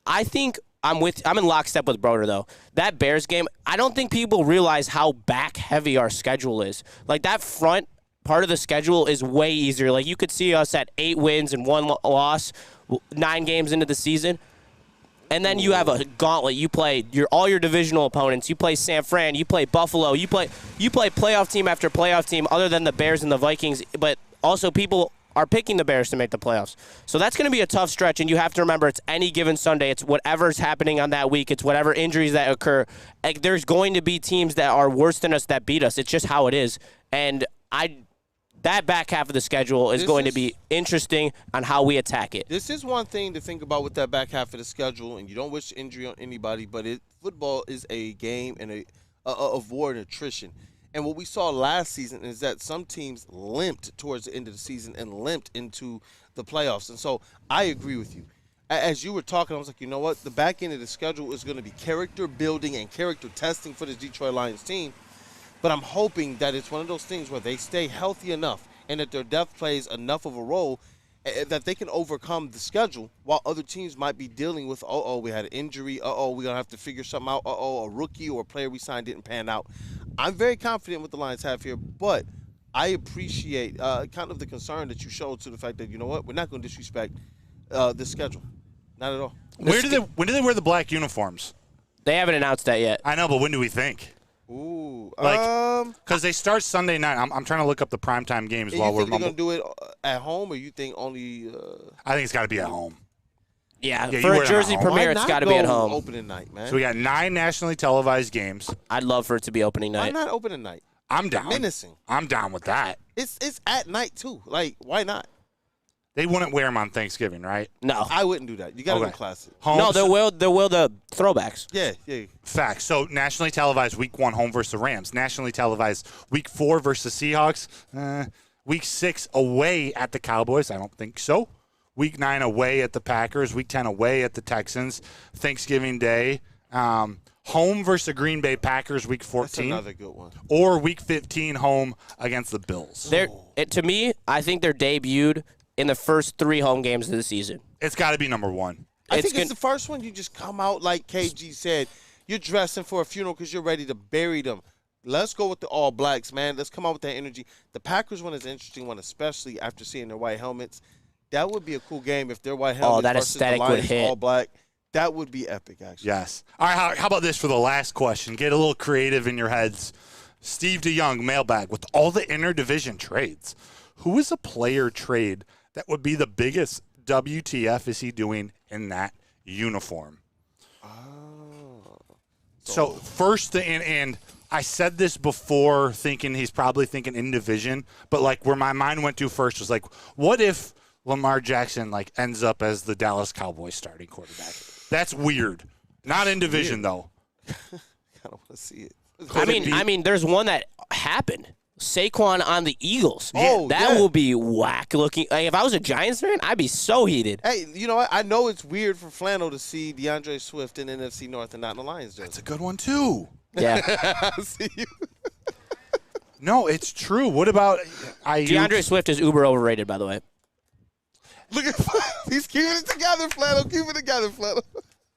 I think I'm in lockstep with Broder, though. That Bears game, I don't think people realize how back-heavy our schedule is. Like, that front part of the schedule is way easier. Like, you could see us at 8 wins and 1 loss, 9 games into the season. And then you have a gauntlet. You play all your divisional opponents. You play San Fran. You play Buffalo. You play playoff team after playoff team other than the Bears and the Vikings. But also people are picking the Bears to make the playoffs. So that's going to be a tough stretch, and you have to remember it's any given Sunday. It's whatever's happening on that week. It's whatever injuries that occur. Like, there's going to be teams that are worse than us that beat us. It's just how it is. And that back half of the schedule is going to be interesting on how we attack it. This is one thing to think about with that back half of the schedule, and you don't wish injury on anybody, but football is a game and of war and attrition. And what we saw last season is that some teams limped towards the end of the season and limped into the playoffs. And so I agree with you. As you were talking, I was like, you know what? The back end of the schedule is going to be character building and character testing for the Detroit Lions team. But I'm hoping that it's one of those things where they stay healthy enough and that their depth plays enough of a role that they can overcome the schedule while other teams might be dealing with, we had an injury, we're going to have to figure something out, a rookie or a player we signed didn't pan out. I'm very confident with the Lions have here, but I appreciate kind of the concern that you showed to the fact that, you know what, we're not going to disrespect this schedule. Not at all. When do they wear the black uniforms? They haven't announced that yet. I know, but when do we think? Ooh, because they start Sunday night. I'm trying to look up the primetime games while we're. You think they're gonna do it at home, or you think only? I think it's got to be at home. Yeah, for a Jersey premiere, it's got to be at home. Opening night, man. So we got 9 nationally televised games. I'd love for it to be opening night. Why not opening night? I'm down. Menacing. I'm down with that. It's at night too. Like, why not? They wouldn't wear them on Thanksgiving, right? No, I wouldn't do that. You got to go classic. Home, no, they'll wear the throwbacks. Yeah. Facts. So nationally televised Week 1 home versus the Rams. Nationally televised Week 4 versus the Seahawks. Week 6 away at the Cowboys. I don't think so. Week 9 away at the Packers. Week 10 away at the Texans. Thanksgiving Day. Home versus the Green Bay Packers Week 14. That's another good one. Or Week 15 home against the Bills. To me, I think they're debuted in the first 3 home games of the season. It's got to be number 1. I think it's the first one. You just come out like KG said. You're dressing for a funeral because you're ready to bury them. Let's go with the All Blacks, man. Let's come out with that energy. The Packers one is an interesting one, especially after seeing their white helmets. That would be a cool game if their white helmets that versus aesthetic the Lions would hit. All Black. That would be epic, actually. Yes. All right, how about this for the last question? Get a little creative in your heads. Steve DeYoung, mailbag. With all the interdivision trades, who is a player trade that would be the biggest WTF is he doing in that uniform? So first, and I said this before thinking he's probably thinking in division, but like where my mind went to first was like, what if Lamar Jackson like ends up as the Dallas Cowboys starting quarterback? That's weird. Not in division, though. I don't want to see it. I mean, there's one that happened. Saquon on the Eagles. Oh, that will be whack looking. Like, if I was a Giants fan, I'd be so heated. Hey, you know what? I know it's weird for Flannel to see DeAndre Swift in NFC North and not in the Lions jersey. That's a good one, too. Yeah. I see you. No, it's true. What about DeAndre Swift is uber overrated, by the way. Look at he's keeping it together, Flannel. Keep it together, Flannel.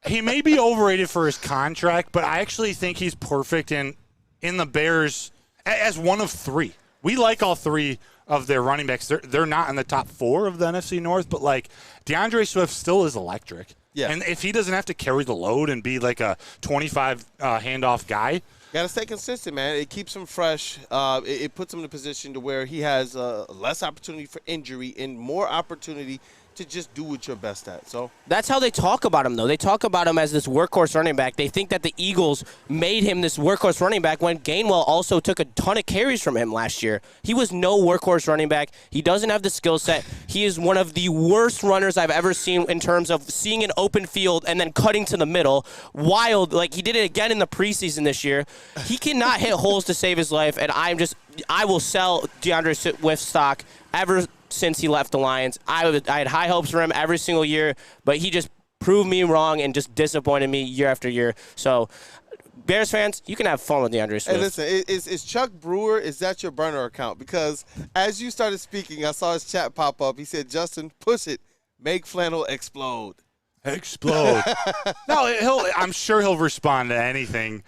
He may be overrated for his contract, but I actually think he's perfect in the Bears as one of 3. We like all 3 of their running backs. They're not in the top 4 of the NFC North, but like DeAndre Swift still is electric. Yeah. And if he doesn't have to carry the load and be like a 25 handoff guy. Got to stay consistent, man. It keeps him fresh. It puts him in a position to where he has less opportunity for injury and more opportunity to just do what you're best at. So that's how they talk about him, though. They talk about him as this workhorse running back. They think that the Eagles made him this workhorse running back when Gainwell also took a ton of carries from him last year. He was no workhorse running back. He doesn't have the skill set. He is one of the worst runners I've ever seen in terms of seeing an open field and then cutting to the middle. Wild, like he did it again in the preseason this year. He cannot hit holes to save his life, and I will sell DeAndre Swift stock ever since he left the Lions. I had high hopes for him every single year, but he just proved me wrong and just disappointed me year after year. So, Bears fans, you can have fun with DeAndre Swift. Hey, listen, is Chuck Brewer, is that your burner account? Because as you started speaking, I saw his chat pop up. He said, Justin, push it. Make Flannel explode. Explode. No, I'm sure he'll respond to anything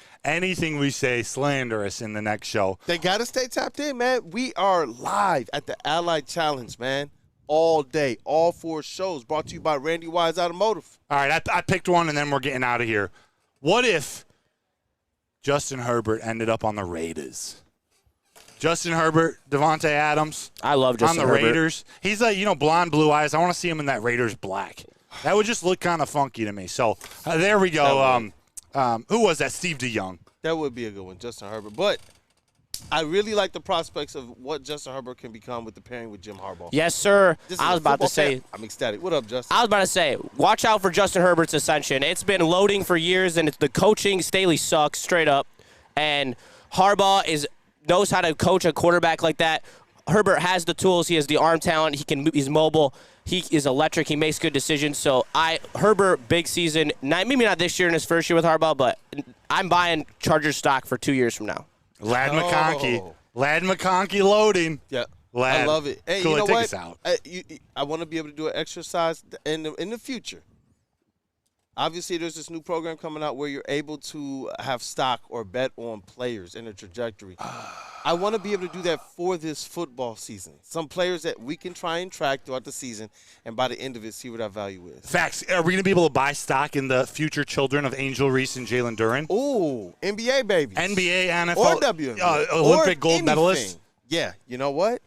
we say slanderous in the next show. They got to stay tapped in, man. We are live at the Allied Challenge, man, all day, all 4 shows, brought to you by Randy Wise Automotive. All right, I picked one, and then we're getting out of here. What if Justin Herbert ended up on the Raiders? Justin Herbert, Devontae Adams. I love Justin Herbert. On the Herbert. Raiders. He's blonde, blue eyes. I want to see him in that Raiders black. That would just look kind of funky to me. So there we go. Who was that? Steve DeYoung. That would be a good one, Justin Herbert. But I really like the prospects of what Justin Herbert can become with the pairing with Jim Harbaugh. Yes, sir. This is I was a about to football say. fan. I'm ecstatic. What up, Justin? I was about to say, watch out for Justin Herbert's ascension. It's been loading for years, and the coaching, Staley sucks straight up. And Harbaugh knows how to coach a quarterback like that. Herbert has the tools. He has the arm talent. He's mobile. He is electric. He makes good decisions. So Herbert, big season. Maybe not this year in his first year with Harbaugh, but I'm buying Chargers stock for 2 years from now. Lad McConkey. Lad McConkey loading. Yeah. Lad. I love it. Hey, Cool, you know take what? us out. I want to be able to do an exercise in the future. Obviously, there's this new program coming out where you're able to have stock or bet on players and their trajectory. I want to be able to do that for this football season. Some players that we can try and track throughout the season, and by the end of it, see what our value is. Facts. Are we going to be able to buy stock in the future children of Angel Reese and Jalen Duren? Ooh, NBA babies. NBA, NFL, or WNBA. Olympic or gold anything. medalists. Yeah, you know what?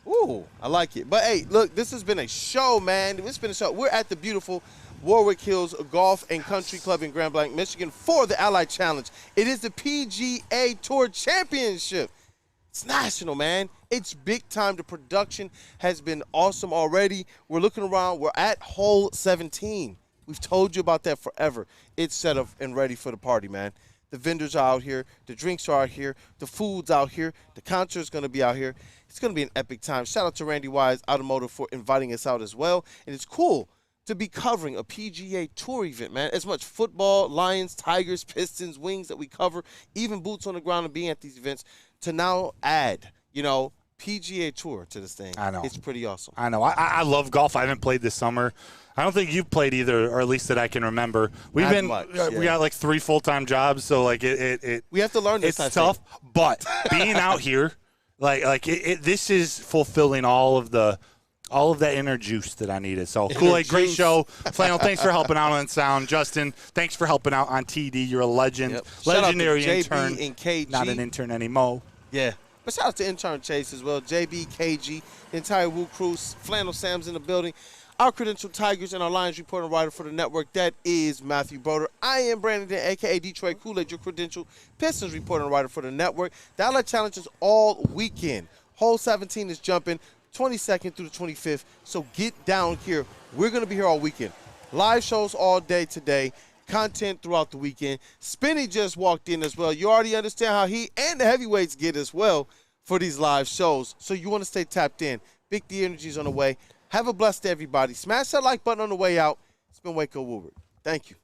Ooh, I like it. But, hey, look, this has been a show, man. It's been a show. We're at the beautiful Warwick Hills Golf and Country Club in Grand Blanc, Michigan for the Allied Challenge. It is the PGA Tour Championship. It's national, man. It's big time. The production has been awesome already. We're looking around. We're at hole 17. We've told you about that forever. It's set up and ready for the party, man. The vendors are out here. The drinks are out here. The food's out here. The concert's going to be out here. It's going to be an epic time. Shout out to Randy Wise Automotive for inviting us out as well. And it's cool to be covering a PGA Tour event, man. As much football, Lions, Tigers, Pistons, Wings that we cover, even boots on the ground and being at these events, to now add, PGA Tour to this thing. I know. It's pretty awesome. I know. I love golf. I haven't played this summer. I don't think you've played either, or at least that I can remember. We got like 3 full-time jobs, so like it we have to learn this. It's tough, but being out here, this is fulfilling all of that inner juice that I needed. So, Kool-Aid, great show. Flannel, thanks for helping out on sound. Justin, thanks for helping out on TD. You're a legend. Yep. Legendary JB intern. and KG. Not an intern anymore. Yeah. But shout out to intern Chase as well. JB, KG, the entire WUW Crew. Flannel Sam's in the building. Our credential Tigers and our Lions reporter writer for the network, that is Matthew Broder. I am Brandon, a.k.a. Detroit Kool-Aid, your credential Pistons reporter and writer for the network. The Outlet Challenge is all weekend. Hole 17 is jumping 22nd through the 25th, so get down here. We're going to be here all weekend. Live shows all day today, content throughout the weekend. Spinny just walked in as well. You already understand how he and the heavyweights get as well for these live shows, so you want to stay tapped in. Big D Energy's on the way. Have a blessed day, everybody. Smash that like button on the way out. It's been Waco Woodward. Thank you.